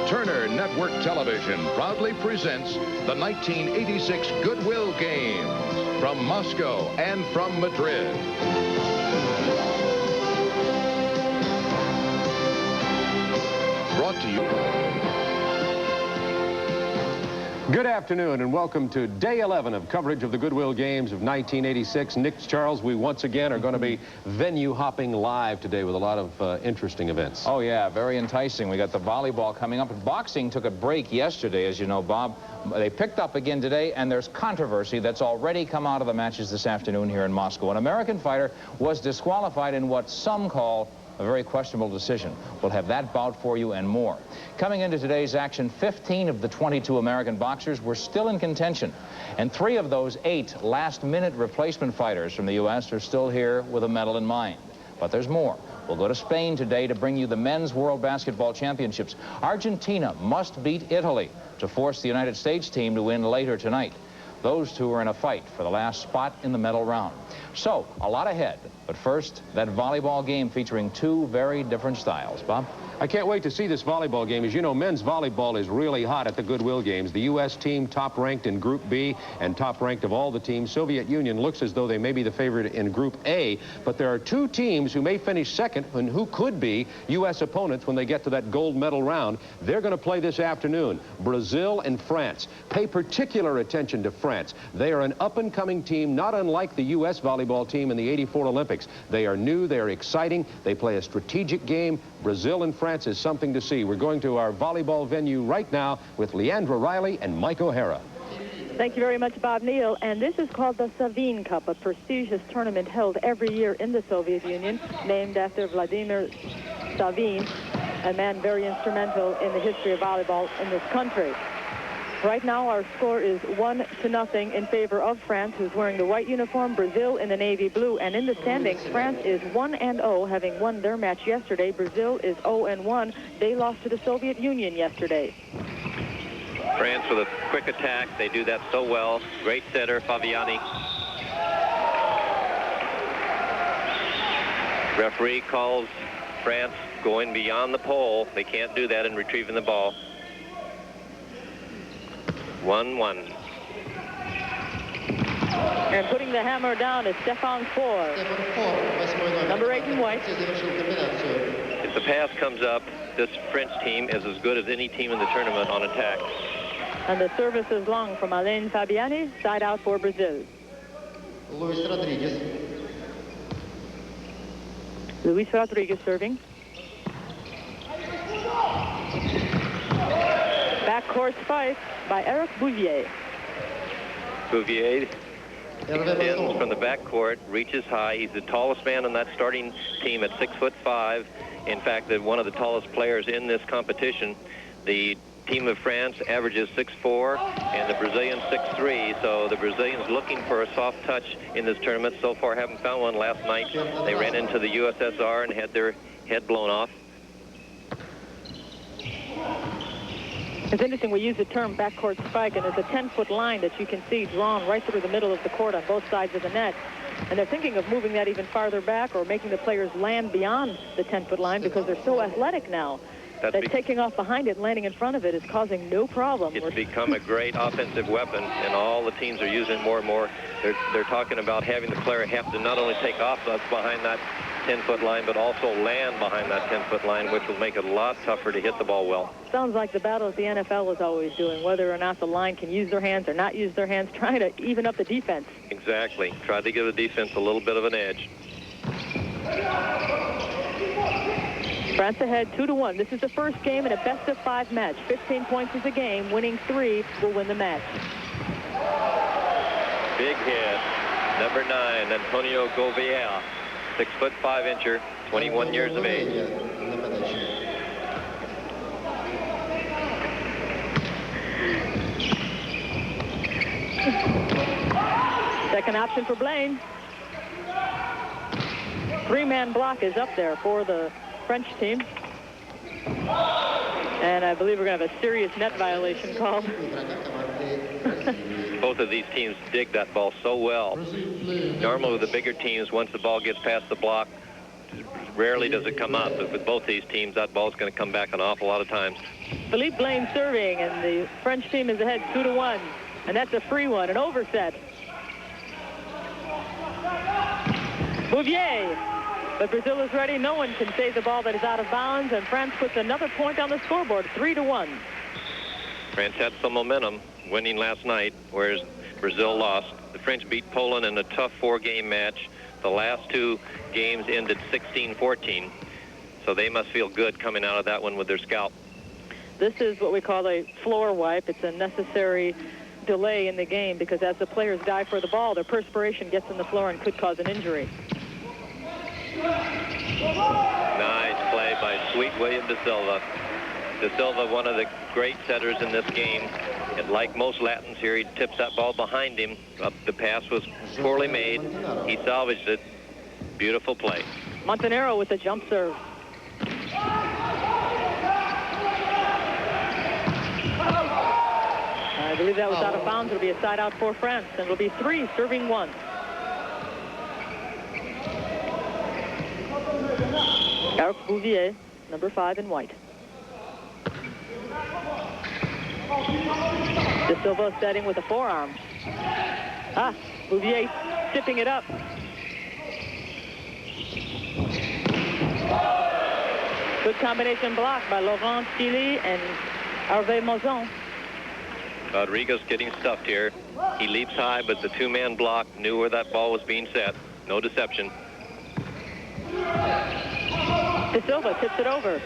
Turner Network Television proudly presents the 1986 Goodwill Games from Moscow and from Madrid. Brought to you. Good afternoon and welcome to day 11 of coverage of the Goodwill Games of 1986. Nick, Charles, we once again are going to be venue hopping live today with a lot of interesting events. Oh yeah, very enticing. We got the volleyball coming up. Boxing took a break yesterday, as you know, Bob. They picked up again today, and there's controversy that's already come out of the matches this afternoon here in Moscow. An American fighter was disqualified in what some call a very questionable decision. We'll have that bout for you and more. Coming into today's action, 15 of the 22 American boxers were still in contention, and 3 of those 8 last-minute replacement fighters from the U.S. are still here with a medal in mind. But there's more. We'll go to Spain today to bring you the Men's World Basketball Championships. Argentina must beat Italy to force the United States team to win later tonight. Those two are in a fight for the last spot in the medal round. So, a lot ahead. But first, that volleyball game featuring 2 very different styles. Bob? I can't wait to see this volleyball game. As you know, men's volleyball is really hot at the Goodwill Games. The U.S. team top-ranked in Group B and top-ranked of all the teams. Soviet Union looks as though they may be the favorite in Group A, but there are 2 teams who may finish second and who could be U.S. opponents when they get to that gold medal round. They're going to play this afternoon. Brazil and France. Pay particular attention to France. They are an up-and-coming team, not unlike the U.S. volleyball team in the '84 Olympics. They are new, they are exciting, they play a strategic game. Brazil and France is something to see. We're going to our volleyball venue right now with Leandra Riley and Mike O'Hara. Thank you very much, Bob Neal. And this is called the Savin Cup, a prestigious tournament held every year in the Soviet Union, named after Vladimir Savin, a man very instrumental in the history of volleyball in this country. Right now, our score is 1-0 in favor of France, who's wearing the white uniform, Brazil in the navy blue. And in the standings, France is 1-0, having won their match yesterday. Brazil is 0-1. They lost to the Soviet Union yesterday. France with a quick attack. They do that so well. Great setter, Fabiani. Referee calls France going beyond the pole. They can't do that in retrieving the ball. 1-1. And putting the hammer down is Stefan Four. Number 8 in white. If the pass comes up, this French team is as good as any team in the tournament on attack. And the service is long from Alain Fabiani, side out for Brazil. Luis Rodriguez serving. Backcourt spike by Eric Bouvier. Bouvier ends from the backcourt, reaches high. He's the tallest man on that starting team at 6'5". In fact, one of the tallest players in this competition. The team of France averages 6'4", and the Brazilians 6'3". So the Brazilians looking for a soft touch in this tournament. So far, haven't found one. Last night, they ran into the USSR and had their head blown off. It's interesting, we use the term backcourt spike, and it's a 10-foot line that you can see drawn right through the middle of the court on both sides of the net. And they're thinking of moving that even farther back or making the players land beyond the 10-foot line because they're so athletic now that taking off behind it and landing in front of it is causing no problem. It's become a great offensive weapon, and all the teams are using it more and more. They're talking about having the player have to not only take off behind that 10-foot line, but also land behind that 10-foot line, which will make it a lot tougher to hit the ball well. Sounds like the battle that the NFL is always doing, whether or not the line can use their hands or not use their hands, trying to even up the defense. Exactly. Try to give the defense a little bit of an edge. France ahead 2-1. This is the first game in a best-of-5 match. 15 points is a game. Winning 3 will win the match. Big hit. Number 9, Antonio Gouveia. 6'5" 21 years of age. Second option for Blaine. 3-man block is up there for the French team. And I believe we're going to have a serious net violation called. Both of these teams dig that ball so well. Normally with the bigger teams, once the ball gets past the block, rarely does it come up, but with both these teams, that ball's going to come back an awful lot of times. Philippe Blaine serving, and the French team is ahead 2-1, and that's a free one, an overset. Bouvier, but Brazil is ready. No one can save the ball that is out of bounds, and France puts another point on the scoreboard, 3-1. France had some momentum winning last night, whereas Brazil lost. The French beat Poland in a tough 4-game match. The last 2 games ended 16-14, so they must feel good coming out of that one with their scalp. This is what we call a floor wipe. It's a necessary delay in the game because as the players dive for the ball, their perspiration gets on the floor and could cause an injury. Nice play by Sweet William De Silva. De Silva, one of the great setters in this game. And like most Latins here, he tips that ball behind him. The pass was poorly made. He salvaged it. Beautiful play. Montenegro with the jump serve. I believe that was out of bounds. It'll be a side out for France, and it'll be 3 serving 1. Eric Bouvier, number 5 in white. De Silva setting with a forearm. Bouvier tipping it up. Good combination block by Laurent Chili and Harvey Matson. Rodriguez getting stuffed here. He leaps high, but the 2-man block knew where that ball was being set. No deception. De Silva tips it over.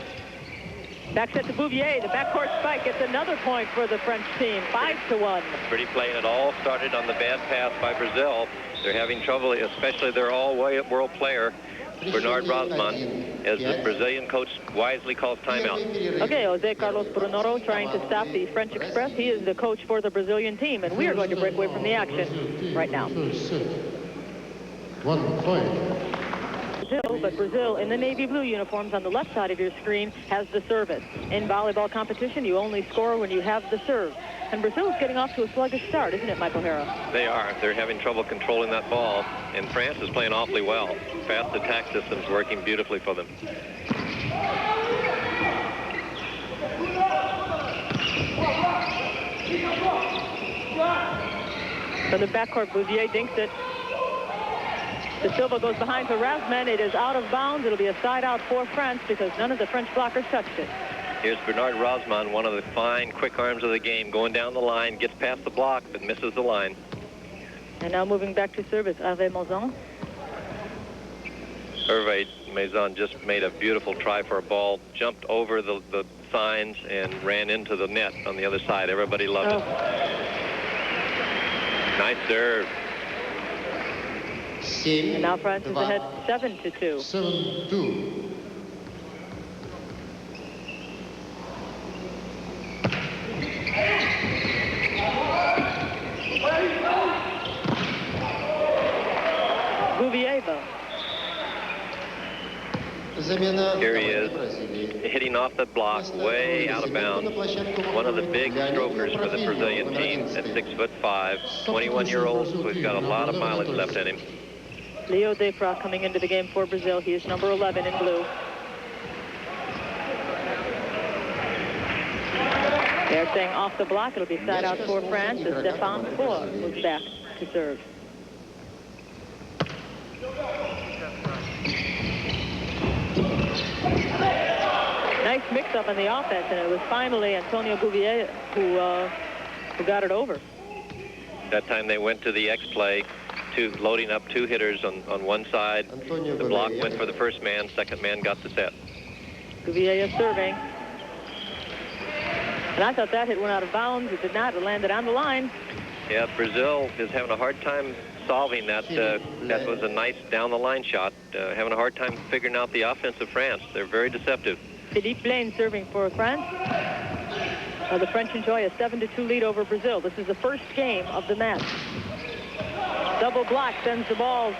Back set to Bouvier. The backcourt spike gets another point for the French team. 5-1. Pretty play, and it all started on the bad pass by Brazil. They're having trouble, especially their all-world player, Bernard Rosman, as the Brazilian coach wisely calls timeout. Okay, Jose Carlos Brunoro trying to stop the French Express. He is the coach for the Brazilian team, and we are going to break away from the action right now. 1 point. But Brazil in the navy blue uniforms on the left side of your screen has the service. In volleyball competition, you only score when you have the serve. And Brazil is getting off to a sluggish start, isn't it, Michael Hara? They are. They're having trouble controlling that ball, and France is playing awfully well. Fast attack system's working beautifully for them. From the backcourt, Bouvier dinks it. De Silva goes behind for Rasman. It is out of bounds. It'll be a side out for France because none of the French blockers touched it. Here's Bernard Rosman, one of the fine, quick arms of the game, going down the line, gets past the block, but misses the line. And now moving back to service, Harvey Matson. Harvey Matson just made a beautiful try for a ball, jumped over the signs, and ran into the net on the other side. Everybody loved it. Nice serve. And now France is ahead 7-2. 7-2. Bouvier. Here he is, hitting off the block, way out of bounds. One of the big strokers for the Brazilian team at 6'5", 21-year-old, who's got a lot of mileage left in him. Leo Defra coming into the game for Brazil. He is number 11 in blue. They're saying off the block. It'll be side out for France as Stéphane Four moves back to serve. Nice mix-up in the offense, and it was finally Antonio Bouvier who got it over. That time they went to the X-play, loading up 2 hitters on one side. The block went for the first man. Second man got the set. Bouvier is serving. And I thought that hit went out of bounds. It did not. It landed on the line. Yeah, Brazil is having a hard time solving that. That was a nice down-the-line shot. Having a hard time figuring out the offense of France. They're very deceptive. Philippe Blaine serving for France. The French enjoy a 7-2 lead over Brazil. This is the first game of the match. Double block sends the ball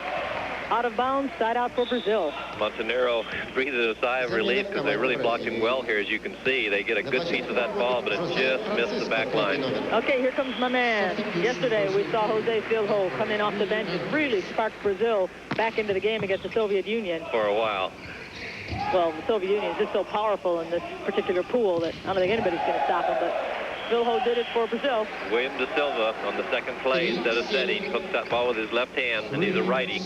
out of bounds, side out for Brazil. Montenegro breathed a sigh of relief because they really blocked him well here, as you can see. They get a good piece of that ball, but it just missed the back line. Okay, here comes my man. Yesterday, we saw Jose Filho come in off the bench and really sparked Brazil back into the game against the Soviet Union. For a while. Well, the Soviet Union is just so powerful in this particular pool that I don't think anybody's going to stop them, but Vilho did it for Brazil. William De Silva on the second play, instead of setting, hooks that ball with his left hand, and he's a righty.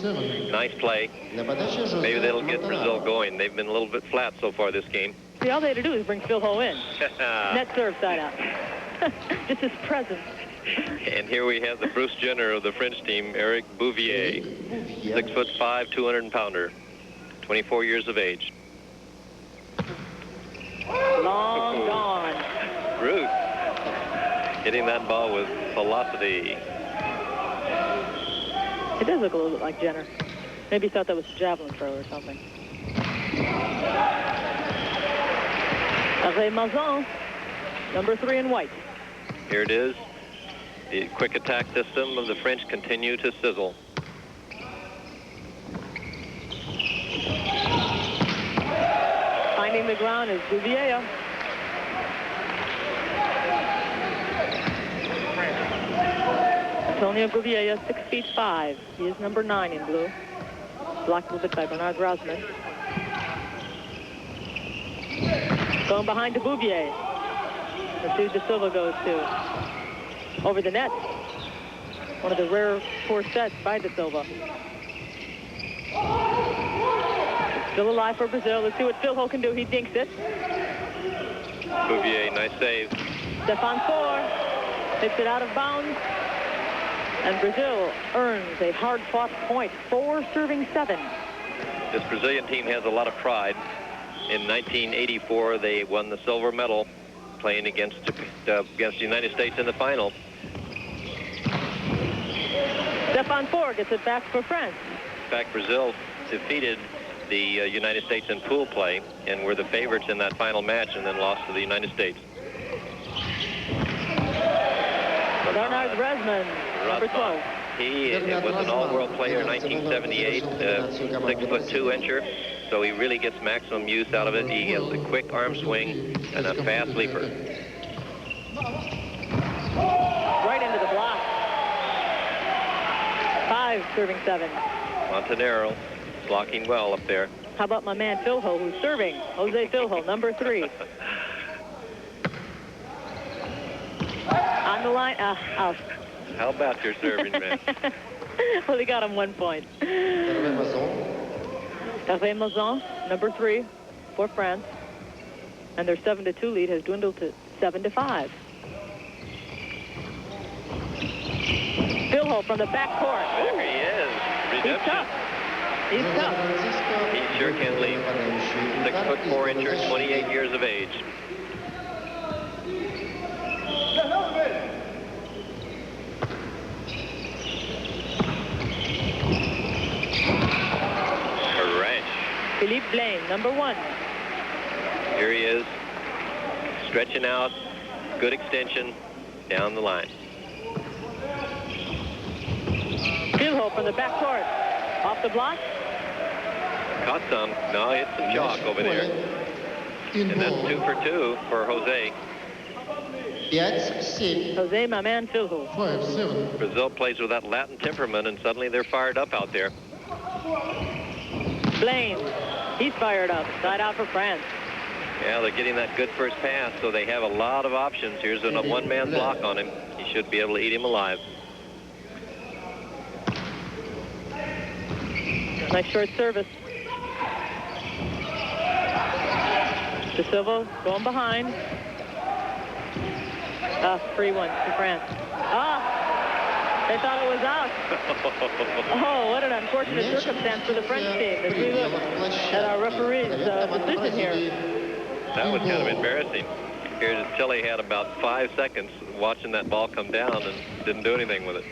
Nice play. Maybe that'll get Brazil going. They've been a little bit flat so far this game. See, all they had to do is bring Vilho in. Net serve side out. Just his presence. And here we have the Bruce Jenner of the French team, Eric Bouvier. 6'5", 200-pounder, 24 years of age. Long gone. Bruce hitting that ball with velocity. It does look a little bit like Jenner. Maybe he thought that was a javelin throw or something. Harvey Matson, number 3 in white. Here it is. The quick attack system of the French continue to sizzle. Finding the ground is Bouvier. Antonio Bouvier, 6'5". He is number 9 in blue. Blocked a little bit by Bernard Rosman. Going behind to Bouvier. Let's see who De Silva goes to. Over the net. One of the rare 4 sets by De Silva. Still alive for Brazil. Let's see what Vilho can do. He dinks it. Bouvier, nice save. Stefan Four hits it out of bounds. And Brazil earns a hard-fought point, 4-7. This Brazilian team has a lot of pride. In 1984, they won the silver medal playing against the United States in the final. Stefan Four gets it back for France. In fact, Brazil defeated the United States in pool play and were the favorites in that final match and then lost to the United States. Bernard Rosman, number 12. He was an all-world player in 1978, 6'2" so he really gets maximum use out of it. He has a quick arm swing and a fast leaper. Right into the block. 5-7. Montenegro blocking well up there. How about my man Vilho, who's serving? Jose Vilho, number 3. On the line, out. How about your serving, man? Well, he got him 1 point. Harvey Matson, number 3 for France. And their 7-2 lead has dwindled to 7-5. Vilho from the back court. There he is. Redemption. He's tough. He's tough. He sure can lead. 6'4", 28 years of age. Philippe Blaine, number 1. Here he is, stretching out, good extension, down the line. Vilho from the back court, off the block. Caught some, no, it's some chalk over there. And that's 2 for 2 for Jose. Jose, my man, Vilho. Brazil plays with that Latin temperament, and suddenly they're fired up out there. Blaine, he's fired up. Side out for France. Yeah, they're getting that good first pass, so they have a lot of options. Here's a one-man block on him. He should be able to eat him alive. Nice short service. De Silva going behind. Free one to France. They thought it was out. Oh, what an unfortunate circumstance for the French team as we look at our referee's decision here. That was kind of embarrassing. Here's Chile had about 5 seconds watching that ball come down and didn't do anything with it.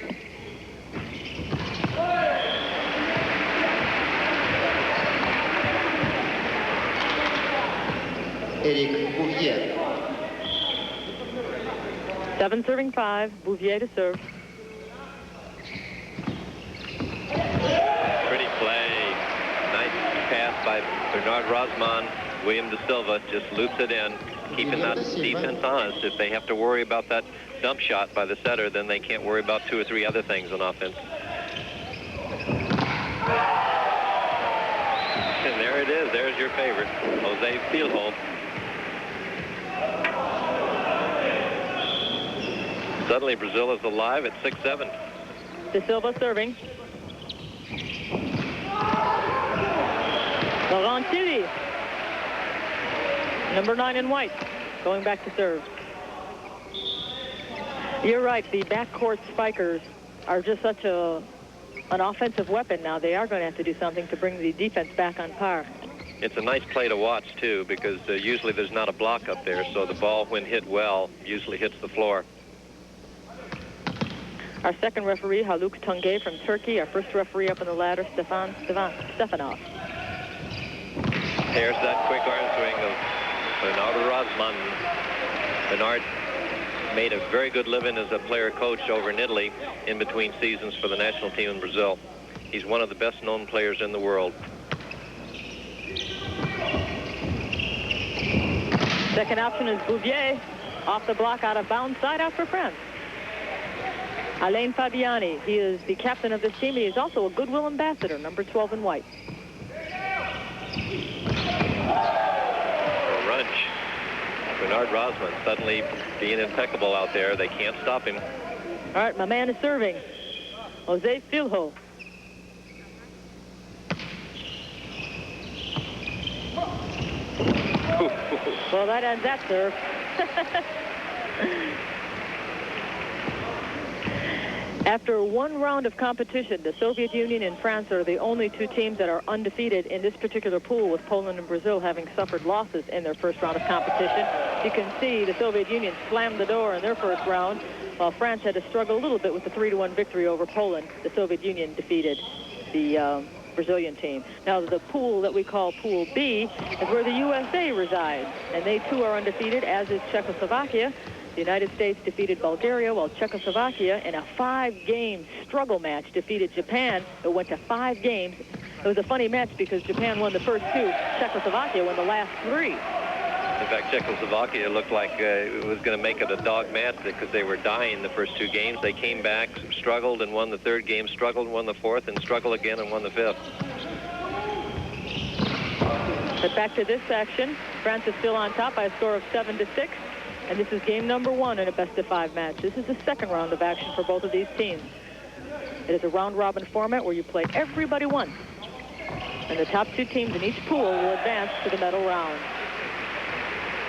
Eric Bouvier. 7-5, Bouvier to serve. Pretty play. Nice pass by Bernard Rosman. William De Silva just loops it in, keeping that defense honest. If they have to worry about that dump shot by the setter, then they can't worry about 2 or 3 other things on offense. And there it is. is. There's your favorite, Jose Fieldhold. Suddenly, Brazil is alive at 6-7. De Silva serving. Laurent Tilly, number 9 in white, going back to serve. You're right. The backcourt spikers are just such an offensive weapon now. They are going to have to do something to bring the defense back on par. It's a nice play to watch, too, because usually there's not a block up there, so the ball, when hit well, usually hits the floor. Our second referee, Haluk Tungay from Turkey. Our first referee up on the ladder, Stefanov. There's that quick arm swing of Bernard Rosman. Bernard made a very good living as a player-coach over in Italy in between seasons for the national team in Brazil. He's one of the best-known players in the world. Second option is Bouvier. Off the block, out of bounds, side out for France. Alain Fabiani, he is the captain of this team. He is also a Goodwill ambassador, number 12 in white. Runch. Bernard Rosman suddenly being impeccable out there. They can't stop him. All right, my man is serving. Jose Fieldhold. Well, that ends that serve. After one round of competition, the Soviet Union and France are the only two teams that are undefeated in this particular pool, with Poland and Brazil having suffered losses in their first round of competition. You can see the Soviet Union slammed the door in their first round, while France had to struggle a little bit with the 3-1 victory over Poland. The Soviet Union defeated the Brazilian team. Now, the pool that we call Pool B is where the USA resides, and they too are undefeated, as is Czechoslovakia. The United States defeated Bulgaria, while Czechoslovakia, in a 5-game struggle match, defeated Japan. It went to 5 games. It was a funny match because Japan won the first 2. Czechoslovakia won the last 3. In fact, Czechoslovakia looked like it was going to make it a dog match because they were dying the first 2 games. They came back, struggled, and won the 3rd game, struggled, won the 4th, and struggled again and won the 5th. But back to this action. France is still on top by a score of 7-6. And this is game number 1 in a best-of-5 match. This is the second round of action for both of these teams. It is a round-robin format where you play everybody once. And the top 2 teams in each pool will advance to the medal round.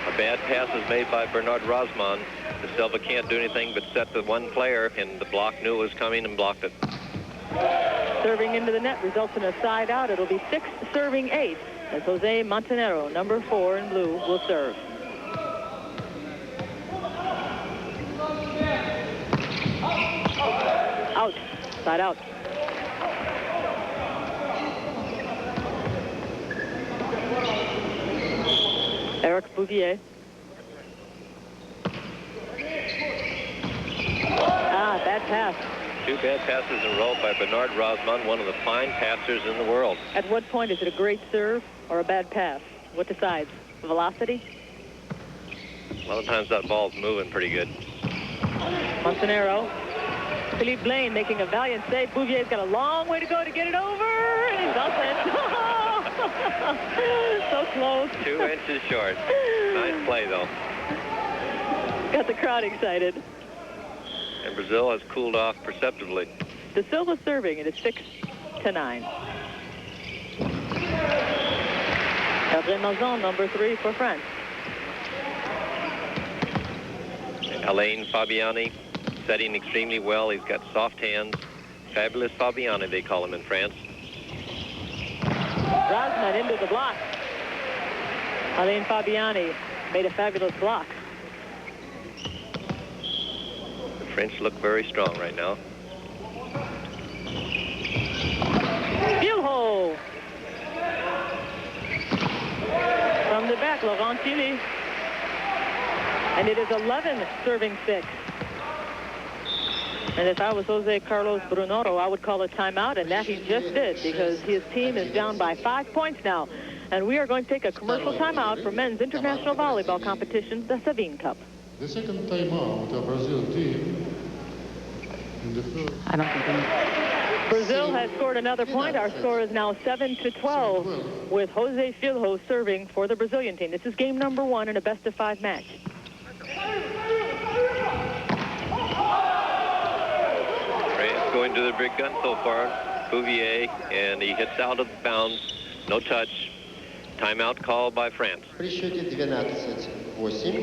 A bad pass is made by Bernard Rosman. De Silva can't do anything but set the one player, and the block knew it was coming and blocked it. Serving into the net results in a side out. It'll be 6 serving 8 as Jose Montenegro, number 4 in blue, will serve. Out. Side out. Eric Bouvier. Bad pass. 2 bad passes in a row by Bernard Rosman, one of the fine passers in the world. At what point is it a great serve or a bad pass? What decides? Velocity? A lot of times that ball's moving pretty good. Montenegro. Philippe Blaine making a valiant save. Bouvier's got a long way to go to get it over. And he doesn't. So close. 2 inches short. Nice play, though. Got the crowd excited. And Brazil has cooled off perceptibly. De Silva serving, and it's 6-9. Hervé Mazon, number 3 for France. Alain Fabiani setting extremely well. He's got soft hands. Fabulous Fabiani, they call him in France. Rosman into the block. Alain Fabiani made a fabulous block. The French look very strong right now. Fieldhold. From the back, Laurent Tilly. And it is 11 serving 6. And if I was Jose Carlos Brunoro, I would call a timeout, and that he just did, because his team is down by 5 points now. And we are going to take a commercial timeout for men's international volleyball competition, the Savine Cup. The second timeout of Brazil team in the first. I don't think Brazil has scored another point. Our score is now 7-12 with Jose Filho serving for the Brazilian team. This is game number 1 in a best-of-5 match. France going to the big gun so far. Bouvier, and he hits out of bounds. No touch. Timeout called by France.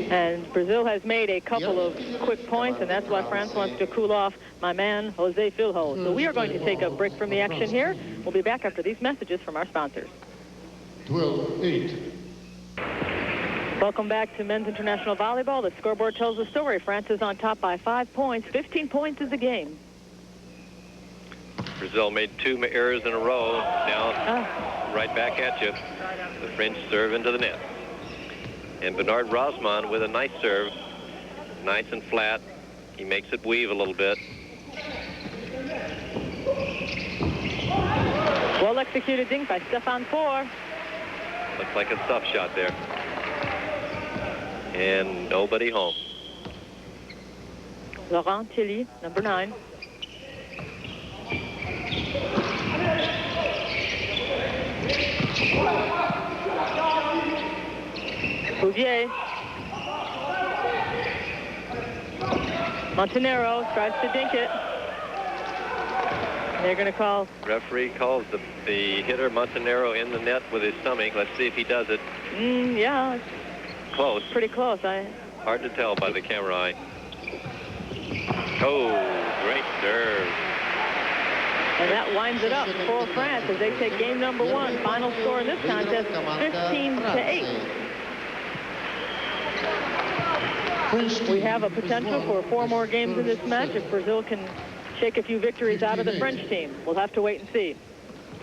And Brazil has made a couple of quick points, and that's why France wants to cool off my man, Jose Filho. So we are going to take a break from the action here. We'll be back after these messages from our sponsors. 12-8. Welcome back to Men's International Volleyball. The scoreboard tells the story. France is on top by 5 points. 15 points is the game. Brazil made 2 errors in a row. Now right back at you. The French serve into the net. And Bernard Rosman with a nice serve. Nice and flat. He makes it weave a little bit. Well executed dink by Stefan Four. Looks like a tough shot there. And nobody home. Laurent Tilly, number 9. Bouvier. Montenero tries to dink it. They're going to call. Referee calls the hitter Montenero in the net with his stomach. Let's see if he does it. Yeah. Close. Pretty close. Hard to tell by the camera eye. Oh, great serve. And that winds it up for France as they take game number 1. Final score in this contest, 15-8. We have a potential for 4 more games in this match if Brazil can shake a few victories out of the French team. We'll have to wait and see.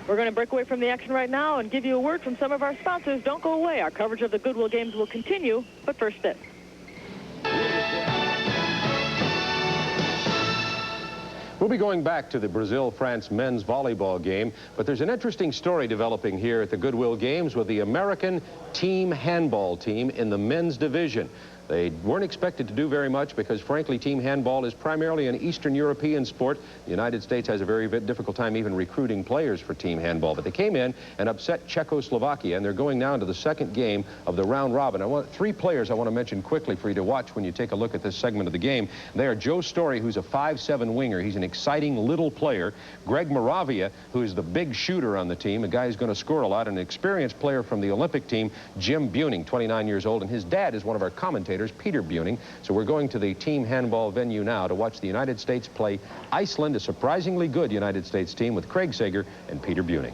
We're going to break away from the action right now and give you a word from some of our sponsors. Don't go away. Our coverage of the Goodwill games will continue, but first this. We'll be going back to the Brazil-France men's volleyball game, but there's an interesting story developing here at the Goodwill Games with the American team handball team in the men's division. They weren't expected to do very much because, frankly, team handball is primarily an Eastern European sport. The United States has a very difficult time even recruiting players for team handball. But they came in and upset Czechoslovakia, and they're going now into the second game of the round robin. I want 3 players I want to mention quickly for you to watch when you take a look at this segment of the game. They are Joe Story, who's a 5'7" winger. He's an exciting little player. Greg Moravia, who's the big shooter on the team, a guy who's going to score a lot, and an experienced player from the Olympic team, Jim Buning, 29 years old, and his dad is one of our commentators, Peter Buning. So we're going to the team handball venue now to watch the United States play Iceland, a surprisingly good United States team with Craig Sager and Peter Buning.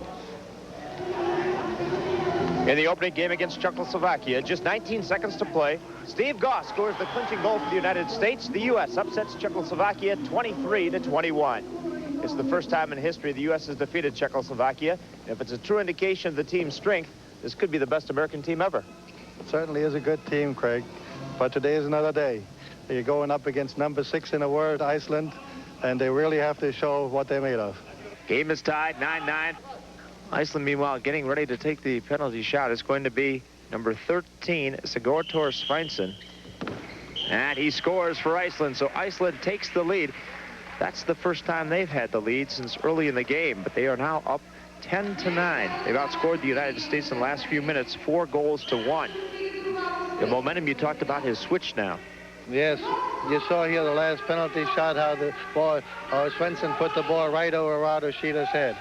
In the opening game against Czechoslovakia, just 19 seconds to play, Steve Goss scores the clinching goal for the United States. The U.S. upsets Czechoslovakia 23-21. It's the first time in history the U.S. has defeated Czechoslovakia. If it's a true indication of the team's strength, this could be the best American team ever. It certainly is a good team, Craig. But today is another day. You're going up against number 6 in the world, Iceland, and they really have to show what they're made of. Game is tied, 9-9. Iceland, meanwhile, getting ready to take the penalty shot. It's going to be number 13, Sigurður Sveinsson. And he scores for Iceland, so Iceland takes the lead. That's the first time they've had the lead since early in the game, but they are now up 10-9. They've outscored the United States in the last few minutes, 4-1. The momentum you talked about has switched now. Yes, you saw here the last penalty shot, how the ball, Svensson put the ball right over Rado Sheeta's head.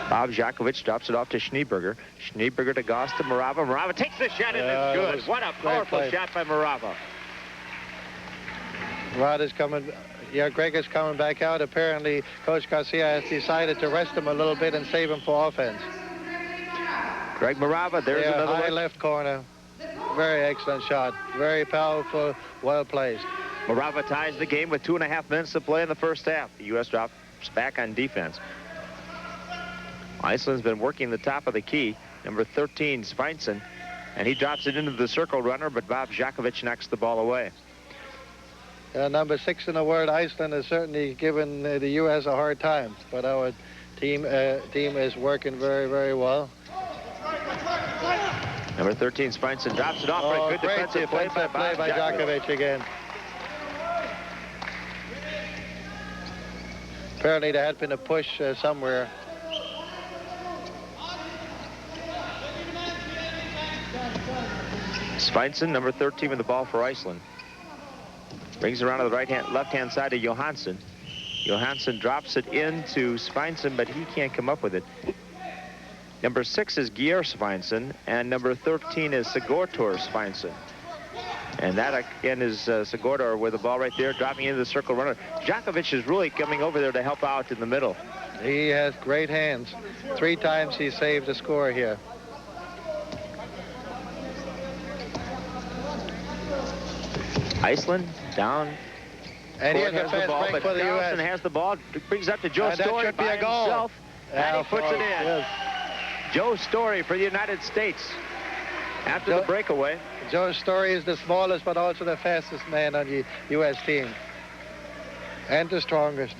Bob Jakovic drops it off to Schneeberger. Schneeberger to Goss to Morava. Morava takes the shot and it's good. What a powerful shot by Morava. Rod is coming, Greg is coming back out. Apparently, Coach Garcia has decided to rest him a little bit and save him for offense. Greg Morava, there's another high one. Left corner. Very excellent shot. Very powerful, well placed. Morava ties the game with 2.5 minutes to play in the first half. The U.S. drops back on defense. Iceland's been working the top of the key. Number 13, Sveinsson, and he drops it into the circle runner, but Bob Jakovic knocks the ball away. Number 6 in the world, Iceland, has certainly given the U.S. a hard time, but our team is working very, very well. Number 13, Sveinsson drops it off for a good defensive play by Jakovic again. Apparently there had been a push somewhere. Svensson, number 13 with the ball for Iceland. Brings it around to the left-hand side of Johansson. Johansson drops it into Svensson, but he can't come up with it. Number 6 is Geir Svensson, and number 13 is Sigurður Svensson. And that again is Sigurður with the ball right there, dropping into the circle runner. Djokovic is really coming over there to help out in the middle. He has great hands. 3 times he saved the score here. Iceland down. And here's a fast ball, break but for the Carlson U.S. has the ball, brings up to Joe And that Story should be by a goal. himself, and he puts it in. Yes. Joe Story for the United States after the breakaway. Joe Story is the smallest but also the fastest man on the U.S. team. And the strongest.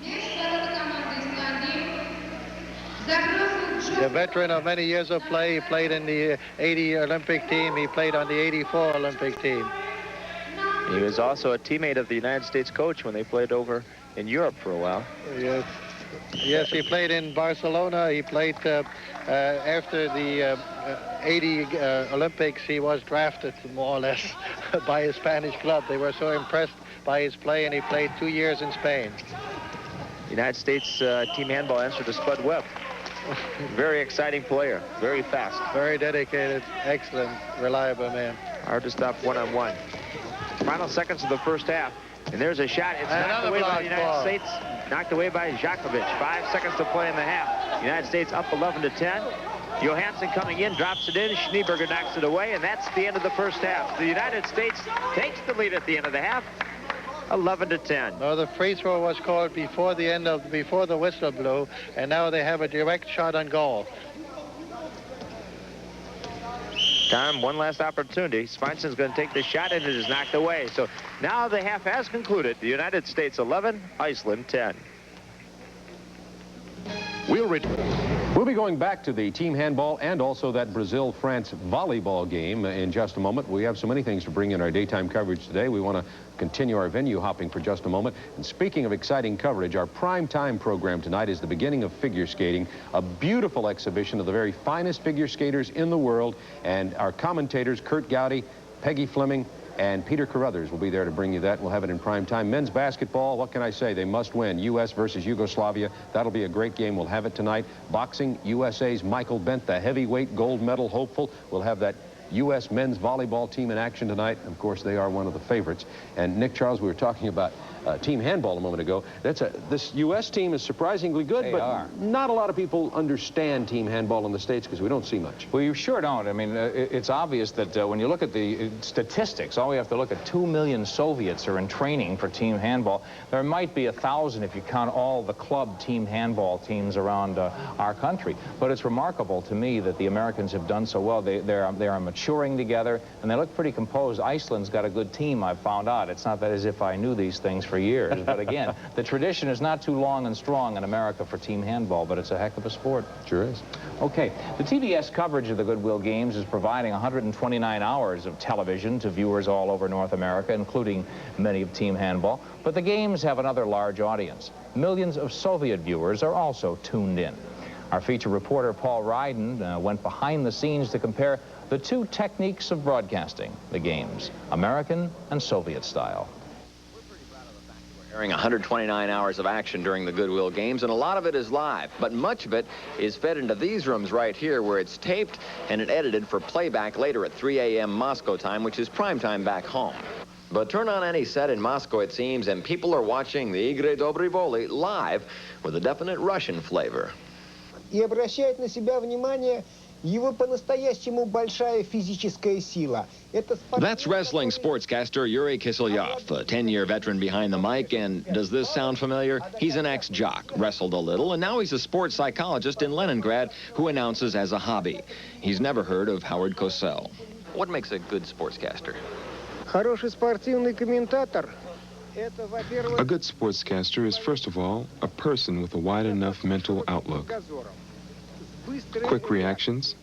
A veteran of many years of play. He played in the 80 Olympic team. He played on the 84 Olympic team. He was also a teammate of the United States coach when they played over in Europe for a while. Yes. Yes, he played in Barcelona. He played after the 80 Olympics. He was drafted more or less by a Spanish club. They were so impressed by his play, and he played 2 years in Spain. United States team handball answer to Spud Webb. Very exciting player, very fast. Very dedicated, excellent, reliable man. Hard to stop one-on-one. Final seconds of the first half, and there's a shot. It's knocked away by the United States, knocked away by Djokovic. 5 seconds to play in the half. United States up 11-10. Johansson coming in, drops it in. Schneeberger knocks it away, and that's the end of the first half. The United States takes the lead at the end of the half, 11-10. No, the free throw was called before the whistle blew, and now they have a direct shot on goal. Time, one last opportunity. Svensson's going to take the shot, and it is knocked away. So now the half has concluded. The United States 11, Iceland 10. We'll be going back to the team handball and also that Brazil-France volleyball game in just a moment. We have so many things to bring in our daytime coverage today. We want to continue our venue hopping for just a moment. And speaking of exciting coverage, our primetime program tonight is the beginning of figure skating, a beautiful exhibition of the very finest figure skaters in the world. And our commentators, Kurt Gowdy, Peggy Fleming, and Peter Carruthers will be there to bring you that. We'll have it in prime time. Men's basketball, what can I say? They must win. U.S. versus Yugoslavia. That'll be a great game. We'll have it tonight. Boxing, USA's Michael Bent, the heavyweight gold medal hopeful. We'll have that U.S. men's volleyball team in action tonight. Of course, they are one of the favorites. And Nick Charles, we were talking about team handball a moment ago. This U.S. team is surprisingly good, but not a lot of people understand team handball in the States because we don't see much. Well, you sure don't. I mean, it's obvious that when you look at the statistics, all we have to look at 2 million Soviets are in training for team handball. There might be 1,000 if you count all the club team handball teams around our country. But it's remarkable to me that the Americans have done so well. They are maturing together, and they look pretty composed. Iceland's got a good team, I've found out. It's not that as if I knew these things for years. But again, the tradition is not too long and strong in America for team handball, but it's a heck of a sport. Sure is. Okay, the TBS coverage of the Goodwill Games is providing 129 hours of television to viewers all over North America, including many of team handball. But the games have another large audience. Millions of Soviet viewers are also tuned in. Our feature reporter, Paul Ryden, went behind the scenes to compare the two techniques of broadcasting the games, American and Soviet style. Airing 129 hours of action during the Goodwill Games, and a lot of it is live, but much of it is fed into these rooms right here where it's taped and edited for playback later at 3 a.m. Moscow time, which is prime time back home. But turn on any set in Moscow, it seems, and people are watching the Igre Dobry Volley live with a definite Russian flavor. И обращает на себя внимание его по-настоящему большая физическая сила. That's wrestling sportscaster Yuri Kiselyov, a 10-year veteran behind the mic, and does this sound familiar? He's an ex-jock, wrestled a little, and now he's a sports psychologist in Leningrad who announces as a hobby. He's never heard of Howard Cosell. What makes a good sportscaster? Хороший спортивный комментатор. A good sportscaster is, first of all, a person with a wide enough mental outlook, quick reactions,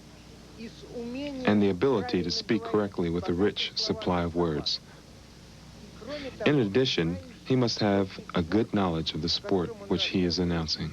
and the ability to speak correctly with a rich supply of words. In addition, He must have a good knowledge of the sport which he is announcing.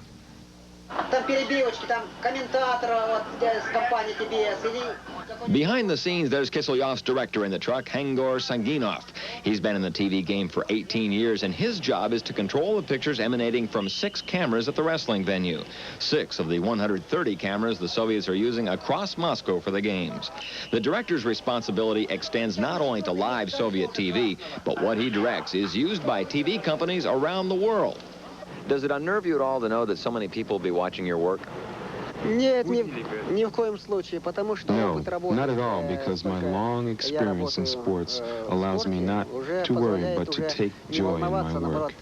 Behind the scenes, there's Kiselyov's director in the truck, Hangor Sanginov. He's been in the TV game for 18 years, and his job is to control the pictures emanating from 6 cameras at the wrestling venue. 6 of the 130 cameras the Soviets are using across Moscow for the games. The director's responsibility extends not only to live Soviet TV, but what he directs is used by TV companies around the world. Does it unnerve you at all to know that so many people will be watching your work? No, not at all, because my long experience in sports allows me not to worry, but to take joy in my work.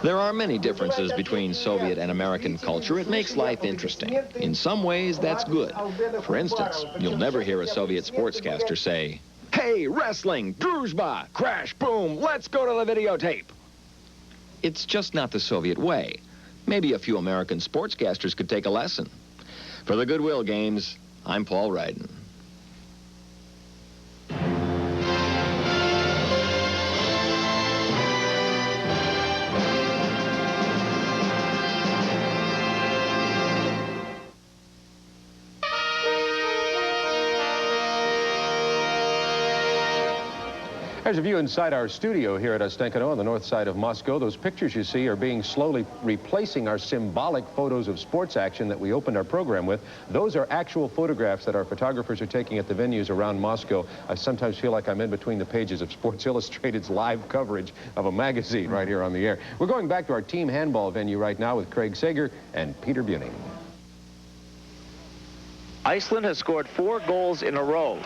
There are many differences between Soviet and American culture. It makes life interesting. In some ways, that's good. For instance, you'll never hear a Soviet sportscaster say, "Hey, wrestling, druzhba, crash, boom, let's go to the videotape." It's just not the Soviet way. Maybe a few American sportscasters could take a lesson. For the Goodwill Games, I'm Paul Ryden. There's a view inside our studio here at Ostenkino on the north side of Moscow. Those pictures you see are being slowly replacing our symbolic photos of sports action that we opened our program with. Those are actual photographs that our photographers are taking at the venues around Moscow. I sometimes feel like I'm in between the pages of Sports Illustrated's live coverage of a magazine right here on the air. We're going back to our team handball venue right now with Craig Sager and Peter Buning. Iceland has scored 4 goals in a row.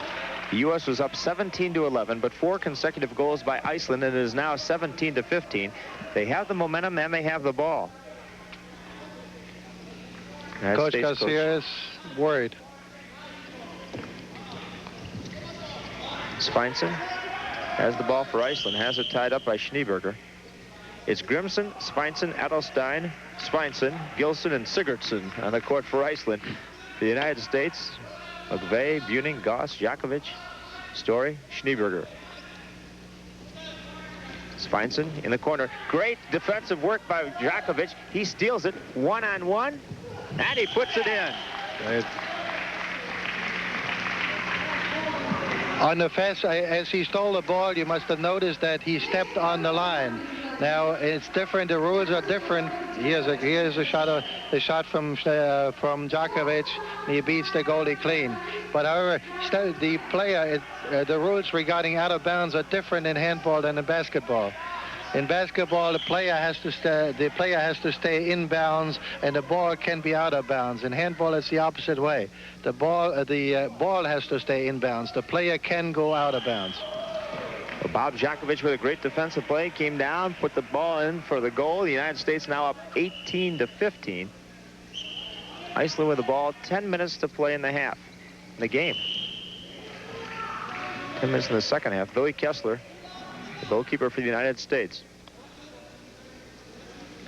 The U.S. was up 17-11, but 4 consecutive goals by Iceland, and it is now 17-15. They have the momentum and they have the ball. Coach Garcia is worried. Svensson has the ball for Iceland, has it tied up by Schneeberger. It's Grimson, Svensson, Adelstein, Svensson, Gilson, and Sigurdsson on the court for Iceland. The United States, McVeigh, Buning, Goss, Jakovic, Story, Schneeberger. Svensson in the corner. Great defensive work by Jakovic. He steals it one-on-one, and he puts it in. On the fence, as he stole the ball, you must have noticed that he stepped on the line. Now it's different. The rules are different. Here's a shot from Jakovic. And he beats the goalie clean. But however, the player, the rules regarding out of bounds are different in handball than in basketball. In basketball, the player has to stay in bounds, and the ball can be out of bounds. In handball, it's the opposite way. The ball has to stay in bounds. The player can go out of bounds. Bob Jakovic with a great defensive play, came down, put the ball in for the goal. The United States now up 18-15. Iceland with the ball, 10 minutes to play in the game. 10 minutes in the second half. Billy Kessler, the goalkeeper for the United States.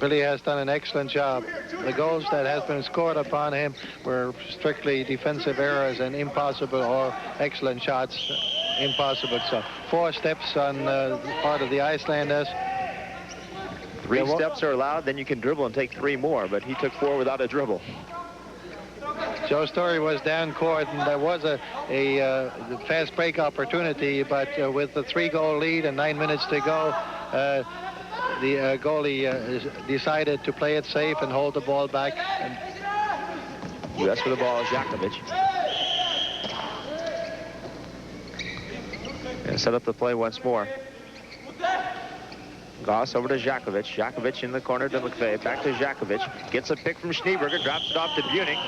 Billy has done an excellent job. The goals that have been scored upon him were strictly defensive errors and impossible or excellent shots. Impossible. So 4 steps on the part of the Icelanders. 3 steps are allowed, then you can dribble and take 3 more, but he took 4 without a dribble. Joe Story was down court, and there was a fast break opportunity, but with the 3-goal lead and 9 minutes to go, the goalie decided to play it safe and hold the ball back. U.S. with the ball, Jakovic. And set up the play once more. Goss over to Jakovic. Jakovic in the corner to McVeigh. Back to Jakovic. Gets a pick from Schneeberger. Drops it off to Buning.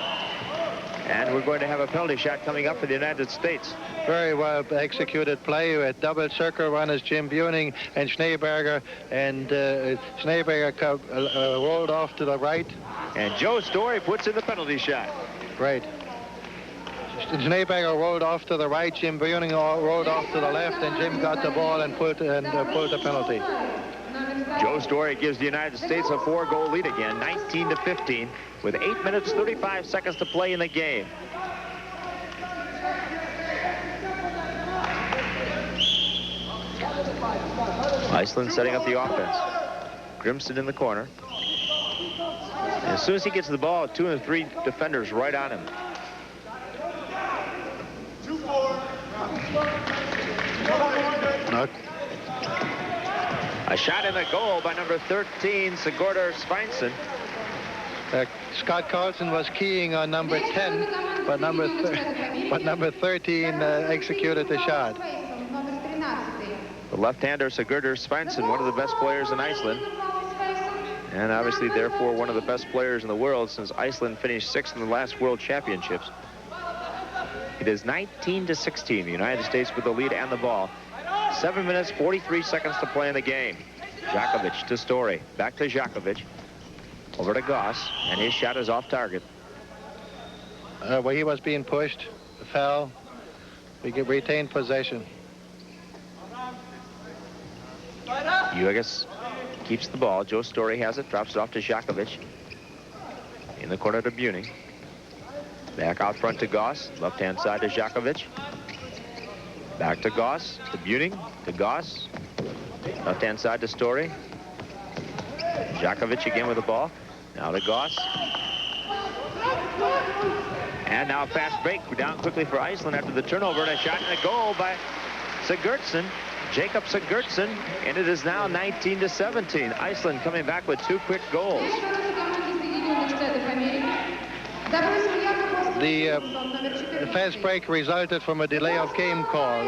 And we're going to have a penalty shot coming up for the United States. Very well executed play with double circle runners, Jim Buning and Schneeberger. And Schneeberger rolled off to the right. And Joe Story puts in the penalty shot. Great. Schneeberger rolled off to the right, Jim Buning rolled off to the left, and Jim got the ball and pulled the penalty. Joe Story gives the United States a 4-goal lead again, 19-15, with 8 minutes, 35 seconds to play in the game. Iceland setting up the offense. Grimson in the corner. And as soon as he gets the ball, 2 and 3 defenders right on him. A shot in the goal by number 13, Sigurdur Sveinsson. Scott Carlson was keying on number 10, but number 13 executed the shot. The left-hander Sigurdur Sveinsson, one of the best players in Iceland, and obviously therefore one of the best players in the world since Iceland finished 6th in the last World Championships. It is 19-16, the United States with the lead and the ball. 7 minutes, 43 seconds to play in the game. Djokovic to Story, back to Djokovic. Over to Goss, and his shot is off target. Where he was being pushed, fell. We get retained possession. Uegas keeps the ball. Joe Story has it, drops it off to Djokovic. In the corner to Buning. Back out front to Goss, left-hand side to Djokovic. Back to Goss, to Buning, to Goss. Left-hand side to Story. Djokovic again with the ball. Now to Goss. And now a fast break down quickly for Iceland after the turnover, and a shot and a goal by Sigurdsson. Jacob Sigurdsson, and it is now 19-17. Iceland coming back with 2 quick goals. The fast break resulted from a delay of game call.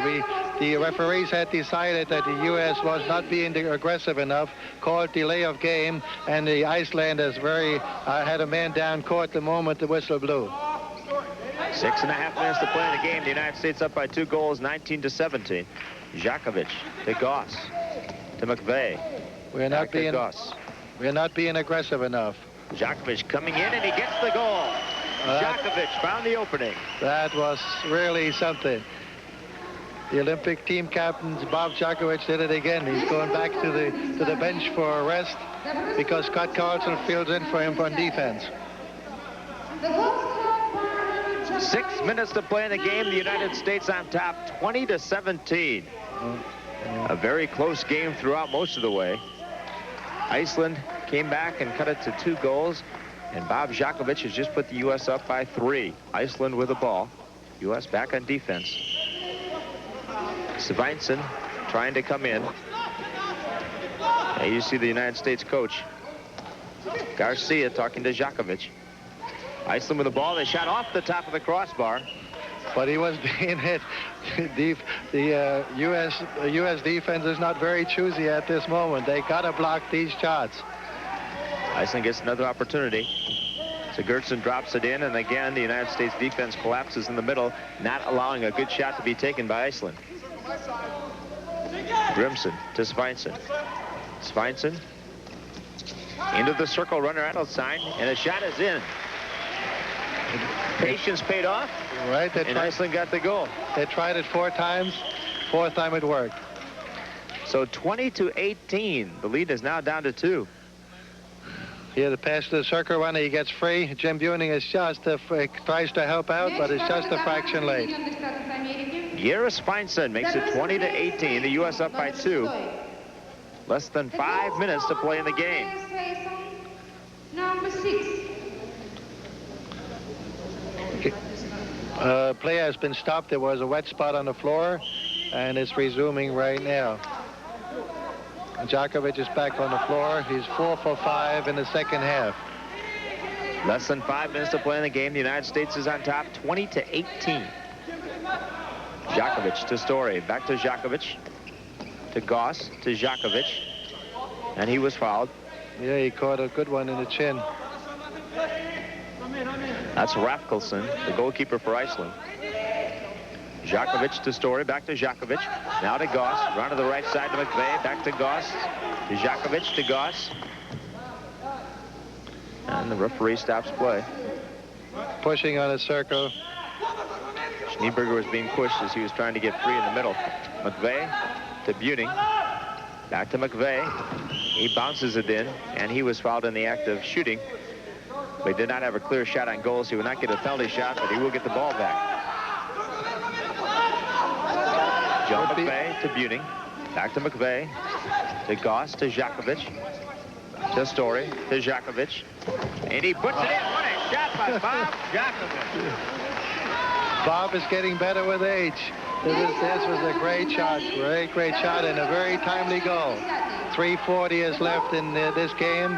The referees had decided that the U.S. was not being aggressive enough, called delay of game, and the Icelanders had a man down court the moment the whistle blew. 6.5 minutes to play in the game. The United States up by 2 goals, 19-17. Djokovic to Goss, to McVeigh. We're not being aggressive enough. Djokovic coming in, and he gets the goal. Djokovic found the opening. That was really something. The Olympic team captain, Bob Djokovic, did it again. He's going back to the bench for a rest because Scott Carlson fills in for him on defense. 6 minutes to play in the game. The United States on top, 20-17. A very close game throughout most of the way. Iceland came back and cut it to 2 goals. And Bob Djokovic has just put the U.S. up by 3. Iceland with the ball. U.S. back on defense. Sveinsson trying to come in. And you see the United States coach, Garcia, talking to Djokovic. Iceland with the ball. They shot off the top of the crossbar. But he was being hit. The U.S. defense is not very choosy at this moment. They got to block these shots. Iceland gets another opportunity. Sigurdsson drops it in, and again, the United States defense collapses in the middle, not allowing a good shot to be taken by Iceland. Grimson to Sveinsson. Sveinsson into the circle, runner Adelstein, and a shot is in. Patience paid off, right? And Iceland got the goal. They tried it 4 times. 4th time it worked. So 20-18. The lead is now down to 2. Here the pass to the circle runner. He gets free. Jim Buning is just tries to help out, but it's just a fraction late. Jere Sveinsson makes it 20-18. The U.S. up by 2. Less than 5 minutes to play in the game. Number 6. Play has been stopped. There was a wet spot on the floor, and it's resuming right now. Djokovic is back on the floor. He's 4 for 5 in the second half. Less than 5 minutes to play in the game. The United States is on top, 20-18. Djokovic to Story. Back to Djokovic. To Goss. To Djokovic. And he was fouled. Yeah, he caught a good one in the chin. That's Rafkelson, the goalkeeper for Iceland. Djokovic to Story, back to Djokovic. Now to Goss, round to the right side to McVeigh, back to Goss, to Djokovic, to Goss. And the referee stops play. Pushing on a circle. Schneeberger was being pushed as he was trying to get free in the middle. McVeigh to Buning. Back to McVeigh. He bounces it in, and he was fouled in the act of shooting. But he did not have a clear shot on goals. He would not get a penalty shot, but he will get the ball back. John McVeigh to Buning. Back to McVeigh. to Goss, to Djokovic, to Story, to Djokovic. And he puts it in. What a shot by Bob Djokovic. Bob is getting better with age. This was a great shot, great shot, and a very timely goal. 3:40 is left in this game.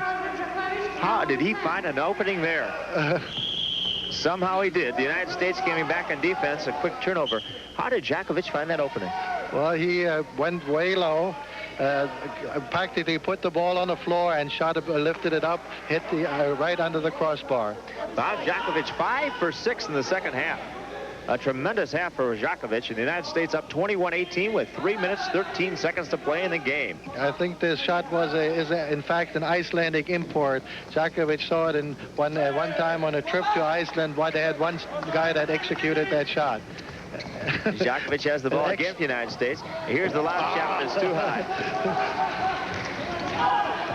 How did he find an opening there? Somehow he did. The United States coming back in defense, a quick turnover. How did Djokovic find that opening? Well, he went way low, practically put the ball on the floor and lifted it up, hit the right under the crossbar. Bob Djokovic 5 for 6 in the second half. A tremendous half for Djokovic, and the United States up 21-18 with 3 minutes, 13 seconds to play in the game. I think this shot is in fact an Icelandic import. Djokovic saw it in one time on a trip to Iceland. They had one guy that executed that shot. Djokovic has the ball against the United States. Here's the last shot, but it's too high.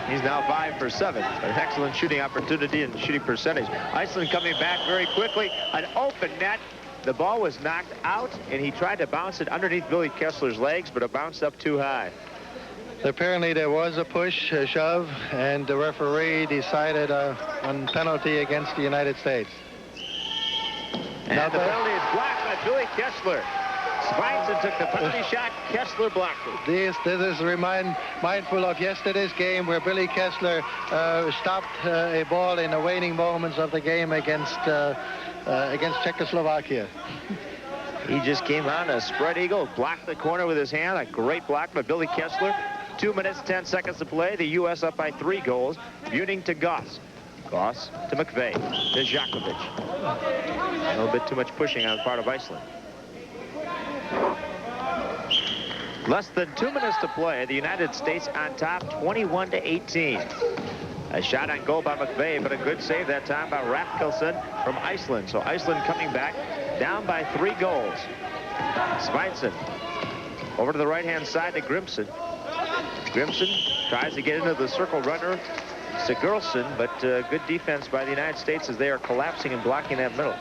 He's now 5 for 7. An excellent shooting opportunity and shooting percentage. Iceland coming back very quickly. An open net. The ball was knocked out, and he tried to bounce it underneath Billy Kessler's legs, but it bounced up too high. Apparently there was a push, a shove, and the referee decided on penalty against the United States. And now the penalty is blocked by Billy Kessler. Svensson took the penalty shot. Kessler blocked it. This is mindful of yesterday's game where Billy Kessler stopped a ball in the waning moments of the game against Czechoslovakia. He just came on a spread eagle, blocked the corner with his hand. A great block by Billy Kessler. 2 minutes, 10 seconds to play. The U.S. up by 3 goals. Buning to Goss. Goss to McVeigh. To Djokovic. A little bit too much pushing on the part of Iceland. Less than 2 minutes to play. The United States on top, 21-18. A shot on goal by McVeigh, but a good save that time by Rathkelson from Iceland. So Iceland coming back down by 3 goals. Svensson over to the right-hand side to Grimson. Grimson tries to get into the circle runner, Sigurdsson, but good defense by the United States as they are collapsing and blocking that middle.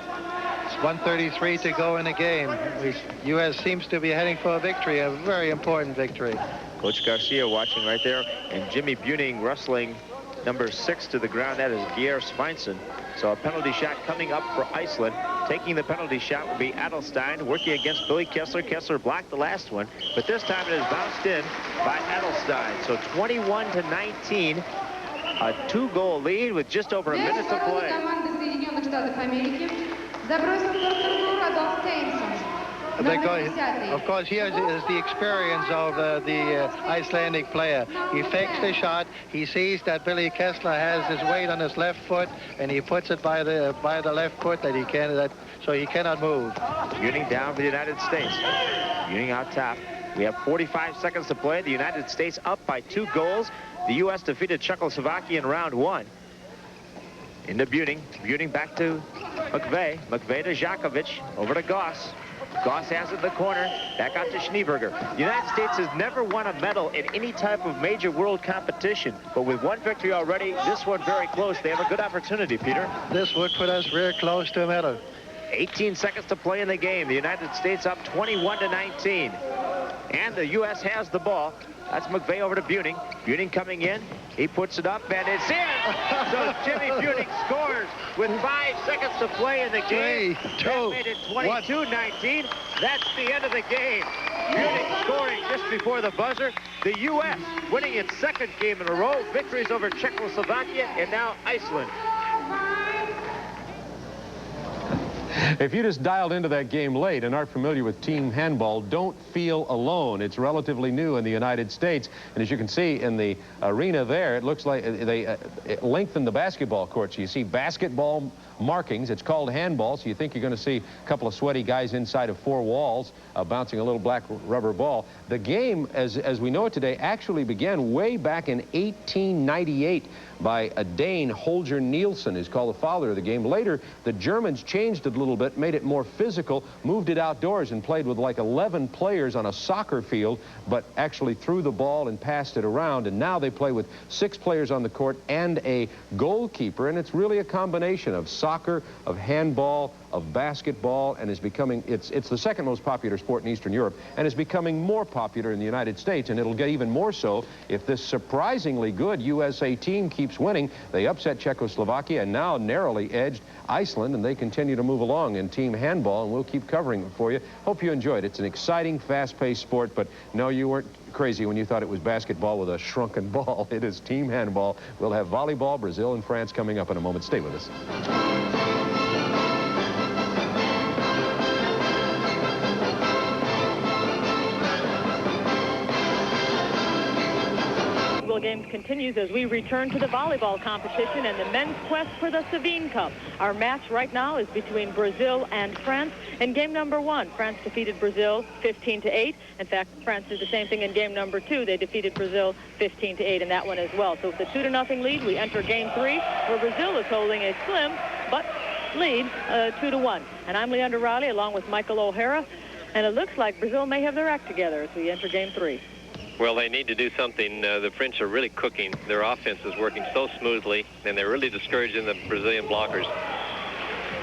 It's 1:33 to go in the game. The U.S. seems to be heading for a victory, a very important victory. Coach Garcia watching right there, and Jimmy Buning wrestling number 6 to the ground. That is Geir Svensson. So a penalty shot coming up for Iceland. Taking the penalty shot will be Adelstein, working against Billy Kessler. Kessler blocked the last one, but this time it is bounced in by Adelstein. So 21-19, a 2-goal lead with just over a minute to play. Of course, here is the experience of the Icelandic player. He fakes the shot. He sees that Billy Kessler has his weight on his left foot, and he puts it by the left foot so he cannot move. Buning down for the United States. Buning out top. We have 45 seconds to play. The United States up by 2 goals. The U.S. defeated Czechoslovakia in round 1. Into Buning. Buning back to McVeigh. McVeigh to Djokovic. Over to Goss. Goss has it in the corner. Back out to Schneeberger. The United States has never won a medal in any type of major world competition. But with 1 victory already, this one very close. They have a good opportunity, Peter. This would put us very close to a medal. 18 seconds to play in the game. The United States up 21-19. And the U.S. has the ball. That's McVeigh over to Buning. Buning coming in. He puts it up, and it's in. So Jimmy Buning scores with 5 seconds to play in the game. That made it 22-19. That's the end of the game. Buning scoring just before the buzzer. The U.S. winning its 2nd game in a row. Victories over Czechoslovakia and now Iceland. If you just dialed into that game late and aren't familiar with team handball, don't feel alone. It's relatively new in the United States. And as you can see in the arena there, it looks like they lengthened the basketball court. So you see basketball markings. It's called handball, so you think you're going to see a couple of sweaty guys inside of 4 walls bouncing a little black rubber ball. The game, as we know it today, actually began way back in 1898 by a Dane, Holger Nielsen, who's called the father of the game. Later, the Germans changed it a little bit, made it more physical, moved it outdoors, and played with like 11 players on a soccer field, but actually threw the ball and passed it around. And now they play with 6 players on the court and a goalkeeper, and it's really a combination of soccer, of handball, of basketball and is becoming, it's the second most popular sport in Eastern Europe and is becoming more popular in the United States, and it'll get even more so if this surprisingly good USA team keeps winning. They upset Czechoslovakia and now narrowly edged Iceland, and they continue to move along in team handball, and we'll keep covering it for you. Hope you enjoyed it. It's an exciting, fast-paced sport, but no, you weren't crazy when you thought it was basketball with a shrunken ball. It is team handball. We'll have volleyball, Brazil and France coming up in a moment. Stay with us. Games continues as we return to the volleyball competition and the men's quest for the Savine Cup. Our match right now is between Brazil and France. In game number 1, France defeated Brazil 15-8. In fact, France did the same thing in game number 2. They defeated Brazil 15-8 in that one as well. So with a 2-0 lead, we enter game 3, where Brazil is holding a slim but lead 2-1. And I'm Leandra Riley along with Michael O'Hara, and it looks like Brazil may have their act together as we enter game 3. Well, they need to do something. The French are really cooking. Their offense is working so smoothly, and they're really discouraging the Brazilian blockers.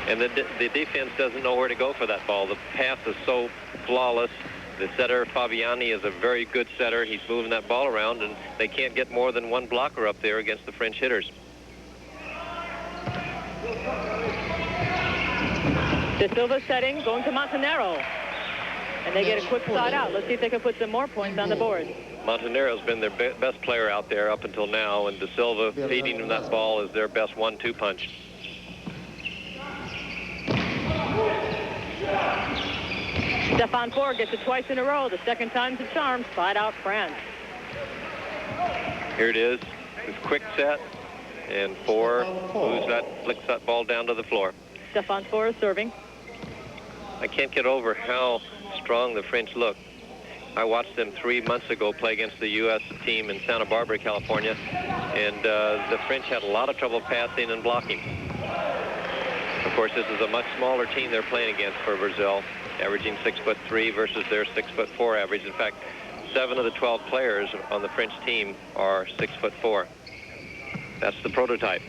And the defense doesn't know where to go for that ball. The pass is so flawless. The setter, Fabiani, is a very good setter. He's moving that ball around, and they can't get more than one blocker up there against the French hitters. De Silva setting, going to Montenegro. And they get a quick side out. Let's see if they can put some more points on the board. Montenegro's been their best player out there up until now, and De Silva feeding him that ball is their best 1-2 punch. Stefan Four gets it twice in a row. The second time's a charm. Side out France. Here it is. This quick set, and Four flicks that ball down to the floor. Stefan Four is serving. I can't get over how strong the French look. I watched them 3 months ago play against the U.S. team in Santa Barbara, California, and the French had a lot of trouble passing and blocking. Of course, this is a much smaller team they're playing against for Brazil, averaging 6'3" versus their 6'4" average. In fact, 7 of the 12 players on the French team are 6'4". That's the prototype.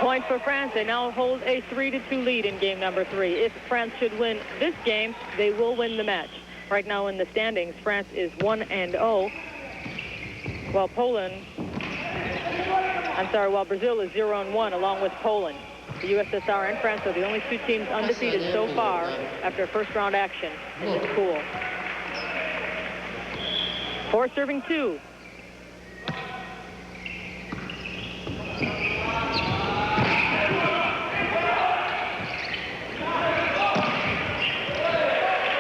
Point for France. They now hold a 3-2 lead in game number 3. If France should win this game, they will win the match. Right now in the standings, France is 1-0, while Brazil is 0-1 along with Poland. The USSR and France are the only 2 teams undefeated so far after first-round action in this pool. Four serving 2.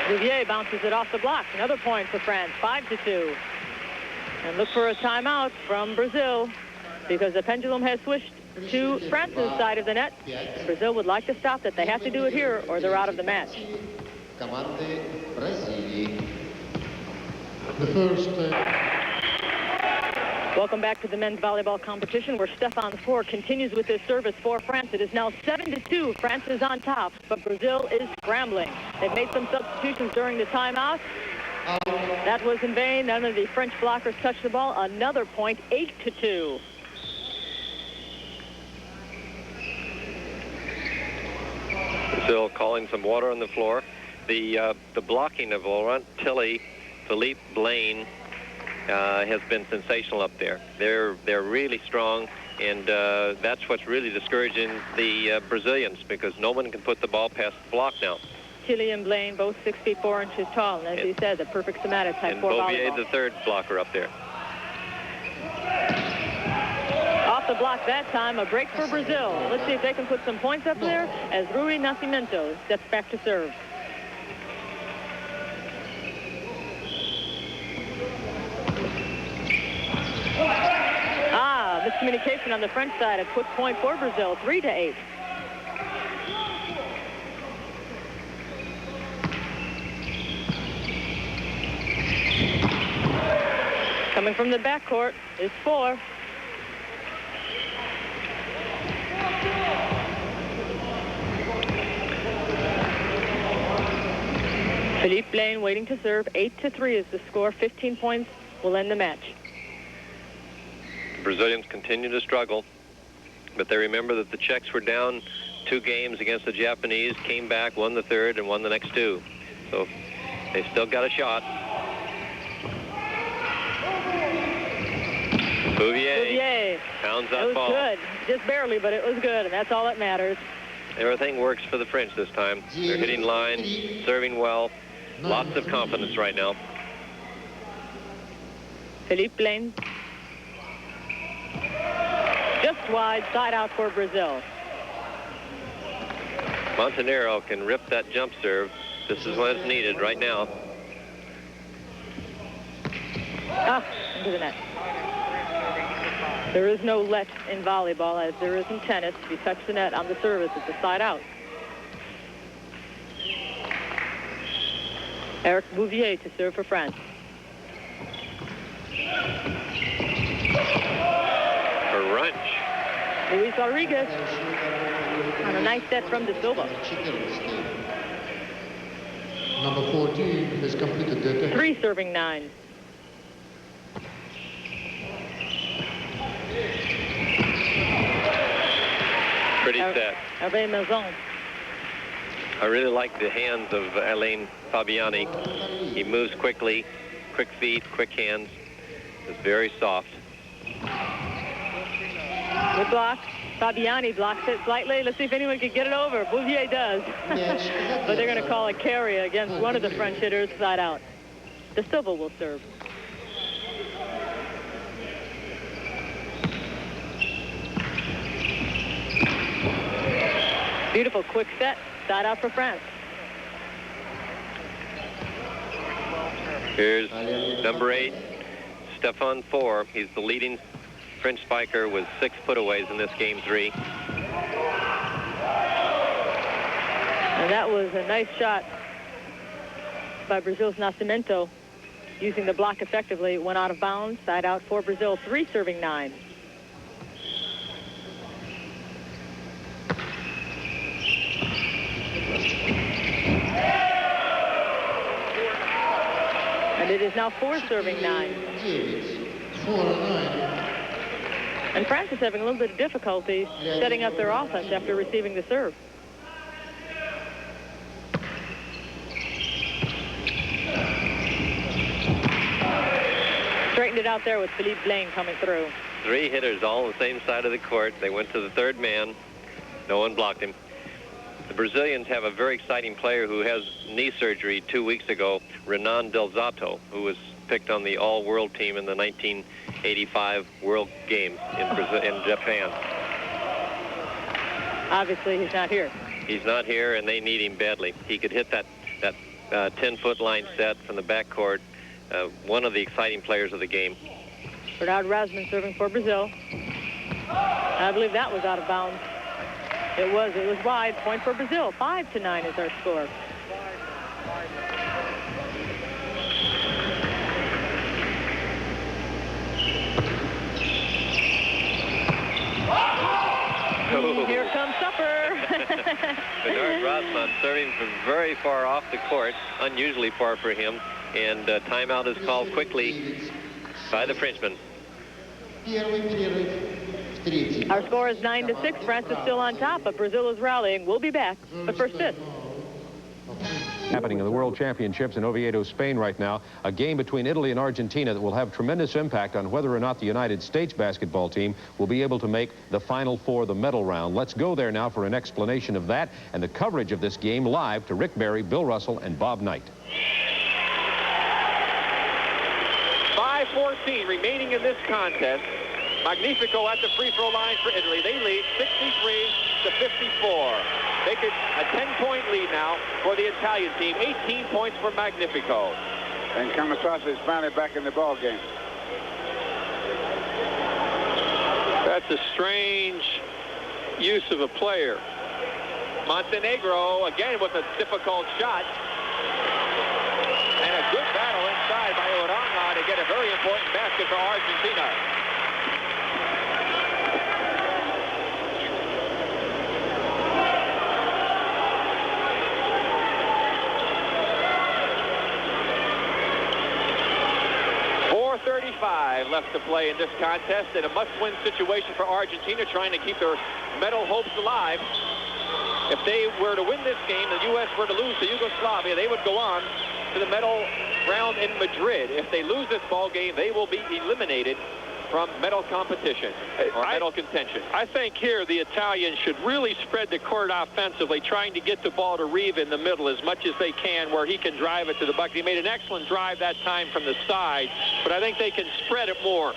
Bouvier bounces it off the block. Another point for France, 5-2. And look for a timeout from Brazil because the pendulum has switched to France's side of the net. Brazil would like to stop that. They have to do it here or they're out of the match. The first... Welcome back to the men's volleyball competition where Stefan Four continues with his service for France. It is now 7-2. France is on top, but Brazil is scrambling. They've made some substitutions during the timeout. That was in vain. None of the French blockers touched the ball. Another point, 8-2. Brazil calling some water on the floor. The blocking of Laurent Tilly, Philippe Blaine, has been sensational up there. They're really strong, and that's what's really discouraging the Brazilians because no one can put the ball past the block now. Tilly and Blaine, both 6 feet 4 inches tall, and as he said, the perfect somatic type for volleyball. And Bouvier, the third blocker up there. Off the block that time, a break for Brazil. Let's see if they can put some points up there as Rui Nascimento steps back to serve. Miscommunication on the French side. A quick point for Brazil, 3-8. Coming from the backcourt is Four. Philippe Blaine waiting to serve. 8-3 is the score. 15 points will end the match. Brazilians continue to struggle. But they remember that the Czechs were down 2 games against the Japanese, came back, won the third, and won the next 2. So they still got a shot. Bouvier pounds that ball. It was good. Just barely, but it was good, and that's all that matters. Everything works for the French this time. They're hitting line, serving well. Lots of confidence right now. Philippe Blaine. Just wide, side out for Brazil. Montenegro can rip that jump serve. This is what it's needed right now. Ah, into the net. There is no let in volleyball, as there is in tennis. If you touch the net on the service, it's a side out. Eric Bouvier to serve for France. A wrench. Luis Rodriguez on a nice set from De Silva. Number 14 has completed the 3 serving 9. Pretty set. Harvey Matson. I really like the hands of Alain Fabiani. He moves quickly, quick feet, quick hands. It's very soft. Good block. Fabiani blocks it slightly. Let's see if anyone can get it over. Bouvier does. But they're going to call a carry against one of the French hitters side out. De Silva will serve. Beautiful quick set. Side out for France. Here's number 8, Stefan Four. He's the leading French spiker with 6 putaways in this game 3. And that was a nice shot by Brazil's Nascimento. Using the block effectively, went out of bounds. Side out for Brazil. 3 serving 9. And it is now 4 serving 9. And France is having a little bit of difficulty setting up their offense after receiving the serve. Straightened it out there with Philippe Blaine coming through. 3 hitters all on the same side of the court. They went to the 3rd man. No one blocked him. The Brazilians have a very exciting player who has knee surgery 2 weeks ago, Renan Delzato, who was picked on the all-world team in the 1985 World Games in Japan. Obviously, he's not here. He's not here, and they need him badly. He could hit that 10-foot line set from the backcourt. One of the exciting players of the game. Bernard Rasmussen serving for Brazil. I believe that was out of bounds. It was wide. Point for Brazil. 5-9 is our score. Here comes supper. Bernard Rasmussen serving from very far off the court, unusually far for him, and timeout is called quickly by the Frenchman. Our score is 9-6. France is still on top, but Brazil is rallying. We'll be back. But first this. Happening in the World Championships in Oviedo, Spain right now, a game between Italy and Argentina that will have tremendous impact on whether or not the United States basketball team will be able to make the Final Four, the medal round. Let's go there now for an explanation of that and the coverage of this game live to Rick Barry, Bill Russell, and Bob Knight. 5:14 remaining in this contest. Magnifico at the free throw line for Italy. They lead 63-54. They could a 10-point lead now for the Italian team. 18 points for Magnifico. And Kamasasa is finally back in the ball game. That's a strange use of a player. Montenegro again with a difficult shot. And a good battle inside by Uranga to get a very important basket for Argentina. 4:05 left to play in this contest, and a must-win situation for Argentina, trying to keep their medal hopes alive. If they were to win this game, the U.S. were to lose to Yugoslavia, they would go on to the medal round in Madrid. If they lose this ball game, they will be eliminated from medal competition or medal contention. I think here the Italians should really spread the court offensively, trying to get the ball to Riva in the middle as much as they can, where he can drive it to the bucket. He made an excellent drive that time from the side, but I think they can spread it more.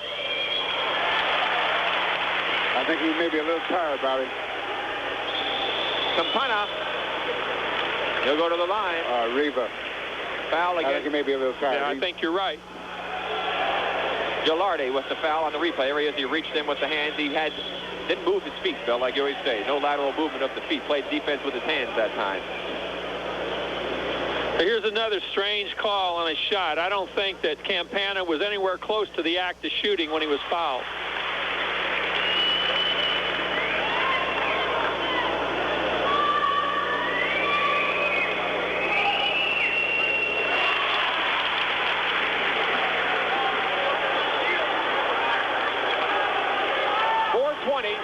I think he may be a little tired about it. Campana. He'll go to the line. Riva. Foul again. I think he may be a little tired. Yeah, I think you're right. Gilardi with the foul on the replay area as he reached in with the hands. He didn't move his feet, Bill, like you always say. No lateral movement of the feet. Played defense with his hands that time. Here's another strange call on a shot. I don't think that Campana was anywhere close to the act of shooting when he was fouled.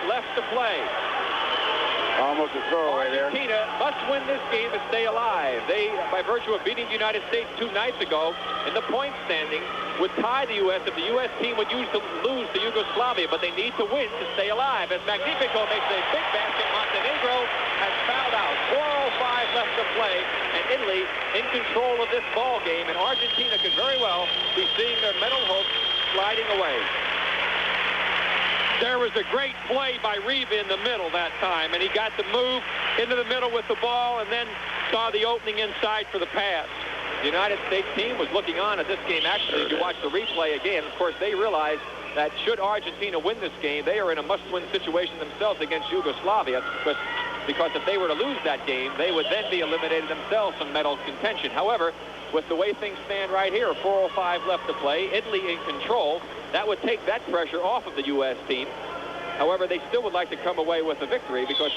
Left to play. Almost a throwaway there. Argentina must win this game to stay alive. They, by virtue of beating the United States 2 nights ago in the point standing, would tie the U.S. if the U.S. team would lose to Yugoslavia, but they need to win to stay alive. As Magnifico makes a big basket, Montenegro has fouled out. 4:05 left to play, and Italy in control of this ball game, and Argentina could very well be seeing their medal hopes sliding away. There was a great play by Riva in the middle that time, and he got the move into the middle with the ball and then saw the opening inside for the pass. The United States team was looking on at this game. Actually, if you watch the replay again, of course, they realized that should Argentina win this game, they are in a must-win situation themselves against Yugoslavia, because if they were to lose that game, they would then be eliminated themselves from medal contention. However, with the way things stand right here, 4:05 left to play, Italy in control, that would take that pressure off of the U.S. team. However, they still would like to come away with a victory, because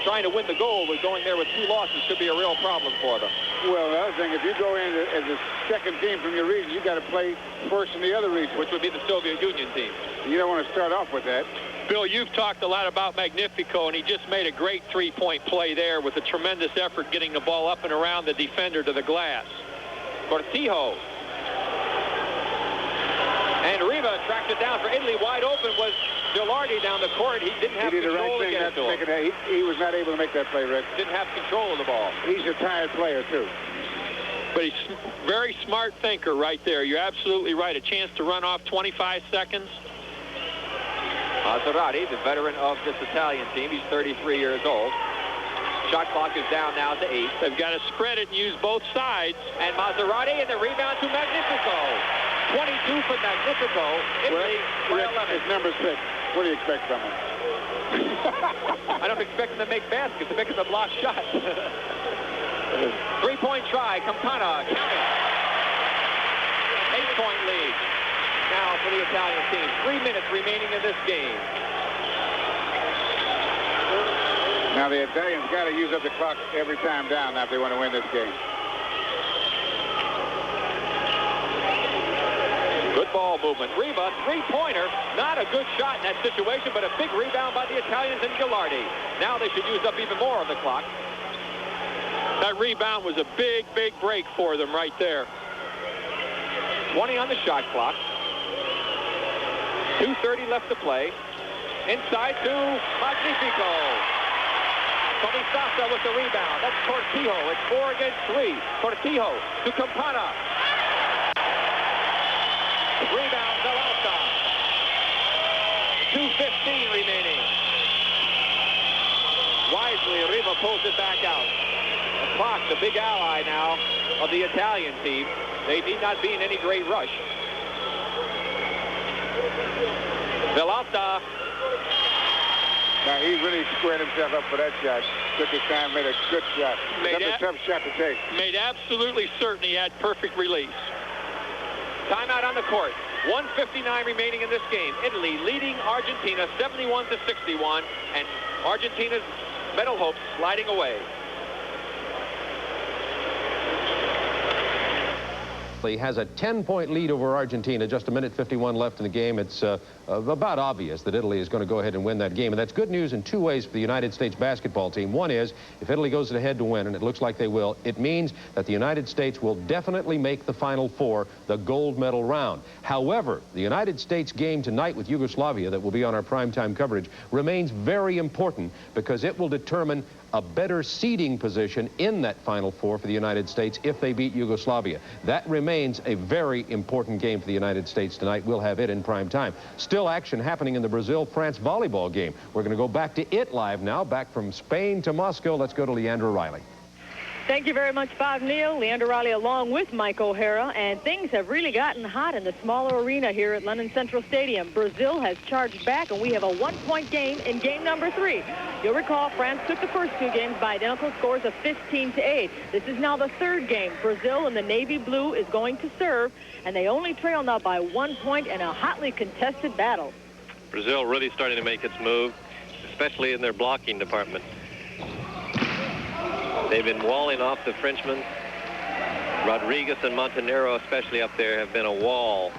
trying to win the gold with going there with 2 losses could be a real problem for them. Well, the other thing, if you go in as a second team from your region, you got to play first in the other region, which would be the Soviet Union team. You don't want to start off with that. Bill, you've talked a lot about Magnifico, and he just made a great 3-point play there with a tremendous effort getting the ball up and around the defender to the glass. Cortijo. And Riva tracked it down for Italy. Wide open was Gilardi down the court. He didn't have control to get it to him. He was not able to make that play, Rick. Didn't have control of the ball. He's a tired player, too. But he's a very smart thinker right there. You're absolutely right. A chance to run off 25 seconds. Maserati, the veteran of this Italian team. He's 33 years old. Shot clock is down now to 8. They've got to spread it and use both sides. And Maserati and the rebound to Magnifico. 22 for Magnifico. Italy, Rick, his number's 6. What do you expect from him? I don't expect him to make baskets. I expect him to block shots. 3-point try. Campana counting. 8-point lead now for the Italian team. 3 minutes remaining in this game. Now the Italians got to use up the clock every time down now if they want to win this game. Good ball movement. Riva, 3-pointer. Not a good shot in that situation, but a big rebound by the Italians and Gilardi. Now they should use up even more of the clock. That rebound was a big, big break for them right there. 20 on the shot clock. 2:30 left to play. Inside to Magnifico. Tomisasa with the rebound. That's Cortijo. It's 4 against 3. Cortijo to Campana. Rebound, Velasa. 2:15 remaining. Wisely, Riva pulls it back out. The clock, the big ally now of the Italian team. They need not be in any great rush. Velasa. Now he really squared himself up for that shot. Took his time, made a good shot. That's a tough shot to take. Made absolutely certain he had perfect release. Timeout on the court. 1:59 remaining in this game. Italy leading Argentina 71-61, and Argentina's medal hopes sliding away. obviously has a 10-point lead over Argentina. Just a minute 51 left in the game. It's about obvious that Italy is going to go ahead and win that game. And that's good news in two ways for the United States basketball team. One is, if Italy goes ahead to win, and it looks like they will, it means that the United States will definitely make the Final Four, the gold medal round. However, the United States game tonight with Yugoslavia that will be on our primetime coverage remains very important because it will determine a better seeding position in that Final Four for the United States if they beat Yugoslavia. That remains a very important game for the United States tonight. We'll have it in prime time. Still action happening in the Brazil-France volleyball game. We're going to go back to it live now, back from Spain to Moscow. Let's go to Leandra Riley. Thank you very much, Bob Neal. Leandra Riley along with Mike O'Hara. And things have really gotten hot in the smaller arena here at London Central Stadium. Brazil has charged back, and we have a one-point game in game number 3. You'll recall France took the first 2 games by identical scores of 15-8. This is now the 3rd game. Brazil in the navy blue is going to serve, and they only trail now by 1 point in a hotly contested battle. Brazil really starting to make its move, especially in their blocking department. They've been walling off the Frenchmen. Rodriguez and Montenegro, especially up there, have been a wall.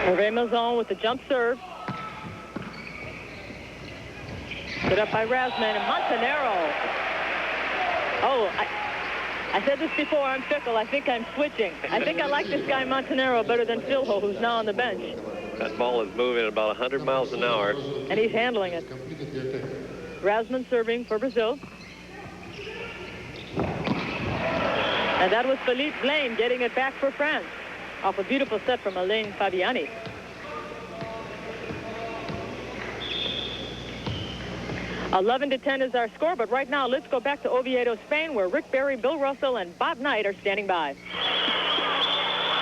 Hervé Mazon with the jump serve. Set up by Razman and Montenegro. Oh, I said this before, I'm fickle. I think I'm switching. I think I like this guy Montenegro better than Filho, who's now on the bench. That ball is moving at about 100 miles an hour. And he's handling it. Razman serving for Brazil. And that was Philippe Blaine getting it back for France off a beautiful set from Alain Fabiani. (11-10) is our score, but right now let's go back to Oviedo, Spain, where Rick Barry, Bill Russell, and Bob Knight are standing by.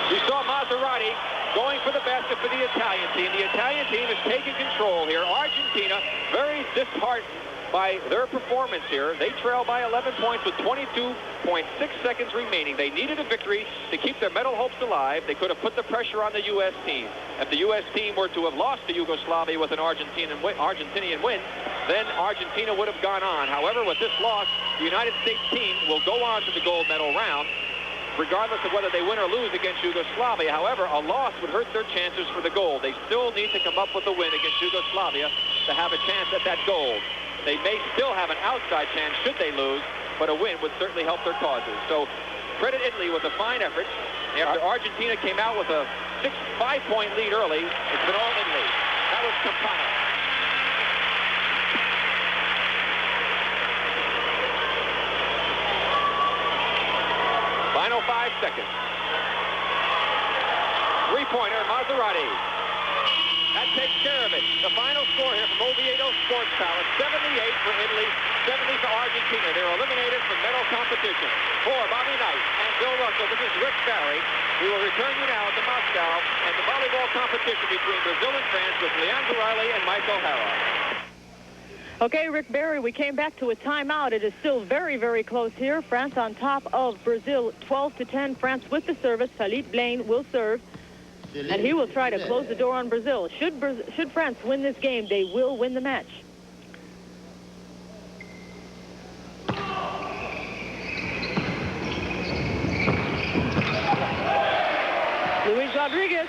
We saw Maserati going for the basket for the Italian team. The Italian team is taking control here. Argentina very disheartened by their performance here. They trail by 11 points with 22.6 seconds remaining. They needed a victory to keep their medal hopes alive. They could have put the pressure on the U.S. team. If the U.S. team were to have lost to Yugoslavia with an Argentinian win, then Argentina would have gone on. However, with this loss, the United States team will go on to the gold medal round, regardless of whether they win or lose against Yugoslavia. However, a loss would hurt their chances for the gold. They still need to come up with a win against Yugoslavia to have a chance at that gold. They may still have an outside chance should they lose, but a win would certainly help their causes. So credit Italy with a fine effort. After Argentina came out with a 5-point lead early, it's been all Italy. That was Campana. Final 5 seconds. 3-pointer, Maserati. That takes care of it. The final score here from Oviedo Sports Palace, 78 for Italy, 70 for Argentina. They're eliminated from medal competition. For Bobby Knight and Bill Russell, this is Rick Barry. We will return you now to Moscow and the volleyball competition between Brazil and France with Leandra Riley and Mike O'Hara. Okay, Rick Barry, we came back to a timeout. It is still very, very close here. France on top of Brazil, 12-10. France with the service. Philippe Blaine will serve, and he will try to close the door on Brazil. Should France win this game, they will win the match. Luis Rodriguez.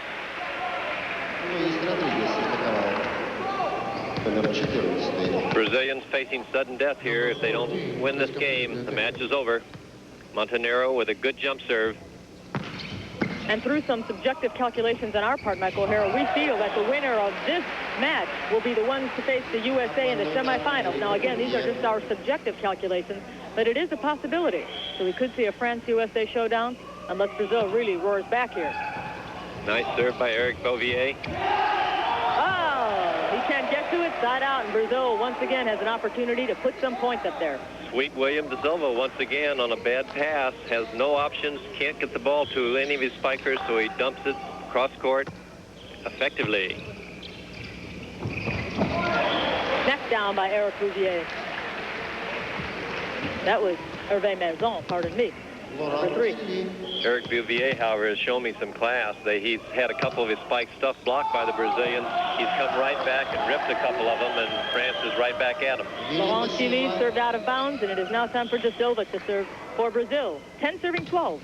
Brazilians facing sudden death here. If they don't win this game, the match is over. Montenegro with a good jump serve. And through some subjective calculations on our part, Michael O'Hara, we feel that the winner of this match will be the ones to face the USA in the semifinals. Now, again, these are just our subjective calculations, but it is a possibility. So we could see a France-USA showdown unless Brazil really roars back here. Nice serve by Eric Bouvier. Oh, he can't get to it. Side out, and Brazil once again has an opportunity to put some points up there. Sweet William De Silva once again on a bad pass, has no options, can't get the ball to any of his spikers, so he dumps it cross court effectively. Neck down by Eric Bouvier. That was Hervé Mazon, pardon me. Number 3. Eric Bouvier, however, has shown me some class. He's had a couple of his spike stuff blocked by the Brazilians. He's come right back and ripped a couple of them, and France is right back at him. Laurent Chili served out of bounds, and it is now time for De Silva to serve for Brazil. 10 serving 12.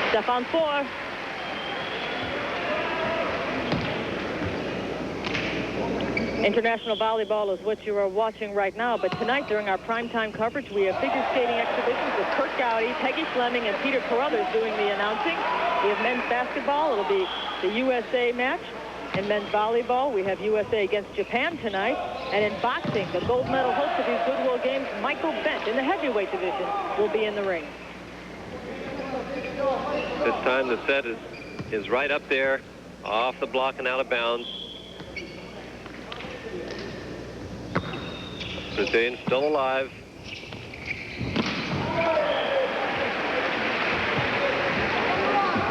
Stefan 4. International volleyball is what you are watching right now, but tonight during our primetime coverage, we have figure skating exhibitions with Kurt Gowdy, Peggy Fleming, and Peter Carruthers doing the announcing. We have men's basketball. It'll be the USA match. In men's volleyball, we have USA against Japan tonight. And in boxing, the gold medal host of these Goodwill games, Michael Bent, in the heavyweight division, will be in the ring. This time the set is right up there, off the block and out of bounds. Brazilian still alive.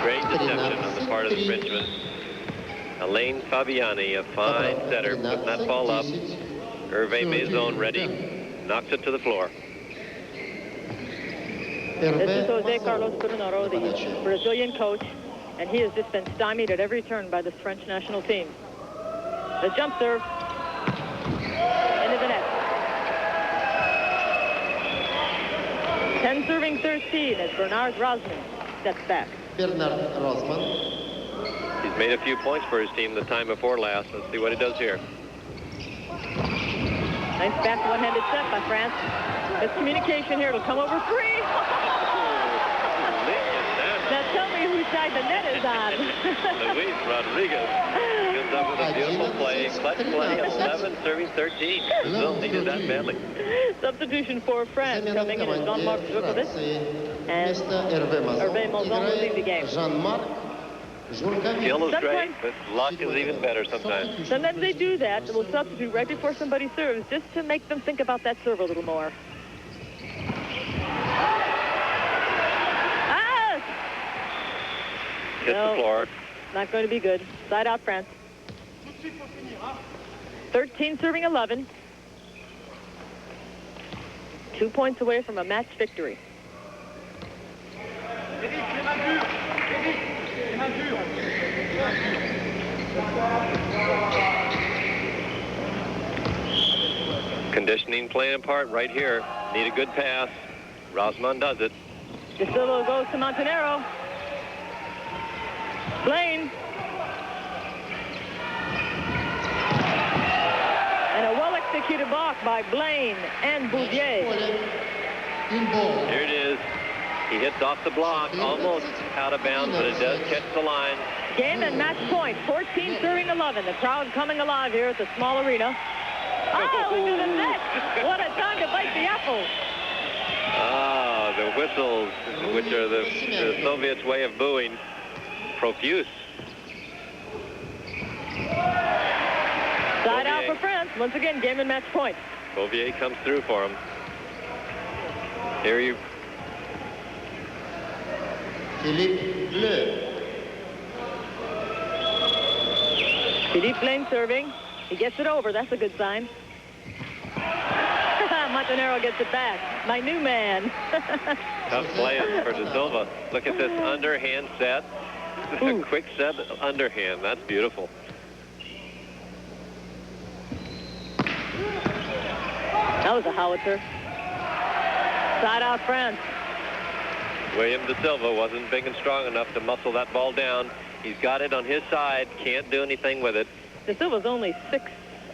Great deception on the part of the Frenchman. Alain Fabiani, a fine setter, putting that ball up. Hervé Maison ready. Knocks it to the floor. This is Jose Carlos Coronado, the Brazilian coach, and he has just been stymied at every turn by this French national team. The jump serve into the net. 10 serving 13 as Bernard Rosman steps back. Bernard Rosman. He's made a few points for his team the time before last. Let's see what he does here. Nice back one-handed set by France. Miscommunication here. It'll come over 3. Now tell me whose side the net is on. Luis Rodriguez comes up with a beautiful play. Clutch play, 11 serving 13. Brazil needed that badly. Substitution for France coming in is Jean-Marc Djokovic. And Hervé Maison will lead the game. Skill is great, but luck is even better sometimes. Sometimes they do that. We'll substitute right before somebody serves just to make them think about that serve a little more. Hits the floor. Not going to be good. Side out, France. 13 serving 11. 2 points away from a match victory. Conditioning playing a part right here. Need a good pass. Rosman does it. De Silva goes to Montenegro. Blaine. And a well-executed block by Blaine and Bouvier. Here it is. He hits off the block, almost out of bounds, but it does catch the line. Game and match point, 14 serving 11. The crowd coming alive here at the small arena. Oh, into the net. What a time to bite the apple. Ah, the whistles, which are the Soviets' way of booing. Profuse. Side out for France. Once again, game and match point. Bouvier comes through for him. Here you. Philippe Bleu. Philippe Blaine serving. He gets it over. That's a good sign. Montenegro gets it back. My new man. Tough play for De Silva. Look at this underhand set. A quick set underhand. That's beautiful. That was a howitzer. Side out France. William De Silva wasn't big and strong enough to muscle that ball down. He's got it on his side. Can't do anything with it. De Silva's only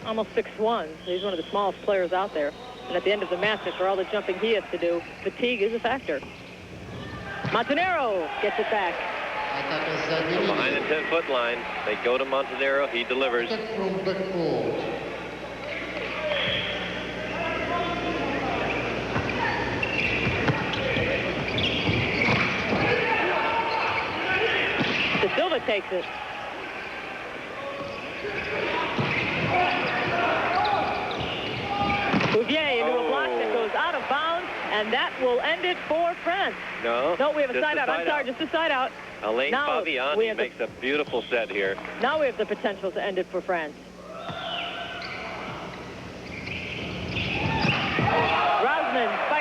almost 6'1". He's one of the smallest players out there. And at the end of the match, after all the jumping he has to do, fatigue is a factor. Montenegro gets it back. From behind the 10-foot line, they go to Montenegro. He delivers. De Silva takes it. Bouvier into a block that goes out of bounds, and that will end it for France. No, we have a side out. I'm sorry, just a side out. Alain Fabiani makes a beautiful set here. Now we have the potential to end it for France.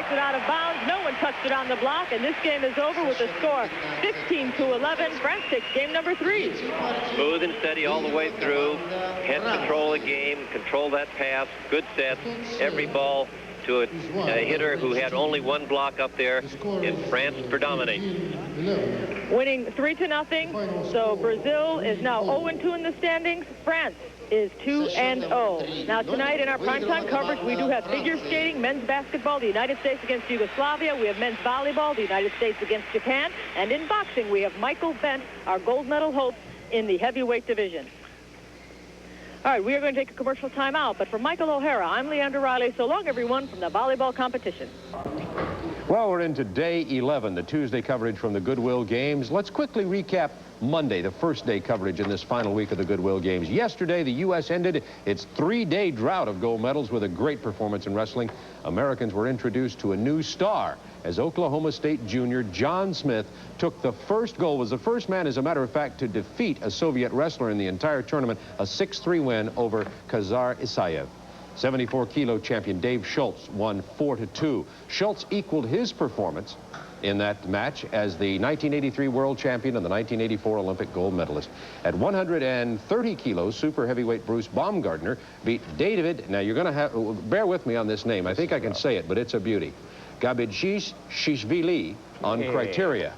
takes it out of bounds. No one touched it on the block, and this game is over with a score 15-11. France takes game number 3. Smooth and steady all the way through. Had control of the game, control that pass, good sets, every ball to a hitter who had only one block up there, and France predominates. Winning 3-0. So Brazil is now 0-2 in the standings. France is 2-0. Now tonight in our primetime coverage, we do have figure skating, men's basketball, the United States against Yugoslavia. We have men's volleyball, the United States against Japan. And in boxing, we have Michael Bent, our gold medal hope in the heavyweight division. All right, we are going to take a commercial timeout, but for Michael O'Hara, I'm Leandra Riley. So long, everyone, from the volleyball competition. Well, we're into day 11, the Tuesday coverage from the Goodwill Games. Let's quickly recap Monday, the first day coverage in this final week of the Goodwill Games. Yesterday, the U.S. ended its 3-day drought of gold medals with a great performance in wrestling. Americans were introduced to a new star as Oklahoma State junior John Smith took the first goal, was the first man, as a matter of fact, to defeat a Soviet wrestler in the entire tournament, a 6-3 win over Khazar Isayev. 74-kilo champion Dave Schultz won 4-2. Schultz equaled his performance in that match as the 1983 world champion and the 1984 Olympic gold medalist. At 130 kilos, super heavyweight Bruce Baumgartner beat David, now you're going to have, bear with me on this name, I think I can say it, but it's a beauty, Gabidjishvili on criteria.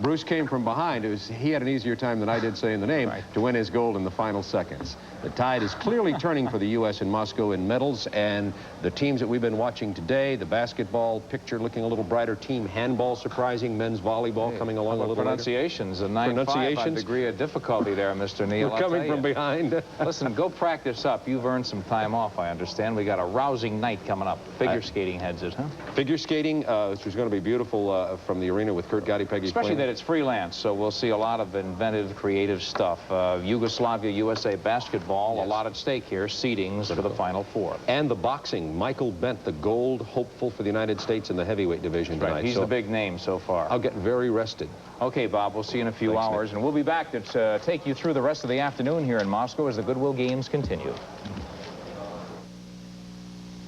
Bruce came from behind. He had an easier time than I did saying the name to win his gold in the final seconds. The tide is clearly turning for the U.S. in Moscow in medals, and the teams that we've been watching today, the basketball picture looking a little brighter, team handball surprising, men's volleyball coming along a little pronunciations, later. A 9.5 degree of difficulty there, Mr. Neal. We're coming from behind. Listen, go practice up. You've earned some time off, I understand. We got a rousing night coming up. Figure skating heads it, huh? Figure skating, which is going to be beautiful from the arena with Kurt Gowdy, Peggy. Especially that it's freelance, so we'll see a lot of inventive, creative stuff. Yugoslavia, USA basketball, a lot at stake here, seedings for the Final Four. And the boxing, Michael Bent, the gold hopeful for the United States in the heavyweight division tonight. He's the big name so far. I'll get very rested. Okay, Bob, we'll see you in a few hours, and we'll be back to take you through the rest of the afternoon here in Moscow as the Goodwill Games continue.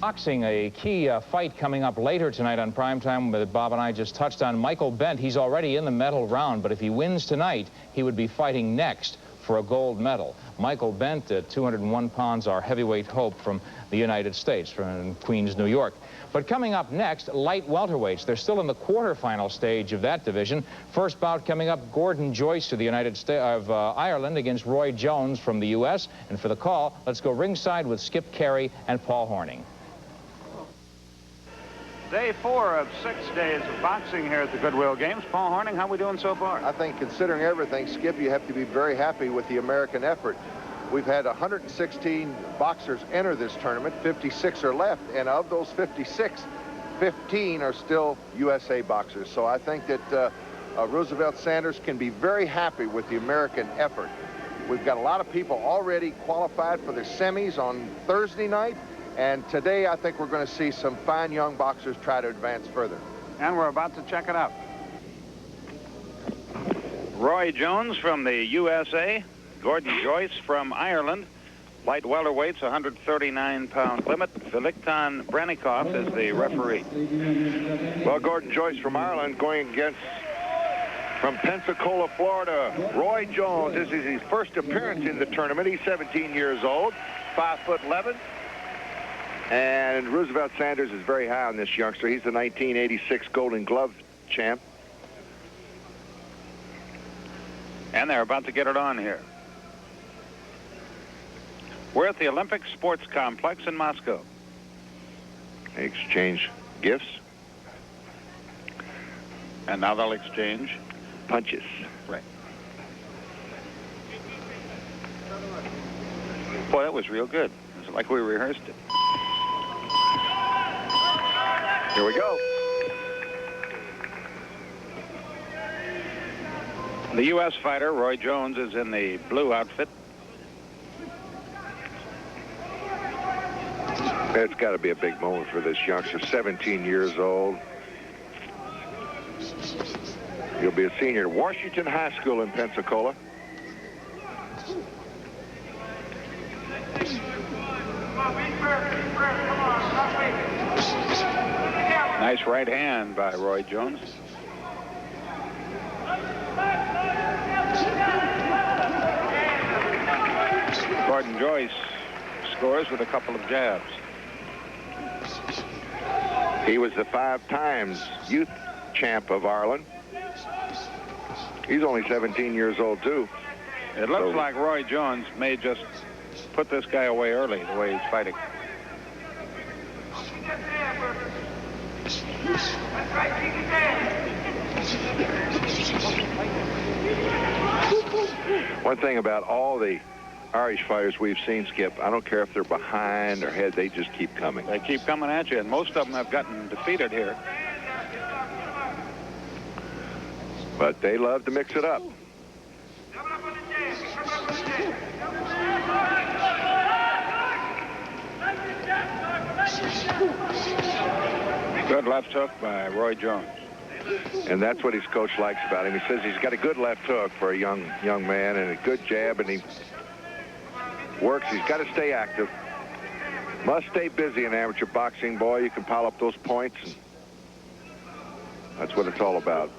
Boxing, a key fight coming up later tonight on Primetime that Bob and I just touched on. Michael Bent, he's already in the medal round, but if he wins tonight, he would be fighting next for a gold medal. Michael Bent, at 201 pounds, our heavyweight hope from the United States, from Queens, New York. But coming up next, light welterweights. They're still in the quarterfinal stage of that division. First bout coming up, Gordon Joyce of the United States of Ireland against Roy Jones from the U.S. And for the call, let's go ringside with Skip Carey and Paul Horning. Day 4 of 6 days of boxing here at the Goodwill Games. Paul Horning, how are we doing so far? I think considering everything, Skip, you have to be very happy with the American effort. We've had 116 boxers enter this tournament, 56 are left, and of those 56, 15 are still USA boxers. So I think that Roosevelt Sanders can be very happy with the American effort. We've got a lot of people already qualified for their semis on Thursday night. And today, I think we're going to see some fine young boxers try to advance further. And we're about to check it out. Roy Jones from the USA. Gordon Joyce from Ireland. Light welterweights, 139-pound limit. Viliktan Brannikov is the referee. Well, Gordon Joyce from Ireland going against, from Pensacola, Florida, Roy Jones. This is his first appearance in the tournament. He's 17 years old, 5'11". And Roosevelt Sanders is very high on this youngster. He's the 1986 Golden Glove champ. And they're about to get it on here. We're at the Olympic Sports Complex in Moscow. They exchange gifts. And now they'll exchange punches. Right. Boy, that was real good. It was like we rehearsed it. Here we go. The U.S. fighter, Roy Jones, is in the blue outfit. It's got to be a big moment for this youngster, 17 years old. He'll be a senior at Washington High School in Pensacola. Nice right hand by Roy Jones. Gordon Joyce scores with a couple of jabs. He was the 5 times youth champ of Ireland. He's only 17 years old, too. It looks like Roy Jones may just put this guy away early, the way he's fighting. One thing about all the Irish fighters we've seen, Skip, I don't care if they're behind or ahead, they just keep coming. They keep coming at you, and most of them have gotten defeated here. But they love to mix it up. Good left hook by Roy Jones. And that's what his coach likes about him. He says he's got a good left hook for a young man and a good jab, and he works. He's got to stay active. Must stay busy in amateur boxing, boy. You can pile up those points. And that's what it's all about.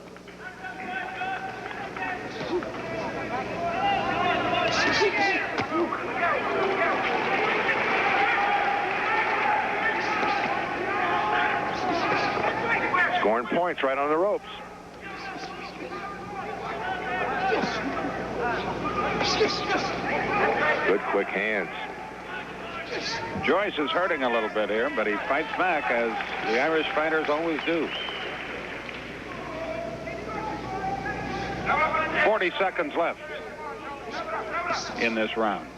Scoring points right on the ropes. Good quick hands. Joyce is hurting a little bit here, but he fights back, as the Irish fighters always do. 40 seconds left in this round.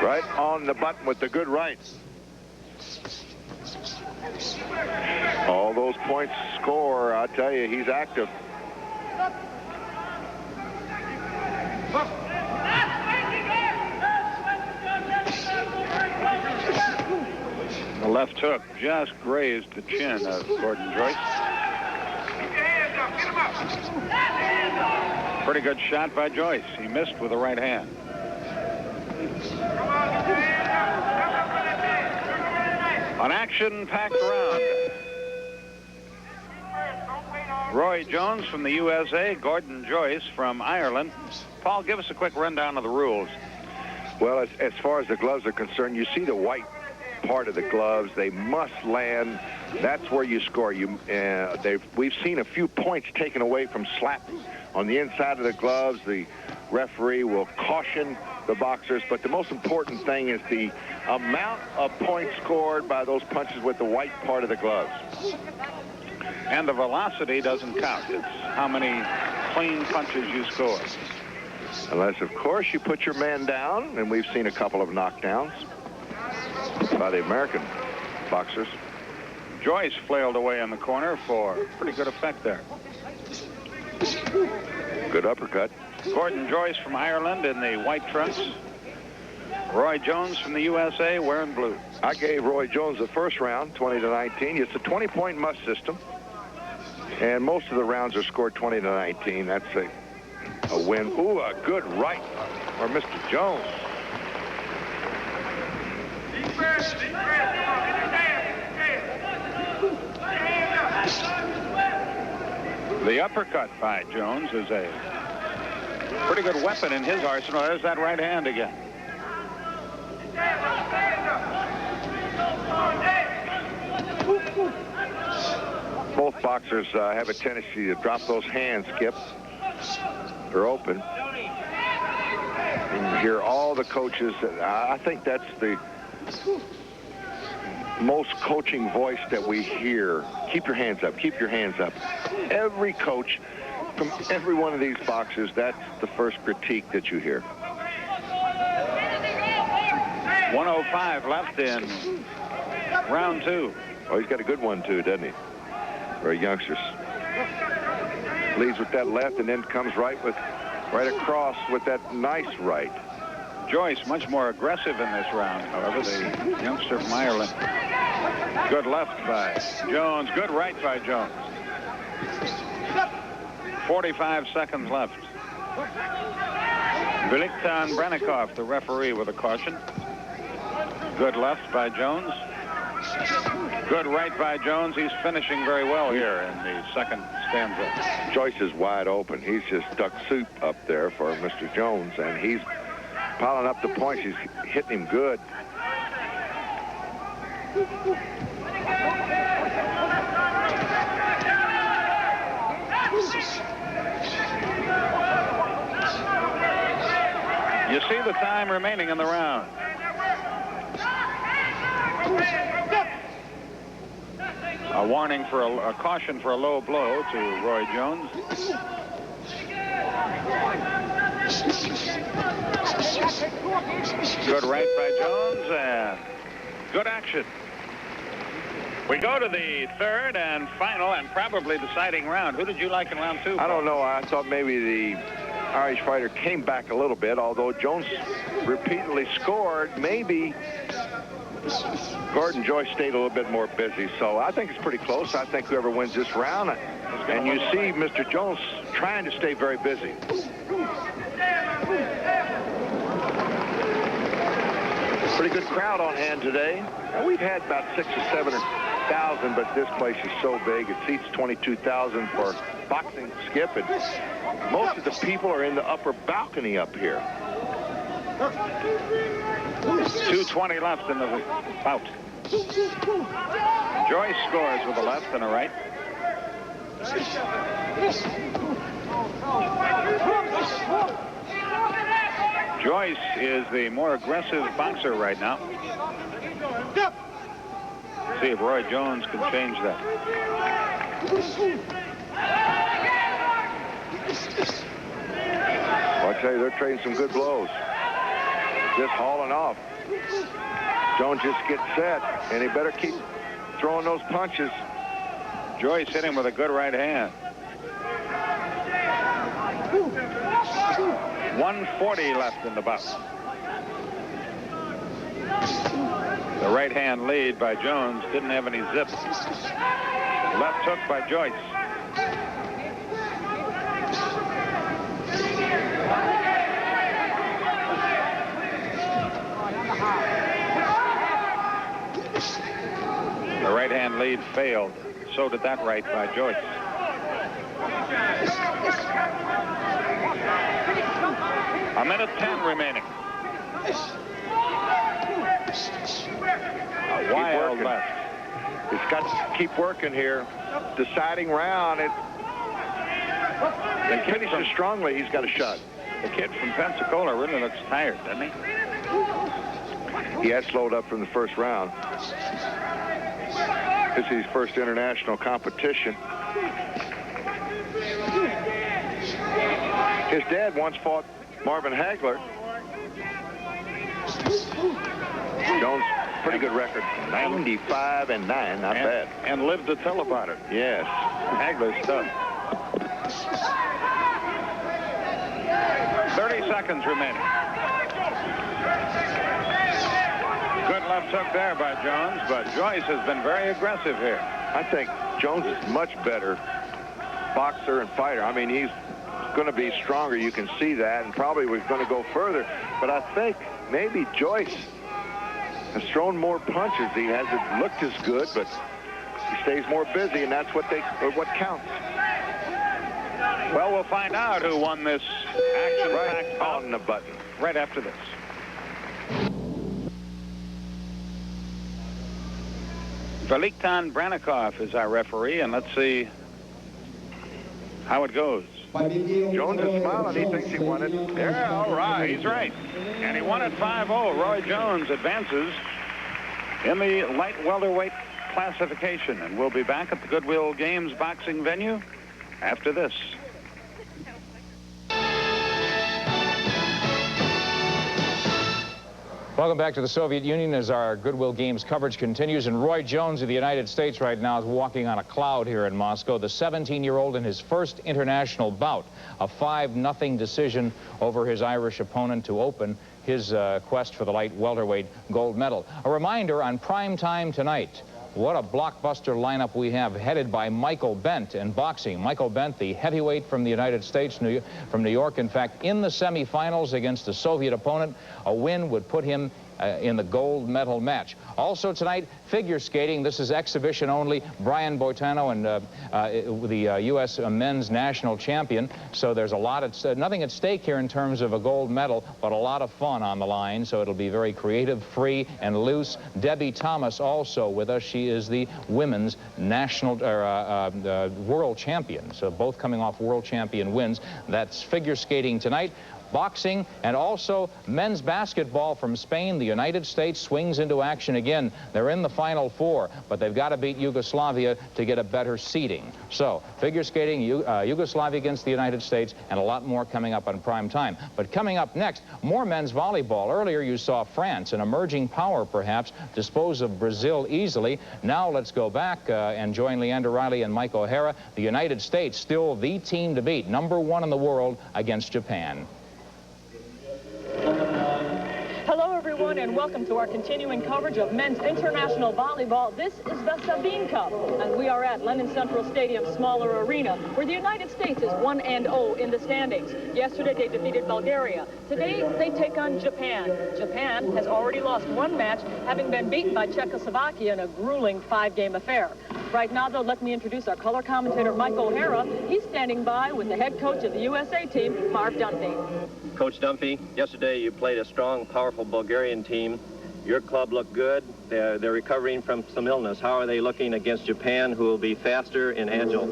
Right on the button with the good right. All those points score, I'll tell you, he's active. The left hook just grazed the chin of Gordon Joyce. Pretty good shot by Joyce. He missed with the right hand. An action-packed round. Roy Jones from the USA, Gordon Joyce from Ireland. Paul, give us a quick rundown of the rules. Well, as far as the gloves are concerned, you see the white part of the gloves. They must land. That's where you score. We've seen a few points taken away from slapping on the inside of the gloves. The referee will caution the boxers, but the most important thing is the amount of points scored by those punches with the white part of the gloves. And the velocity doesn't count. It's how many clean punches you score. Unless, of course, you put your man down, and we've seen a couple of knockdowns by the American boxers. Joyce flailed away in the corner for pretty good effect there. Good uppercut. Gordon Joyce from Ireland in the white trunks. Roy Jones from the USA wearing blue. I gave Roy Jones the first round, 20-19. It's a 20-point must system. And most of the rounds are scored 20-19. That's a win. Ooh, a good right for Mr. Jones. The uppercut by Jones is a pretty good weapon in his arsenal. There's that right hand again. Both boxers have a tendency to drop those hands, Skip. They're open. And you hear all the coaches. I think that's the most coaching voice that we hear. Keep your hands up. Keep your hands up. Every coach from every one of these boxers, that's the first critique that you hear. 1:05 left in round two. Oh, he's got a good one, too, doesn't he? For youngsters. Leads with that left and then comes right across with that nice right. Joyce much more aggressive in this round, however, the youngster from Ireland. Good left by Jones. Good right by Jones. 45 seconds left. Velикtan Branikov, the referee, with a caution. Good left by Jones. Good right by Jones. He's finishing very well here in the second stanza. Joyce is wide open. He's just duck soup up there for Mr. Jones, and he's piling up the points. He's hitting him good. You see the time remaining in the round. A warning for a caution for a low blow to Roy Jones. Good right by Jones and good action. We go to the third and final and probably deciding round. Who did you like in round two? I don't know. I thought maybe the Irish fighter came back a little bit, although Jones repeatedly scored. Maybe Gordon Joyce stayed a little bit more busy, so I think it's pretty close. I think whoever wins this round, and you see Mr. Jones trying to stay very busy. Pretty good crowd on hand today. Now, we've had about 6,000 or 7,000, but this place is so big. It seats 22,000 for boxing, Skip, and most of the people are in the upper balcony up here. 2:20 left in the bout. Joyce scores with a left and a right. Joyce is the more aggressive boxer right now. See if Roy Jones can change that. Well, I tell you, they're trading some good blows. Just hauling off. Jones just gets set, and he better keep throwing those punches. Joyce hit him with a good right hand. 1:40 left in the bout. The right hand lead by Jones didn't have any zip. Left hook by Joyce. The right hand lead failed. So did that right by Joyce. A minute 10 remaining. A wild left. He's got to keep working here. Deciding round. They finishes strongly. He's got a shot. The kid from Pensacola really looks tired, doesn't he? He had slowed up from the first round. This is his first international competition. His dad once fought Marvin Hagler. Jones, pretty good record. 95-9, not bad. And lived to tell about it. Yes. Hagler's tough. 30 seconds remaining. Good left hook there by Jones, but Joyce has been very aggressive here. I think Jones is much better boxer and fighter. I mean, he's going to be stronger. You can see that, and probably was going to go further. But I think maybe Joyce has thrown more punches. He hasn't looked as good, but he stays more busy, and that's what counts. Well, we'll find out who won this action-packed bout on the button right after this. Veliktan Branikov is our referee, and let's see how it goes. Jones is smiling. He thinks he won it. Yeah, all right. He's right. And he won it 5-0. Roy Jones advances in the light welterweight classification. And we'll be back at the Goodwill Games boxing venue after this. Welcome back to the Soviet Union as our Goodwill Games coverage continues. And Roy Jones of the United States right now is walking on a cloud here in Moscow. The 17-year-old in his first international bout, a 5-0 decision over his Irish opponent to open his quest for the light welterweight gold medal. A reminder on Primetime tonight. What a blockbuster lineup we have, headed by Michael Bent in boxing. Michael Bent, the heavyweight from the United States, from New York. In fact, in the semifinals against a Soviet opponent, a win would put him in the gold medal match. Also tonight, figure skating. This is exhibition only. Brian Boitano and the U.S. men's national champion. So there's a lot of nothing at stake here in terms of a gold medal, but a lot of fun on the line. So it'll be very creative, free, and loose. Debbie Thomas also with us. She is the women's national world champion. So both coming off world champion wins. That's figure skating tonight. Boxing, and also men's basketball from Spain. The United States swings into action again. They're in the Final Four, but they've got to beat Yugoslavia to get a better seeding. So, figure skating, Yugoslavia against the United States, and a lot more coming up on prime time. But coming up next, more men's volleyball. Earlier you saw France, an emerging power perhaps, dispose of Brazil easily. Now let's go back and join Leander Riley and Mike O'Hara. The United States still the team to beat, #1 in the world against Japan. Hello, everyone, and welcome to our continuing coverage of men's international volleyball. This is the Sabine Cup, and we are at Lennon Central Stadium's smaller arena, where the United States is 1-0 in the standings. Yesterday, they defeated Bulgaria. Today, they take on Japan. Japan has already lost one match, having been beaten by Czechoslovakia in a grueling 5-game affair. Right now, though, let me introduce our color commentator, Mike O'Hara. He's standing by with the head coach of the USA team, Marv Dunphy. Coach Dunphy, yesterday you played a strong, powerful Bulgarian team. Your club looked good. They're recovering from some illness. How are they looking against Japan, who will be faster and agile?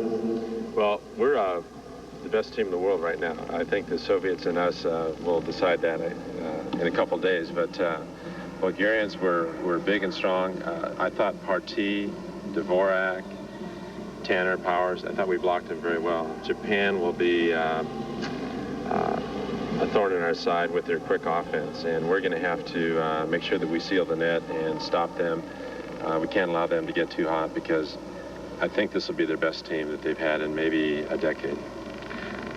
Well, we're the best team in the world right now. I think the Soviets and us will decide that in a couple days. But Bulgarians were big and strong. I thought Partey, Dvorak, Tanner, Powers, I thought we blocked them very well. Japan will be a thorn in our side with their quick offense, and we're going to have to make sure that we seal the net and stop them. We can't allow them to get too hot, because I think this will be their best team that they've had in maybe a decade.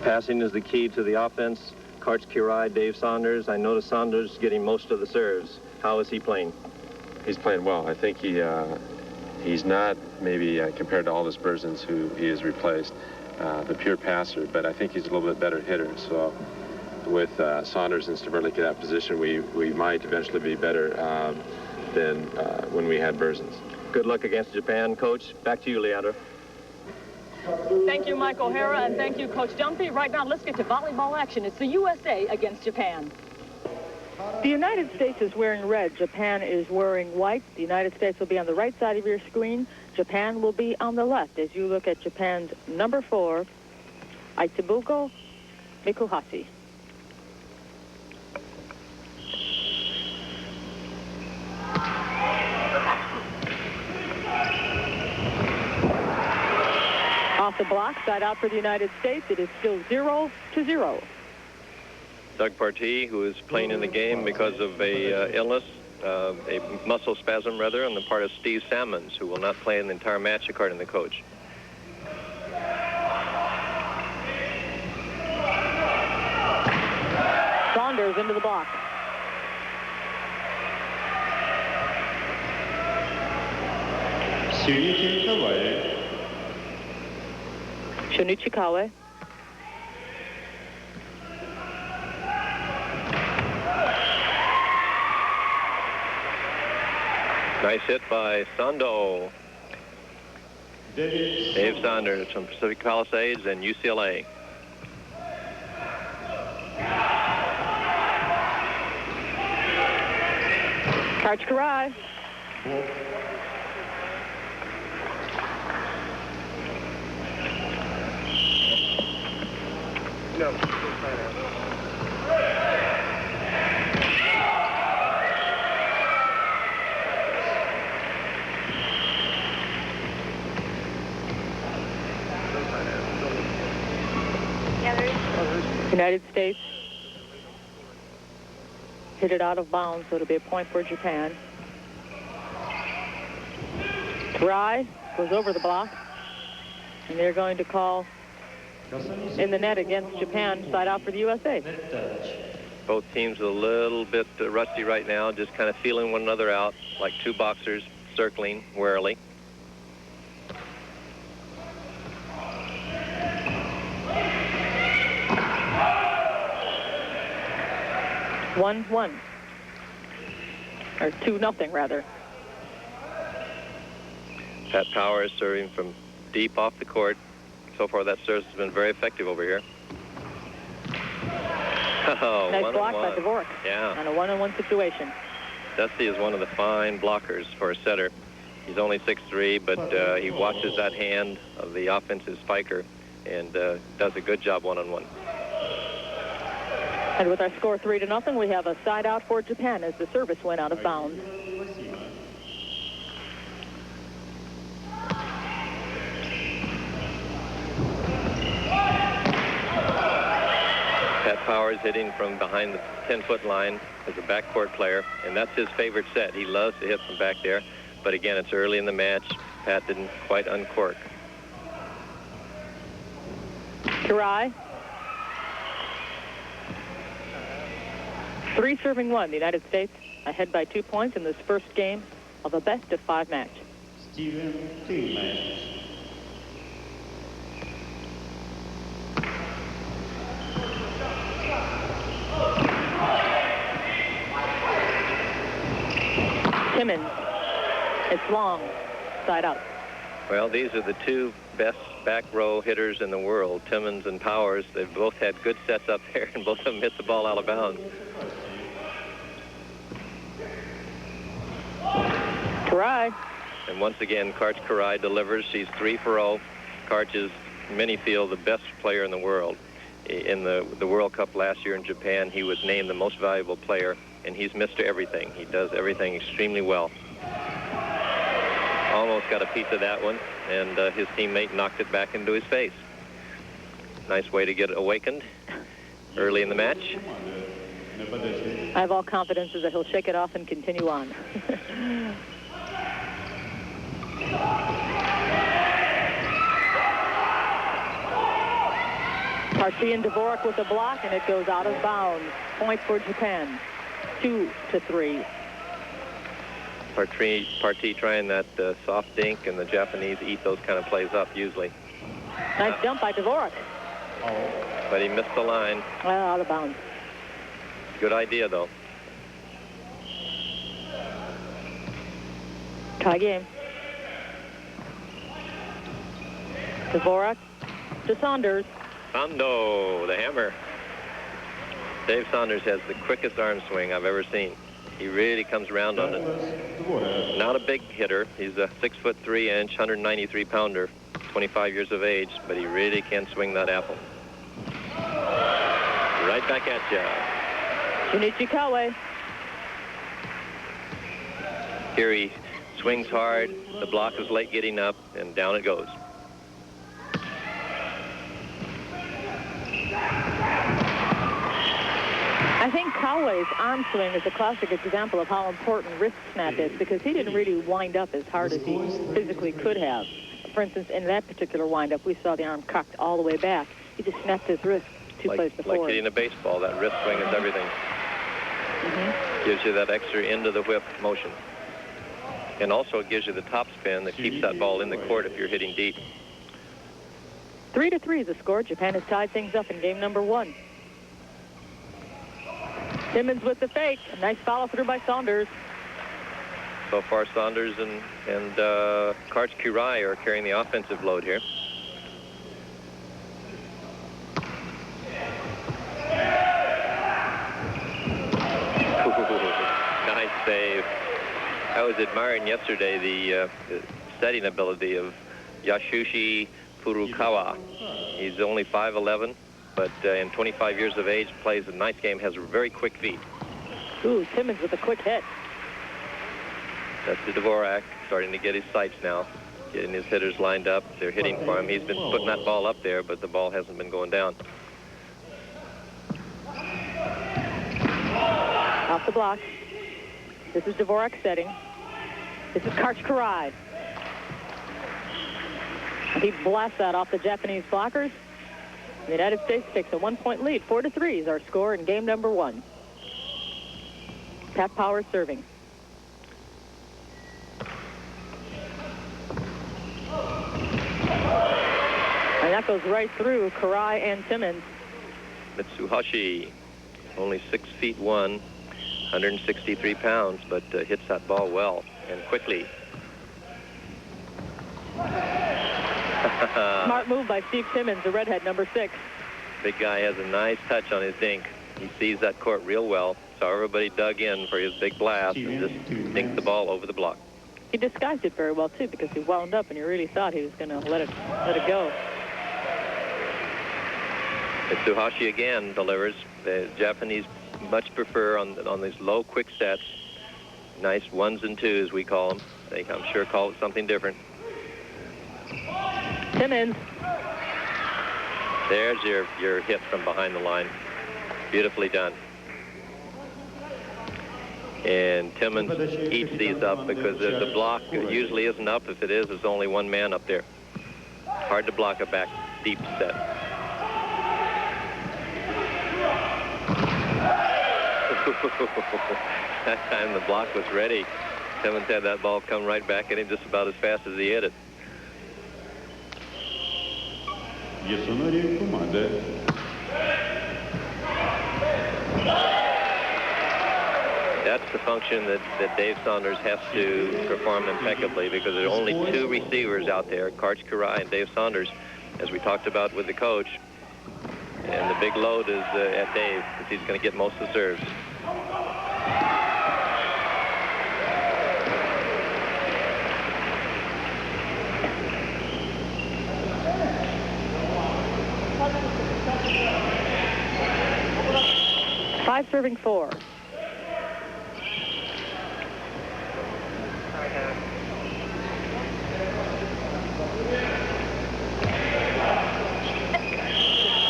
Passing is the key to the offense. Karts Kirai, Dave Saunders. I noticed Saunders getting most of the serves. How is he playing? He's playing well. I think he's not maybe compared to Aldous Berzins, who he has replaced, the pure passer, but I think he's a little bit better hitter. So with Saunders and Stavrlik in that position, we might eventually be better than when we had Berzins. Good luck against Japan, Coach. Back to you, Leander. Thank you, Mike O'Hara, and thank you, Coach Dunphy. Right now, let's get to volleyball action. It's the USA against Japan. The United States is wearing red. Japan is wearing white. The United States will be on the right side of your screen. Japan will be on the left as you look at Japan's #4, Aitsubuko Mikuhashi. Off the block, side out for the United States. It is still 0-0. Doug Partey, who is playing in the game because of a illness, a muscle spasm rather, on the part of Steve Sammons, who will not play in the entire match according to the coach. Saunders into the block. Shunichikawa. Nice hit by Sando. Dave Saunders from Pacific Palisades and UCLA. Karch Karai. No. United States hit it out of bounds, so it'll be a point for Japan. Karai goes over the block, and they're going to call in the net against Japan, side out for the USA. Both teams a little bit rusty right now, just kind of feeling one another out, like two boxers circling warily. One. Or 2-0, rather. Pat Powers serving from deep off the court. So far, that service has been very effective over here. Oh, nice block by Dvorak. Yeah. On a 1-on-1 situation. Dusty is one of the fine blockers for a setter. He's only 6'3", but he watches that hand of the offensive spiker and does a good job one-on-one. And with our score 3-0, we have a side out for Japan as the service went out of bounds. Pat Powers hitting from behind the 10-foot line as a backcourt player, and that's his favorite set. He loves to hit from back there, but again, it's early in the match. Pat didn't quite uncork. Kirai. 3 serving 1. The United States ahead by 2 points in this first game of a best-of-5 match. Timmons. It's long. Side out. Well, these are the 2 best back row hitters in the world, Timmons and Powers. They've both had good sets up there, and both of them hit the ball out of bounds. Kirai. And once again, Karch Kirai delivers. She's 3 for 0. Karch is, many feel, the best player in the world. In the World Cup last year in Japan, he was named the most valuable player, and he's Mr. Everything. He does everything extremely well. Almost got a piece of that one, and his teammate knocked it back into his face. Nice way to get awakened early in the match. I have all confidence that he'll shake it off and continue on. Partey and Dvorak with a block, and it goes out of bounds. Point for Japan. 2-3. Partey trying that soft dink, and the Japanese eat those kind of plays up usually. Nice jump by Dvorak. But he missed the line. Well, out of bounds. Good idea, though. Tie game. Dvorak to Saunders. Sando, the hammer. Dave Saunders has the quickest arm swing I've ever seen. He really comes around on it. Not a big hitter. He's a 6'3", 193-pounder, 25 years of age, but he really can swing that apple. Right back at you. Junichi Kawe. Here he swings hard. The block is late getting up, and down it goes. I think Kawe's arm swing is a classic example of how important wrist snap is, because he didn't really wind up as hard as he physically could have. For instance, in that particular windup, we saw the arm cocked all the way back. He just snapped his wrist 2 plays before. Like hitting a baseball, that wrist swing is everything. Gives you that extra into the whip motion. And also it gives you the top spin that keeps that ball in the court if you're hitting deep. 3-3 is the score. Japan has tied things up in game number 1. Timmons with the fake. A nice follow through by Saunders. So far, Saunders and Karch Kirai are carrying the offensive load here. Nice save. I was admiring yesterday the setting ability of Yasushi Furukawa. He's only 5'11", but in 25 years of age, plays a nice game, has very quick feet. Ooh, Timmons with a quick hit. That's the Dvorak starting to get his sights now, getting his hitters lined up. They're hitting for him. He's been putting that ball up there, but the ball hasn't been going down. Off the block. This is Dvorak setting. This is Karch Kirai. He blasts that off the Japanese blockers. The United States takes a 1-point lead. 4-3 is our score in game number 1. Pat Powers serving. And that goes right through Kirai and Timmons. Mitsuhashi, only 6'1", 163 pounds, but hits that ball well and quickly. Smart move by Steve Timmons, the redhead, number 6. Big guy has a nice touch on his dink. He sees that court real well, so everybody dug in for his big blast and just dinked the ball over the block. He disguised it very well, too, because he wound up and you really thought he was going to let it go. Mitsuhashi again delivers. The Japanese much prefer on these low quick sets, nice 1s and 2s we call them. They, I'm sure, call it something different. Timmons. There's your hit from behind the line. Beautifully done. And Timmons eats these up because the block usually isn't up. If it is, there's only one man up there. Hard to block a back deep set. That time the block was ready. Timmons had that ball come right back at him just about as fast as he hit it. That's the function that Dave Saunders has to perform impeccably, because there are only 2 receivers out there, Karch Karai and Dave Saunders, as we talked about with the coach. And the big load is at Dave, because he's going to get most of the serves. Five serving 4.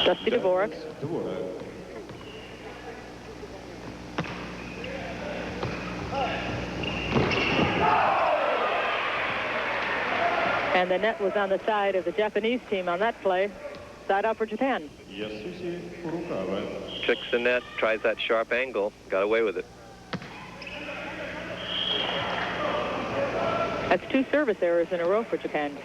Dusty Dvorak. And the net was on the side of the Japanese team on that play. Side out for Japan. Tricks the net, tries that sharp angle, got away with it. That's 2 service errors in a row for Japan.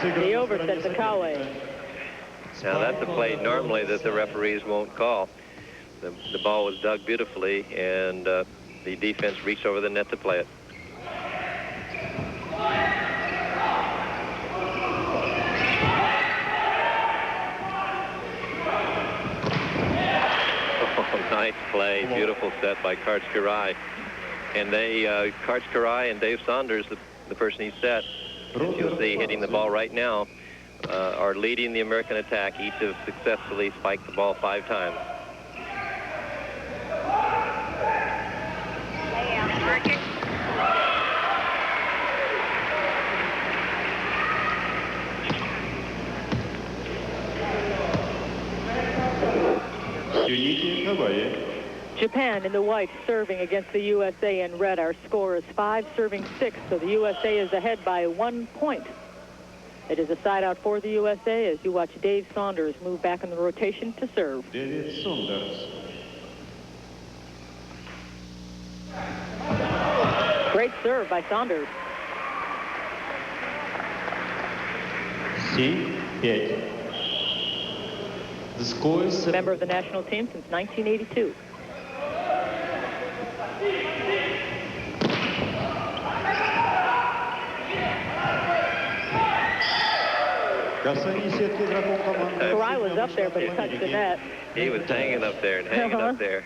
The overset to Kawe. Now that's a play normally that the referees won't call. The ball was dug beautifully, and the defense reached over the net to play it. Oh, nice play, beautiful set by Karch Karai. And they, Karch Karai and Dave Saunders, the person he set, as you'll see hitting the ball right now, are leading the American attack. Each have successfully spiked the ball 5 times. Japan in the white serving against the USA in red. Our score is 5 serving 6, so the USA is ahead by 1 point. It is a side out for the USA as you watch Dave Saunders move back in the rotation to serve. David Saunders. Great serve by Saunders. 7-5. The score is... Member of the national team since 1982. Karai was up there, but he touched the net. He was hanging up there and hanging up there.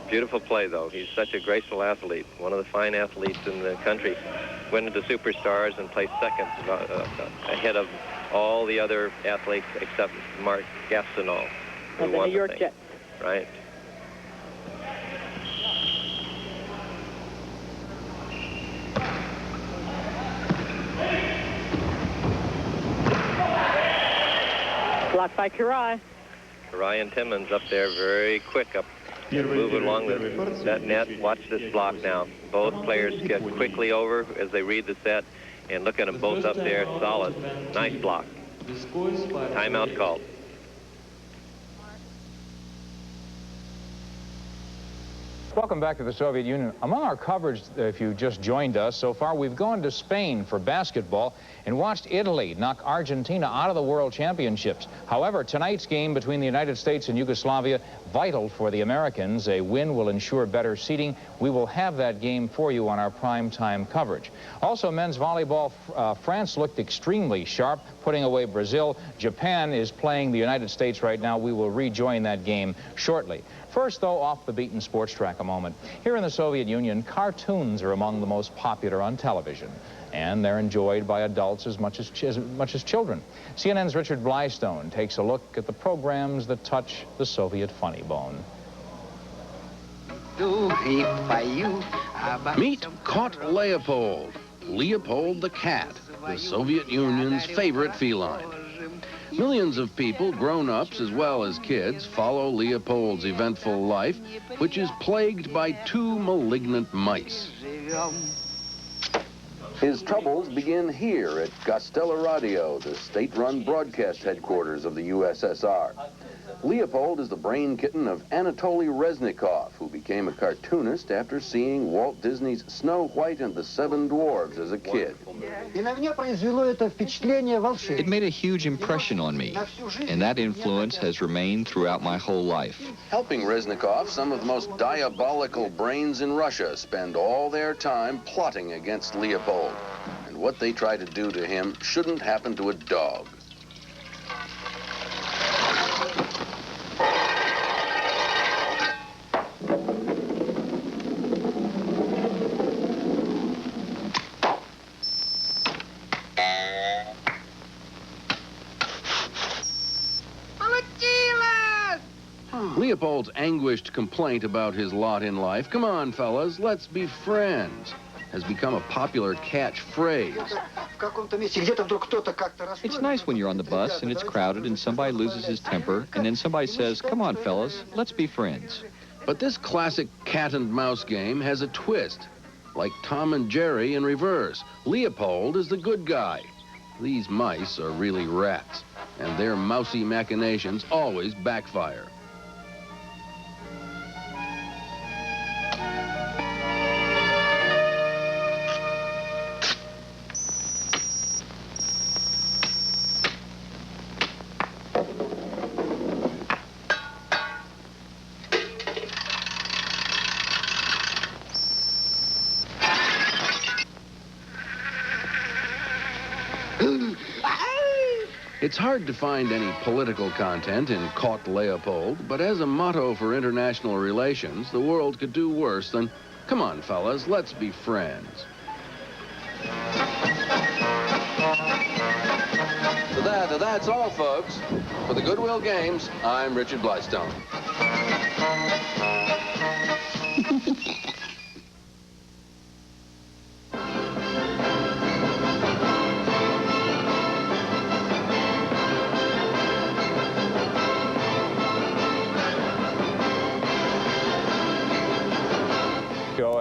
Beautiful play, though. He's such a graceful athlete, one of the fine athletes in the country. Went into Superstars and placed second ahead of all the other athletes except Mark Gastineau, who of the won New York thing. Jets. Right. Blocked by Karai. Karai and Timmons up there very quick up. Move along that net. Watch this block now. Both players get quickly over as they read the set, and look at them both up there. Solid. Nice block. Timeout called. Welcome back to the Soviet Union. Among our coverage, if you just joined us so far, we've gone to Spain for basketball and watched Italy knock Argentina out of the World Championships. However, tonight's game between the United States and Yugoslavia, vital for the Americans. A win will ensure better seeding. We will have that game for you on our primetime coverage. Also, men's volleyball, France looked extremely sharp, putting away Brazil. Japan is playing the United States right now. We will rejoin that game shortly. First, though, off the beaten sports track a moment. Here in the Soviet Union, cartoons are among the most popular on television, and they're enjoyed by adults as much as children. CNN's Richard Blystone takes a look at the programs that touch the Soviet funny bone. Meet Caught Leopold, Leopold the cat, the Soviet Union's favorite feline. Millions of people, grown-ups as well as kids, follow Leopold's eventful life, which is plagued by two malignant mice. His troubles begin here at Gostela Radio, the state-run broadcast headquarters of the USSR. Leopold is the brain kitten of Anatoly Reznikov, who became a cartoonist after seeing Walt Disney's Snow White and the Seven Dwarfs as a kid. It made a huge impression on me, and that influence has remained throughout my whole life. Helping Reznikov, some of the most diabolical brains in Russia spend all their time plotting against Leopold. And what they try to do to him shouldn't happen to a dog. Leopold's anguished complaint about his lot in life, "Come on, fellas, let's be friends," has become a popular catchphrase. It's nice when you're on the bus and it's crowded and somebody loses his temper and then somebody says, "Come on, fellas, let's be friends." But this classic cat and mouse game has a twist. Like Tom and Jerry in reverse, Leopold is the good guy. These mice are really rats, and their mousy machinations always backfire. It's hard to find any political content in Caught Leopold, but as a motto for international relations, the world could do worse than, "Come on, fellas, let's be friends." So that's all, folks. For the Goodwill Games, I'm Richard Blystone.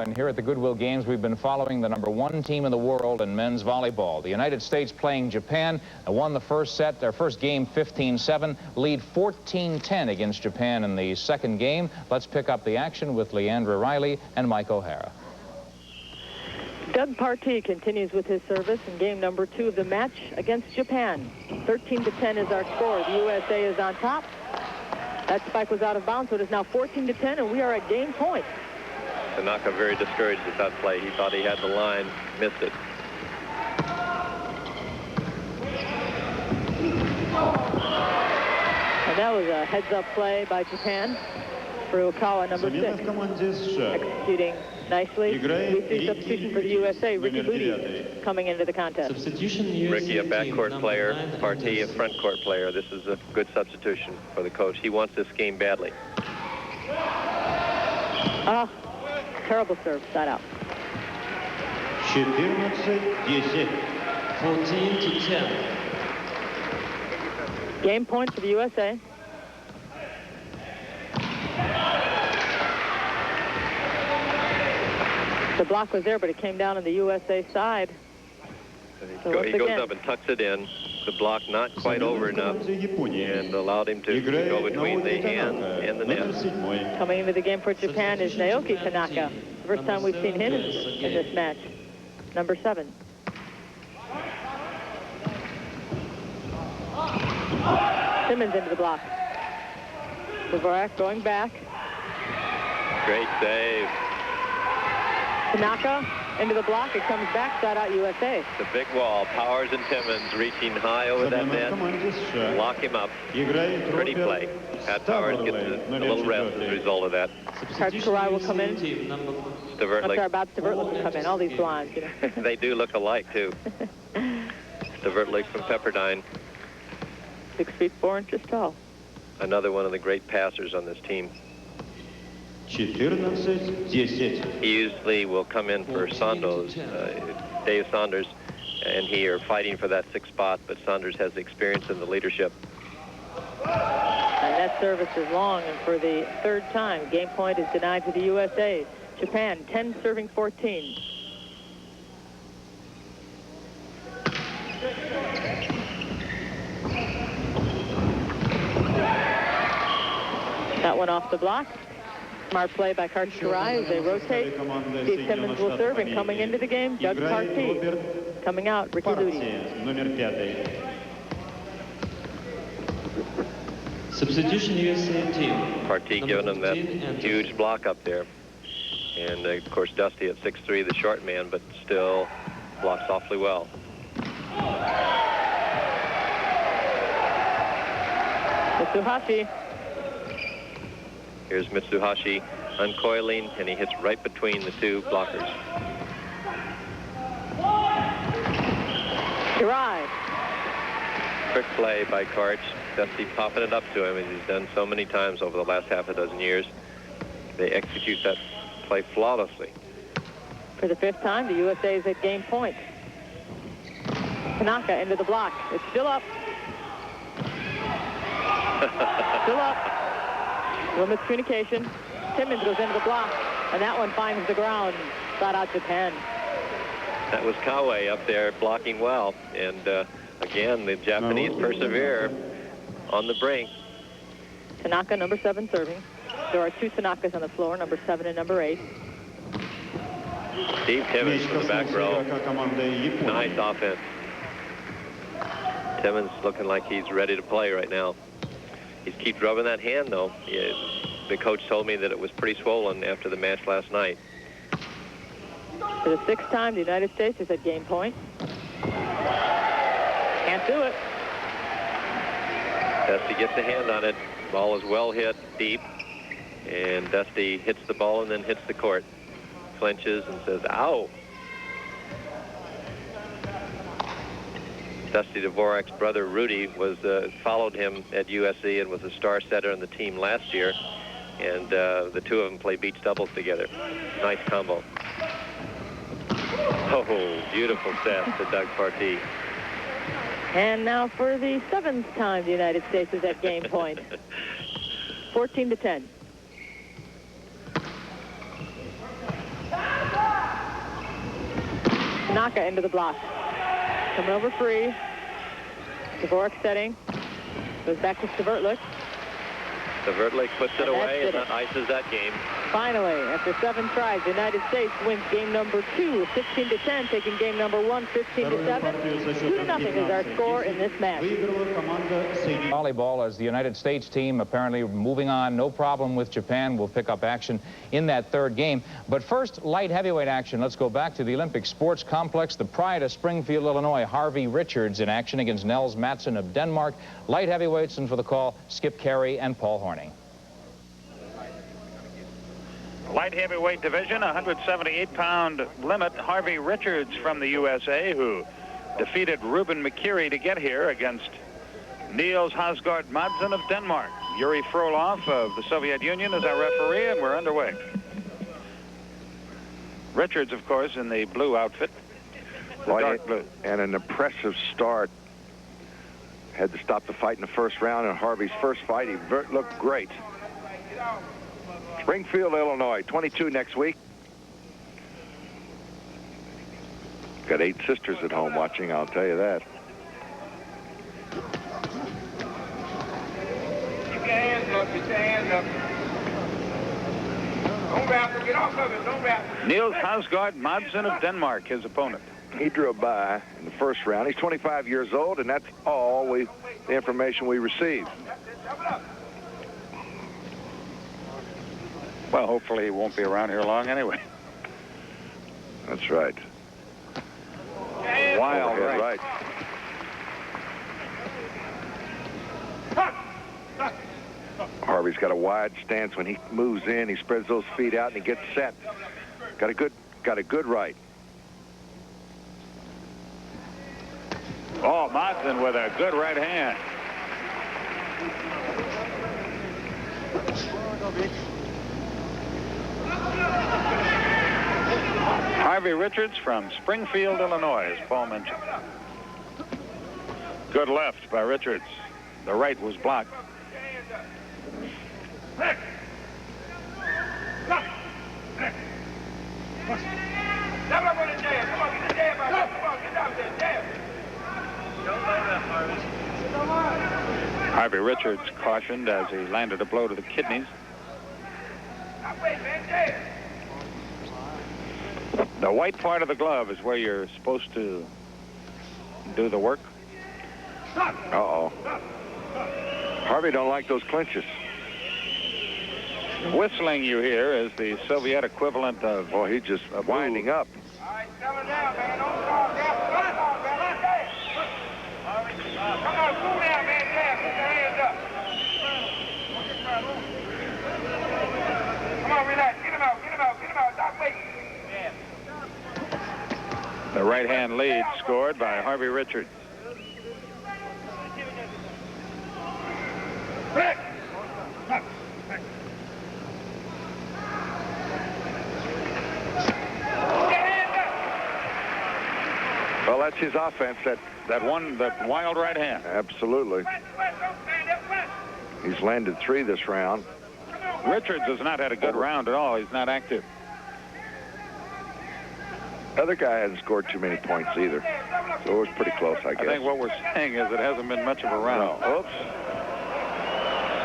And here at the Goodwill Games, we've been following the #1 team in the world in men's volleyball. The United States playing Japan won the first set, their first game 15-7, lead 14-10 against Japan in the second game. Let's pick up the action with Leandra Riley and Mike O'Hara. Doug Partee continues with his service in game #2 of the match against Japan. 13-10 is our score. The USA is on top. That spike was out of bounds, so it is now 14-10, and we are at game point. Tanaka very discouraged at that play. He thought he had the line, missed it. And that was a heads-up play by Japan. Furukawa, #6, executing nicely. We see substitution for the USA, Ricky Booty, coming into the contest. Ricky, a backcourt player, Partee, a frontcourt player. This is a good substitution for the coach. He wants this game badly. Terrible serve, side out. 14-10. 14-10. Game point for the USA. The block was there, but it came down on the USA side. So he goes up and tucks it in. the block not quite over enough and allowed him to go between the hand and the net. Coming into the game for Japan is Naoki Tanaka. First time we've seen him in this match. Number 7. Simmons into the block. Dvorak going back. Great save. Tanaka into the block. It comes back. Shot out USA. The big wall. Powers and Timmons reaching high over that net. Lock him up. Pretty play. Pat Powers gets a little rest as a result of that. Kartkarai will come in. Stavurtlik. Bob Stavurtlik will come in. All these blondes, you know. They do look alike, too. Stavurtlik from Pepperdine. 6 feet 4 inches tall. Another one of the great passers on this team. 14-10. He usually will come in for Sandoz, Dave Saunders, and he are fighting for that 6th spot, but Saunders has the experience and the leadership. And that service is long, and for the 3rd time, game point is denied to the USA. Japan, 10 serving 14. That one off the block. Smart play by Kartkarai as they rotate. Steve Timmons will serve, and coming into the game, Doug Partee. Coming out, Ricky Ludi. Substitution USA team. Partee giving him that huge block up there. And, of course, Dusty at 6'3", the short man, but still blocks awfully well. Mitsuhashi. Here's Mitsuhashi uncoiling, and he hits right between the 2 blockers. Karai. Quick play by Karch. Dusty popping it up to him, as he's done so many times over the last half a dozen years. They execute that play flawlessly. For the 5th time, the USA is at game point. Tanaka into the block. It's still up. Still up. Little miscommunication. Timmons goes into the block, and that one finds the ground. Shot out Japan. That was Kawe up there blocking well, and again, the Japanese persevere on the brink. Tanaka, number 7, serving. There are 2 Tanakas on the floor, number 7 and number 8. Steve Timmons from the back row. Nice offense. Timmons looking like he's ready to play right now. He keeps rubbing that hand, though. The coach told me that it was pretty swollen after the match last night. For the 6th time, the United States is at game point. Can't do it. Dusty gets a hand on it. Ball is well hit, deep. And Dusty hits the ball and then hits the court. Flinches and says, ow. Dusty Dvorak's brother Rudy was followed him at USC and was a star setter on the team last year, and the 2 of them play beach doubles together. Nice combo. Oh, beautiful set to Doug Partee. And now for the 7th time, the United States is at game point. 14-10. Tanaka into the block. Coming over free. Dvorak setting. Goes back to Stavurtlik. Stavurtlik puts it away and ices that game. Finally, after 7 tries, the United States wins game number 2, 16-10, taking game number 1, 15-7. 2-0 is our score in this match. Volleyball, as the United States team apparently moving on, no problem with Japan. We'll pick up action in that 3rd game. But first, light heavyweight action. Let's go back to the Olympic Sports Complex. The pride of Springfield, Illinois, Harvey Richards in action against Niels Matson of Denmark. Light heavyweights, and for the call, Skip Carey and Paul Horning. Light heavyweight division, 178-pound limit. Harvey Richards from the USA, who defeated Ruben McKeary to get here against Niels Madsen of Denmark. Yuri Frolov of the Soviet Union is our referee, and we're underway. Richards, of course, in the blue outfit, the dark blue. And an impressive start. Had to stop the fight in the 1st round. In Harvey's first fight, he looked great. Springfield, Illinois, 22 next week. Got 8 sisters at home watching, I'll tell you that. Niels Hausgaard Madsen of Denmark, his opponent. He drew a bye in the first round. He's 25 years old, and that's all the information we received. Well, hopefully he won't be around here long anyway. That's right. Wild right. Harvey's got a wide stance. When he moves in, he spreads those feet out and he gets set. Got a good right. Oh, Matson with a good right hand. Harvey Richards from Springfield, Illinois, as Paul mentioned. Good left by Richards. The right was blocked. Harvey Richards cautioned as he landed a blow to the kidneys. The white part of the glove is where you're supposed to do the work. Uh-oh. Harvey don't like those clinches. Whistling you hear is the Soviet equivalent of... Oh, he's just winding up. The right-hand lead scored by Harvey Richards. Well, that's his offense. That wild right hand. Absolutely. He's landed 3 this round. Richards has not had a good round at all. He's not active. Other guy hasn't scored too many points either. So it was pretty close, I guess. I think what we're saying is it hasn't been much of a round. No. Oops.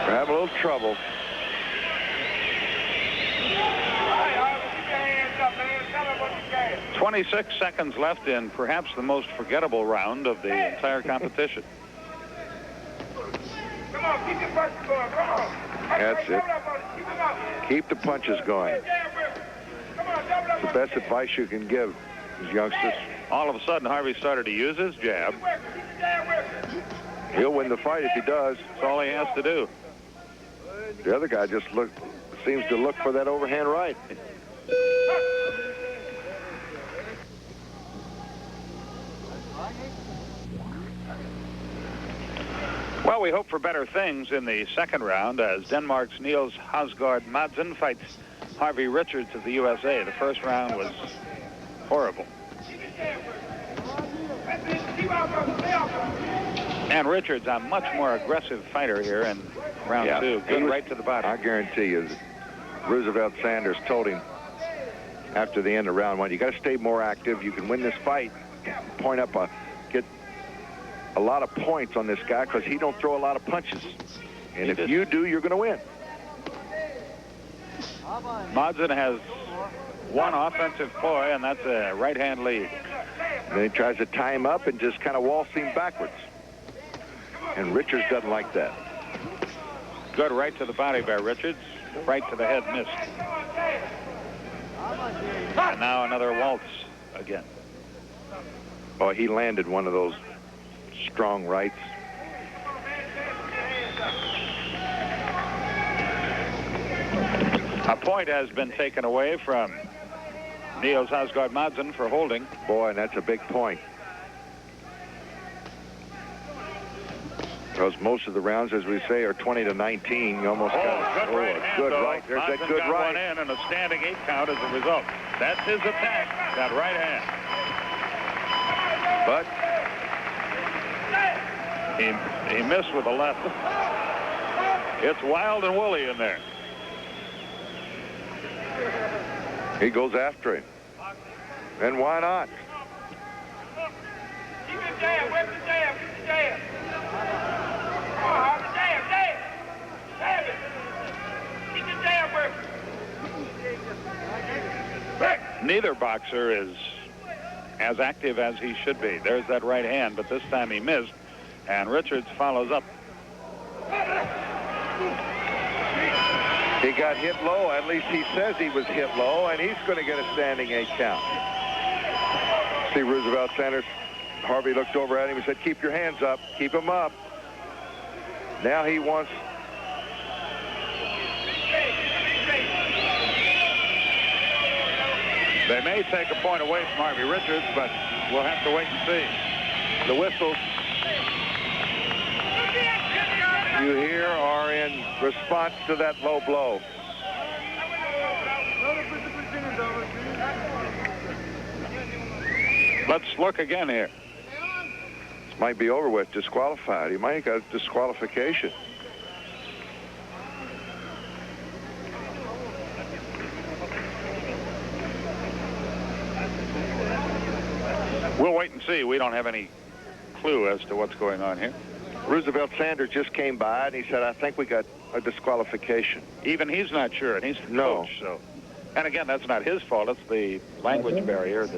We're having a little trouble. "26 seconds left in perhaps the most forgettable round of the entire competition." Come on, keep your punches going. Come on. That's it. Keep the punches going. It's the best advice you can give these youngsters. All of a sudden, Harvey started to use his jab. He'll win the fight if he does. That's all he has to do. The other guy just seems to look for that overhand right. Well, we hope for better things in the second round as Denmark's Niels Hausgaard Madsen fights Harvey Richards of the USA. The first round was horrible. And Richards, a much more aggressive fighter here in round 2. Good right to the body. I guarantee you, Roosevelt Sanders told him after the end of round 1, you got to stay more active. You can win this fight. Get a lot of points on this guy because he don't throw a lot of punches. And if you do, you're going to win. Madsen has one offensive ploy, and that's a right-hand lead. And then he tries to tie him up and just kind of waltz him backwards. And Richards doesn't like that. Good right to the body by Richards. Right to the head missed. And now another waltz again. Oh, he landed one of those strong rights. A point has been taken away from Niels Hausgaard Madsen for holding. Boy, and that's a big point. Because most of the rounds, as we say, are 20-19. You almost got a good right. There's Madsen that good got right. One in and a standing 8 count as a result. That's his attack, that right hand. But he missed with the left. It's wild and woolly in there. He goes after him. And why not? Keep it jab, whip the jab, get the jab. Come on, Harvey, jab. Jab it. neither boxer is as active as he should be. There's that right hand, but this time he missed, and Richards follows up. He got hit low. At least he says he was hit low, and he's going to get a standing 8 count. See Roosevelt Sanders. Harvey looked over at him and said, keep your hands up. Keep them up. Now he wants... They may take a point away from Harvey Richards, but we'll have to wait and see. The whistles you hear are in response to that low blow. Let's look again here. This might be over with. Disqualified. He might have got disqualification. We'll wait and see. We don't have any clue as to what's going on here. Roosevelt Sanders just came by, and he said, I think we got a disqualification. Even he's not sure, and he's the coach, so. And again, that's not his fault. It's the language barrier.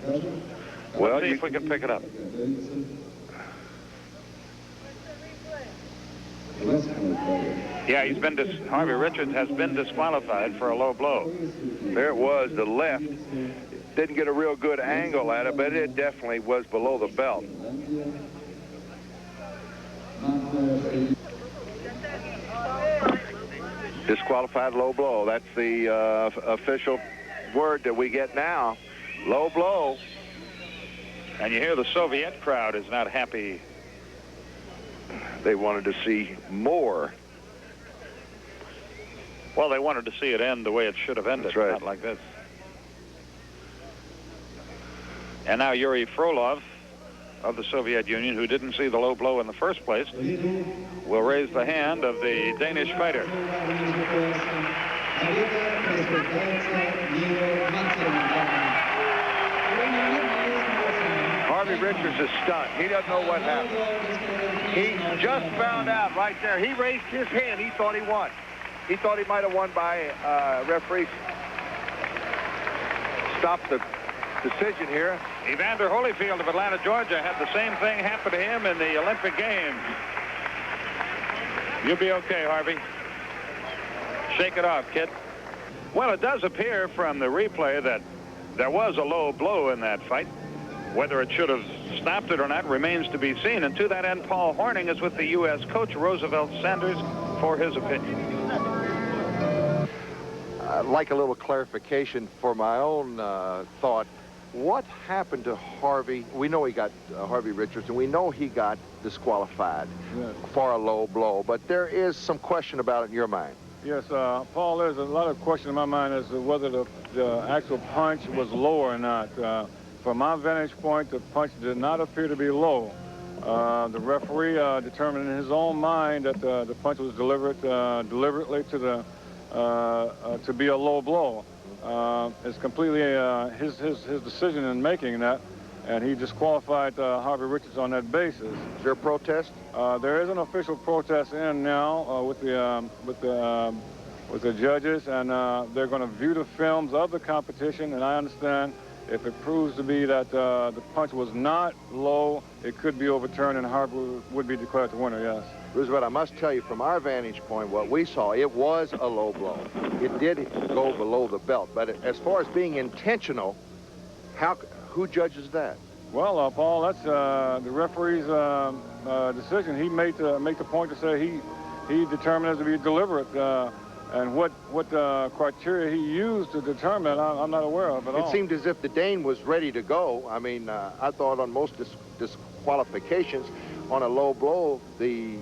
Well, let's see if we can pick it up. Yeah, he's been Harvey Richards has been disqualified for a low blow. There it was, the left. Didn't get a real good angle at it, but it definitely was below the belt. Disqualified low blow. That's the official word that we get now. Low blow. And you hear the Soviet crowd is not happy. They wanted to see more. Well, they wanted to see it end the way it should have ended, not like this. And now Yuri Frolov of the Soviet Union, who didn't see the low blow in the first place, will raise the hand of the Danish fighter. Harvey Richards is stunned. He doesn't know what happened. He just found out right there. He raised his hand. He thought he won. He thought he might have won by referee. Stop the decision here. Evander Holyfield of Atlanta, Georgia, had the same thing happen to him in the Olympic Games. You'll be okay, Harvey. Shake it off, kid. Well, it does appear from the replay that there was a low blow in that fight. Whether it should have stopped it or not remains to be seen. And to that end, Paul Horning is with the U.S. coach, Roosevelt Sanders, for his opinion. I'd like a little clarification for my own thought. What happened to Harvey? We know he got Harvey Richards, and we know he got disqualified for a low blow, but there is some question about it in your mind. Yes, Paul, there's a lot of question in my mind as to whether the actual punch was low or not. From my vantage point, the punch did not appear to be low. The referee determined in his own mind that the punch was deliberately to be a low blow. It's completely his decision in making that, and he disqualified Harvey Richards on that basis. Is there a protest? There is an official protest in now with the judges, and they're going to view the films of the competition. And I understand if it proves to be that the punch was not low, it could be overturned, and Harvey would be declared the winner. Yes. Roosevelt, I must tell you, from our vantage point, what we saw, it was a low blow. It did go below the belt, but as far as being intentional, who judges that? Well, Paul, that's the referee's decision. He made the point to say he determined it to be deliberate, and what criteria he used to determine, I'm not aware of at all. It seemed as if the Dane was ready to go. I mean, I thought on most disqualifications, on a low blow, the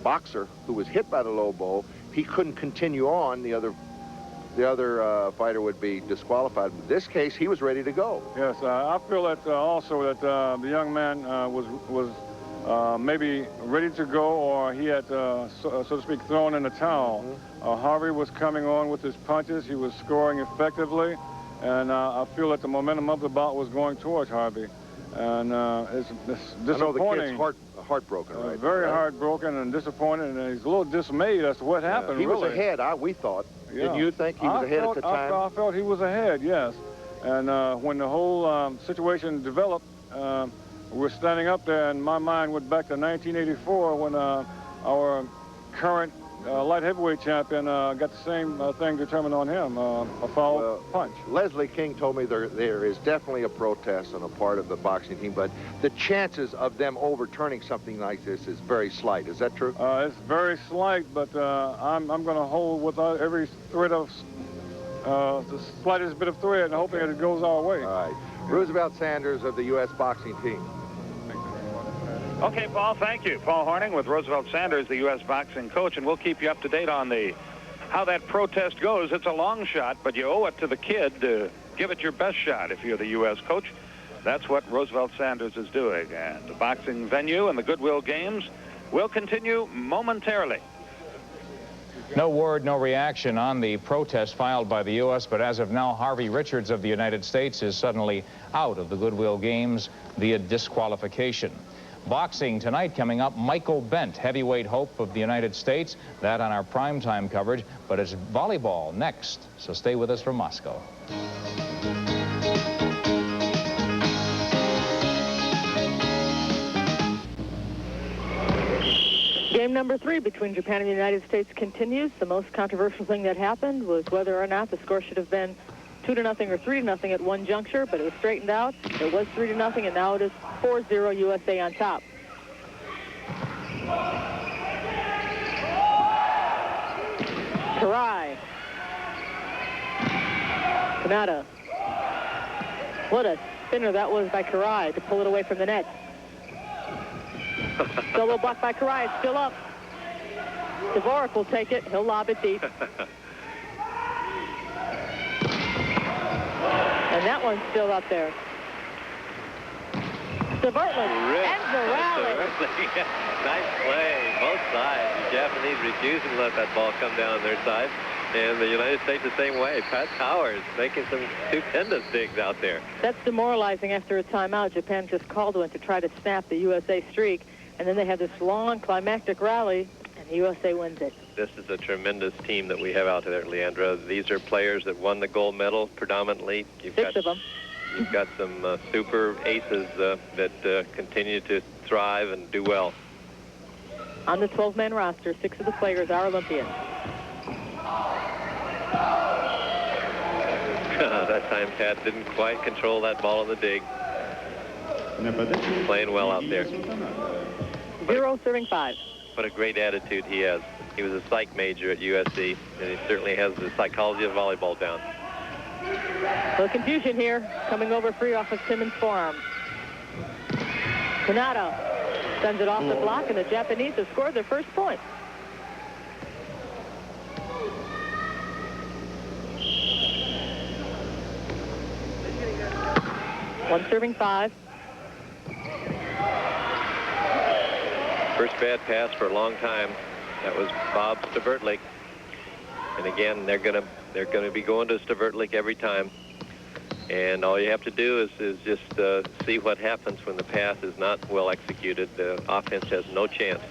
boxer who was hit by the low blow, he couldn't continue on. The other fighter would be disqualified. In this case, he was ready to go. Yes, I feel that also that the young man was maybe ready to go, or he had, so to speak, thrown in the towel. Mm-hmm. Harvey was coming on with his punches. He was scoring effectively, and I feel that the momentum of the bout was going towards Harvey. And it's disappointing. I know the kid's heartbroken, right? Very heartbroken and disappointed, and he's a little dismayed as to what happened. He was ahead, we thought. Yeah. Didn't you think he was ahead at the time? I felt he was ahead, yes. And when the whole situation developed, we're standing up there, and my mind went back to 1984 when our current light heavyweight champion got the same thing determined on him, a foul punch. Leslie King told me there is definitely a protest on the part of the boxing team, but the chances of them overturning something like this is very slight. Is that true? It's very slight, but I'm going to hold with every thread of the slightest bit of thread and hoping that it goes our way. All right. Roosevelt Sanders of the U.S. boxing team. Okay, Paul, thank you. Paul Horning with Roosevelt Sanders, the U.S. boxing coach, and we'll keep you up to date on how that protest goes. It's a long shot, but you owe it to the kid to give it your best shot if you're the U.S. coach. That's what Roosevelt Sanders is doing. And the boxing venue and the Goodwill Games will continue momentarily. No word, no reaction on the protest filed by the U.S., but as of now, Harvey Richards of the United States is suddenly out of the Goodwill Games via disqualification. Boxing tonight coming up, Michael Bent, heavyweight hope of the United States. That on our primetime coverage, but it's volleyball next, so stay with us from Moscow. Game number 3 between Japan and the United States continues. The most controversial thing that happened was whether or not the score should have been 2-0 or 3-0 at one juncture, but it was straightened out. It was 3-0, and now it is 4-0 USA on top. Karai. Kanata. What a spinner that was by Karai to pull it away from the net. Solo block by Karai. It's still up. Dvorak will take it. He'll lob it deep. And that one's still up there. Dvorak ends the rally. Nice play, both sides. The Japanese refusing to let that ball come down on their side. And the United States the same way. Pat Powers making some stupendous digs out there. That's demoralizing after a timeout. Japan just called one to try to snap the USA streak. And then they had this long climactic rally, and the USA wins it. This is a tremendous team that we have out there, Leandra. These are players that won the gold medal predominantly. Six of them. You've got some super aces that continue to thrive and do well. On the 12-man roster, 6 of the players are Olympians. That time Pat didn't quite control that ball in the dig. Playing well out there. 0 serving 5. What a great attitude he has. He was a psych major at USC, and he certainly has the psychology of volleyball down. No confusion here. Coming over free off of Simmons' forearm. Kanata sends it off the block, and the Japanese have scored their first point. One serving 5. First bad pass for a long time. That was Bob Stavertlik. And again, they're gonna be going to Stavertlik every time. And all you have to do is just see what happens when the pass is not well executed. The offense has no chance.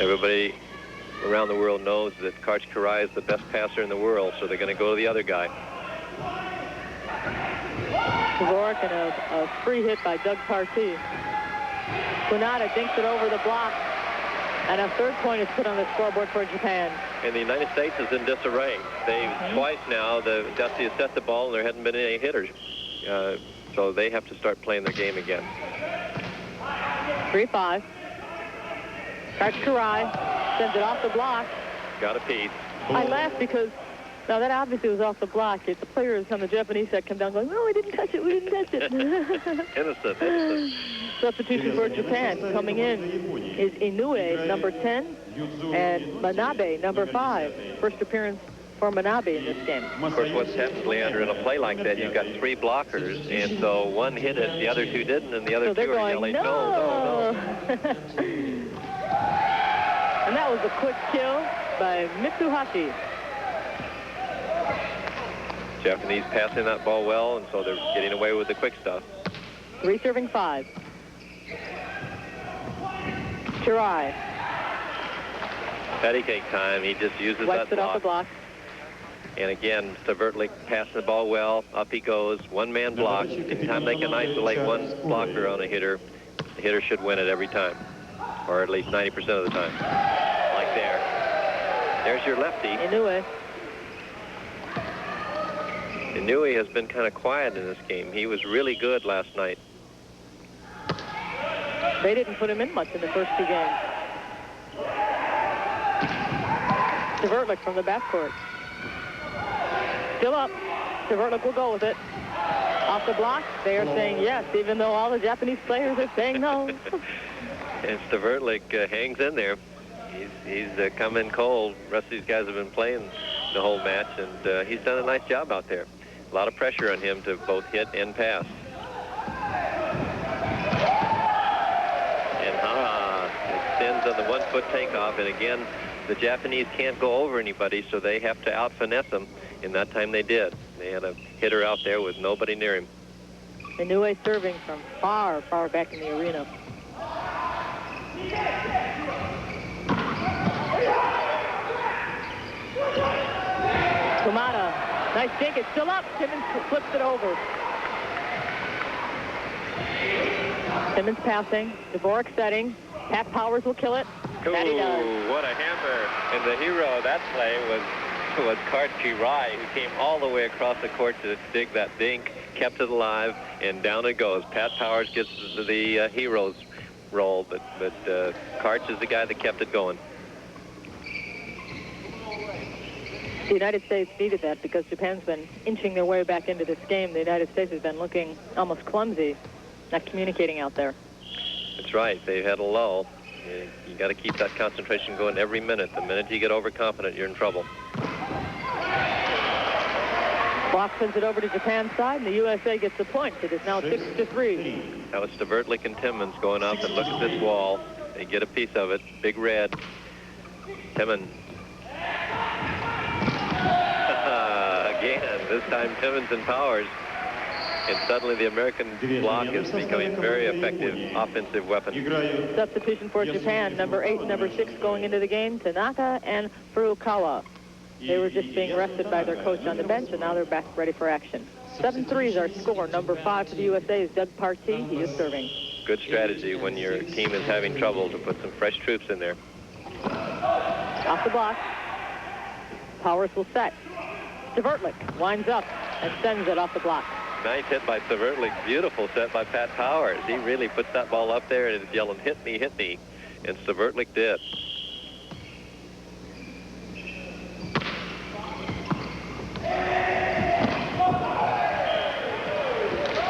Everybody around the world knows that Karch Karai is the best passer in the world, so they're going to go to the other guy. Dvorak and a free hit by Doug Partee. Kunata dinks it over the block, and a third point is put on the scoreboard for Japan. And the United States is in disarray. They've twice now, Dusty has set the ball, and there hadn't been any hitters. So they have to start playing their game again. 3-5. Karch Karai sends it off the block. Got a piece. I laughed because, now that obviously was off the block. The players on the Japanese side come down going, no, we didn't touch it, we didn't touch it. Innocent. Substitution for Japan. Coming in is Inoue, number 10, and Manabe, number 5. First appearance for Manabe in this game. Of course, what's happened, Leandra, in a play like that, you've got 3 blockers, and so one hit it, the other 2 didn't, and the other 2 are going, yelling, no. And that was a quick kill by Mitsuhashi. Japanese passing that ball well, and so they're getting away with the quick stuff. 3 serving 5. Karai. Patty cake time. He just uses Wipes that it off the block. And again, Stavertlik passing the ball well. Up he goes. One-man block. Anytime they can isolate one blocker on a hitter, the hitter should win it every time, or at least 90% of the time. Like there. There's your lefty. Inoue. Inoue has been kind of quiet in this game. He was really good last night. They didn't put him in much in the first two games. Stavertlik from the backcourt. Still up. Stavertlik will go with it. Off the block, they are saying yes, even though all the Japanese players are saying no. And Stavertlik hangs in there. He's come in cold. The rest of these guys have been playing the whole match, and he's done a nice job out there. A lot of pressure on him to both hit and pass. And extends on the one-foot takeoff, and again, the Japanese can't go over anybody, so they have to out-finesse them, and that time they did. They had a hitter out there with nobody near him. Inoue serving from far, far back in the arena. Kumada, nice dink, it's still up. Timmons flips it over. Timmons passing, Dvorak setting. Pat Powers will kill it. That he does. What a hammer. And the hero of that play was Karchi Rai, who came all the way across the court to dig that dink, kept it alive, and down it goes. Pat Powers gets the hero's role, but Karch is the guy that kept it going. The United States needed that because Japan's been inching their way back into this game. The United States has been looking almost clumsy, not communicating out there. That's right. They've had a lull. You got to keep that concentration going every minute. The minute you get overconfident, you're in trouble. Block sends it over to Japan's side, and the USA gets the point. It is now 6-3. That was Stavertlik and Timmons going up, and look at this wall. They get a piece of it. Big red. Timmons. Again, this time Timmons and Powers. And suddenly the American block is becoming very effective offensive weapon. Substitution for Japan, number 8 and number 6 going into the game, Tanaka and Furukawa. They were just being rested by their coach on the bench, and now they're back ready for action. 7-3 is our score. Number 5 for the USA is Doug Partee. He is serving. Good strategy when your team is having trouble to put some fresh troops in there. Off the block. Powers will set. Stavertlik winds up and sends it off the block. Nice hit by Stavertlik. Beautiful set by Pat Powers. He really puts that ball up there and is yelling, hit me, hit me. And Stavertlik did.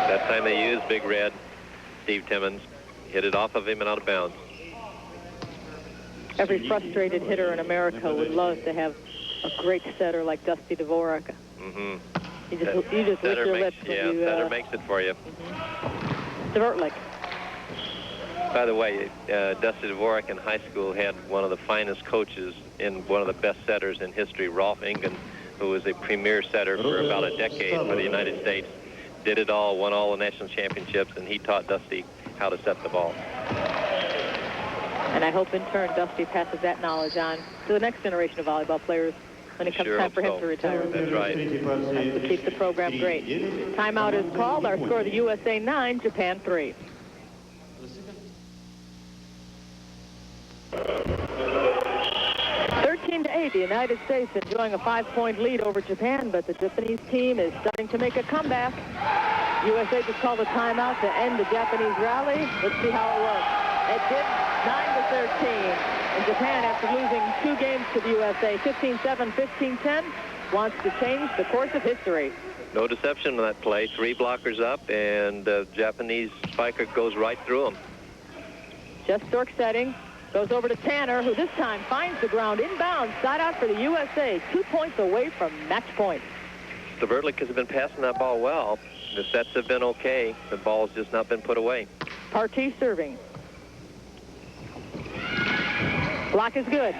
That time they used Big Red. Steve Timmons hit it off of him and out of bounds. Every frustrated hitter in America would love to have a great setter like Dusty Dvorak. Mm-hmm. You just lick your lips when you... Setter makes it for you. Stavertlik. By the way, Dusty Dvorak in high school had one of the finest coaches and one of the best setters in history, Rolf Engen, who was a premier setter for about a decade for the United States. Did it all, won all the national championships, and he taught Dusty how to set the ball. And I hope in turn Dusty passes that knowledge on to the next generation of volleyball players when it comes time for him to retire. That's right. And to keep the program great. Timeout is called. Our score, the USA 9, Japan 3. The United States enjoying a 5-point lead over Japan, but the Japanese team is starting to make a comeback. USA just called a timeout to end the Japanese rally. Let's see how it works. It did 9-13. And Japan, after losing 2 games to the USA, 15-7, 15-10, wants to change the course of history. No deception in that play. 3 blockers up, and the Japanese spiker goes right through them. Just Stork setting. Goes over to Tanner, who this time finds the ground inbounds. Side out for the USA. 2 points away from match point. Stavertlik has been passing that ball well. The sets have been okay. The ball's just not been put away. Partee serving. Block is good.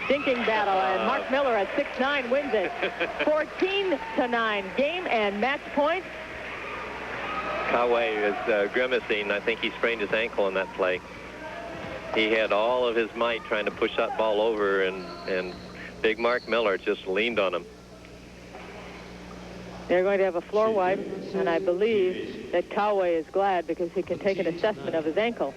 Stinking battle, and Mark Miller at 6'9" wins it. 14-9. Game and match point. Kawaii is grimacing. I think he sprained his ankle in that play. He had all of his might trying to push that ball over, and big Mark Miller just leaned on him. They're going to have a floor wipe, and I believe that Coway is glad because he can take an assessment of his ankle.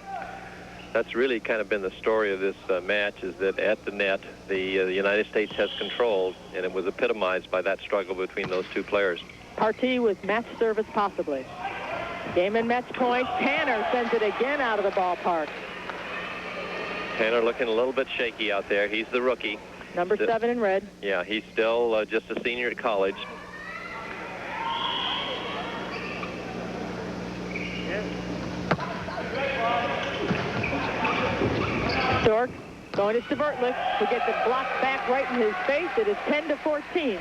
That's really kind of been the story of this match, is that at the net, the United States has controlled, and it was epitomized by that struggle between those two players. Partey with match service possibly. Game and match point. Tanner sends it again out of the ballpark. Tanner looking a little bit shaky out there. He's the rookie. Number 7 in red. Yeah, he's still just a senior at college. Stork going to Stvertlik, who gets it blocked back right in his face. It is 10-14.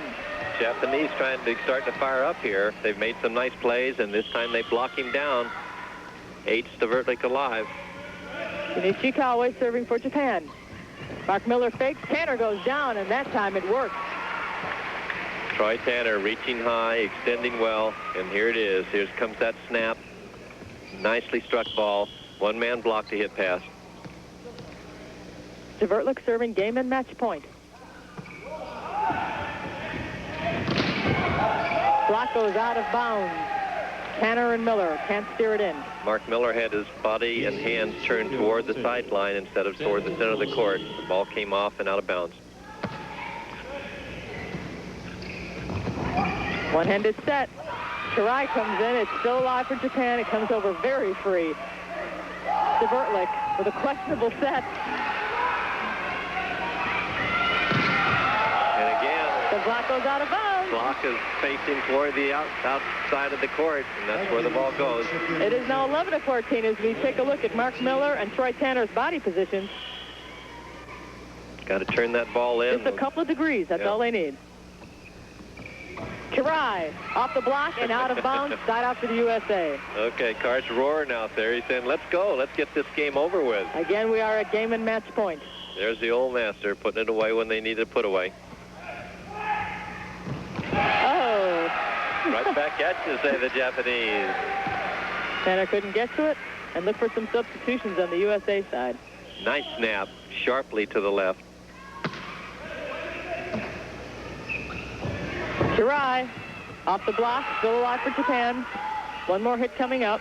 Japanese trying to start to fire up here. They've made some nice plays, and this time they block him down. 8 Stvertlik alive. Shinichi Coway serving for Japan. Mark Miller fakes. Tanner goes down, and that time it works. Troy Tanner reaching high, extending well, and here it is. Here comes that snap. Nicely struck ball. One-man block to hit pass. Stvertlik serving game and match point. Block goes out of bounds. Tanner and Miller can't steer it in. Mark Miller had his body and hands turned toward the sideline instead of toward the center of the court. The ball came off and out of bounds. One-handed set. Shirai comes in. It's still alive for Japan. It comes over very free. Stvertlik with a questionable set. And again, the block goes out of bounds. Block is facing toward the outside of the court, and that's where the ball goes. It is now 11-14 as we take a look at Mark Miller and Troy Tanner's body positions. Got to turn that ball in. Just a couple of degrees. That's all they need. Kirai off the block and out of bounds. Side out for the USA. Okay, Cart's roaring out there. He's saying, let's go. Let's get this game over with. Again, we are at game and match point. There's the old master putting it away when they need it put away. Oh. Right back at you, say the Japanese. Tanner couldn't get to it, and look for some substitutions on the USA side. Nice snap, sharply to the left. Shirai off the block, still alive for Japan. One more hit coming up.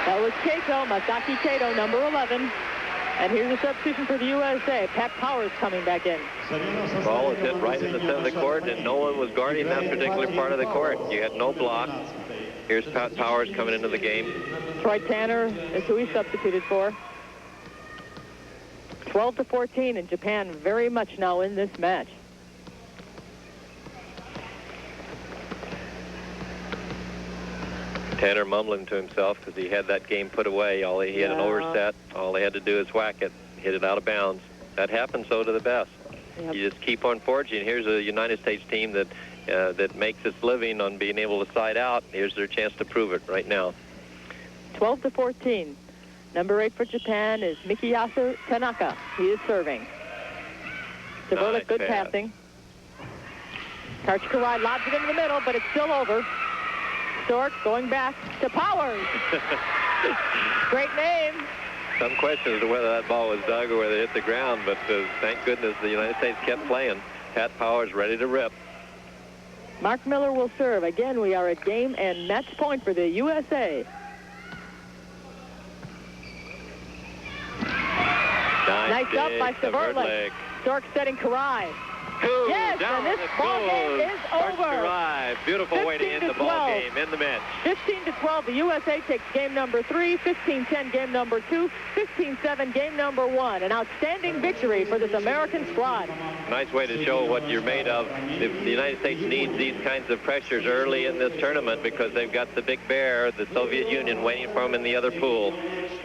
That was Kato, Masaki Kato, number 11. And here's a substitution for the USA. Pat Powers coming back in. The ball was hit right in the center of the court, and no one was guarding that particular part of the court. You had no block. Here's Pat Powers coming into the game. Troy Tanner is who he substituted for. 12-14, and Japan very much now in this match. Tanner mumbling to himself because he had that game put away. He had an overset. All they had to do is whack it, hit it out of bounds. That happens, so to the best. Yep. You just keep on forging. Here's a United States team that makes its living on being able to side out. Here's their chance to prove it right now. 12-14. Number 8 for Japan is Mikiyasu Tanaka. He is serving. Stvertlik, Nice good pass. passing. Karch Kawai lobs it into the middle, but it's still over. Stork going back to Powers. Great name. Some question as to whether that ball was dug or whether it hit the ground, but thank goodness the United States kept playing. Pat Powers ready to rip. Mark Miller will serve. Again, we are at game and match point for the USA. Nice up by Stvertlik. Stork setting Karai. Yes, and this ball game is over. Beautiful way to end the ball game in the match. 15-12, the USA takes game number 3, 15-10 game number 2, 15-7 game number 1. An outstanding victory for this American squad. Nice way to show what you're made of. The United States needs these kinds of pressures early in this tournament because they've got the big bear, the Soviet Union, waiting for them in the other pool.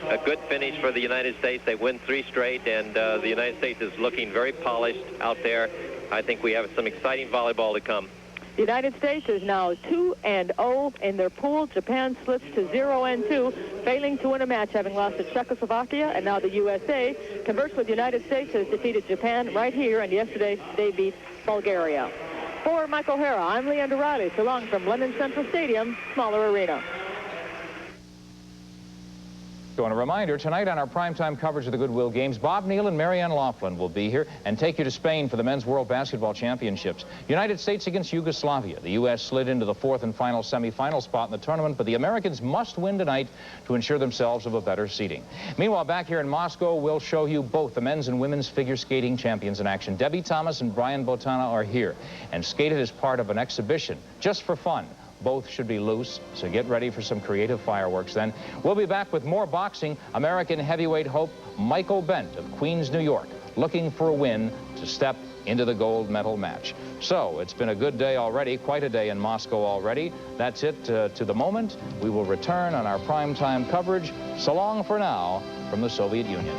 A good finish for the United States. They win 3 straight, and the United States is looking very polished out there. I think we have some exciting volleyball to come. The United States is now 2-0 in their pool. Japan slips to 0-2, failing to win a match, having lost to Czechoslovakia, and now the USA. Conversely, the United States has defeated Japan right here, and yesterday they beat Bulgaria. For Mike O'Hara, I'm Leander Riley. So long from London Central Stadium, smaller arena. So, and a reminder, tonight on our primetime coverage of the Goodwill Games, Bob Neal and Marianne Laughlin will be here and take you to Spain for the Men's World Basketball Championships. United States against Yugoslavia. The U.S. slid into the fourth and final semifinal spot in the tournament, but the Americans must win tonight to ensure themselves of a better seeding. Meanwhile, back here in Moscow, we'll show you both the men's and women's figure skating champions in action. Debbie Thomas and Brian Botana are here and skated as part of an exhibition just for fun. Both should be loose, so get ready for some creative fireworks then. We'll be back with more boxing. American heavyweight hope Michael Bent of Queens, New York, looking for a win to step into the gold medal match. So it's been a good day already, quite a day in Moscow already. That's it to the moment. We will return on our primetime coverage. So long for now from the Soviet Union.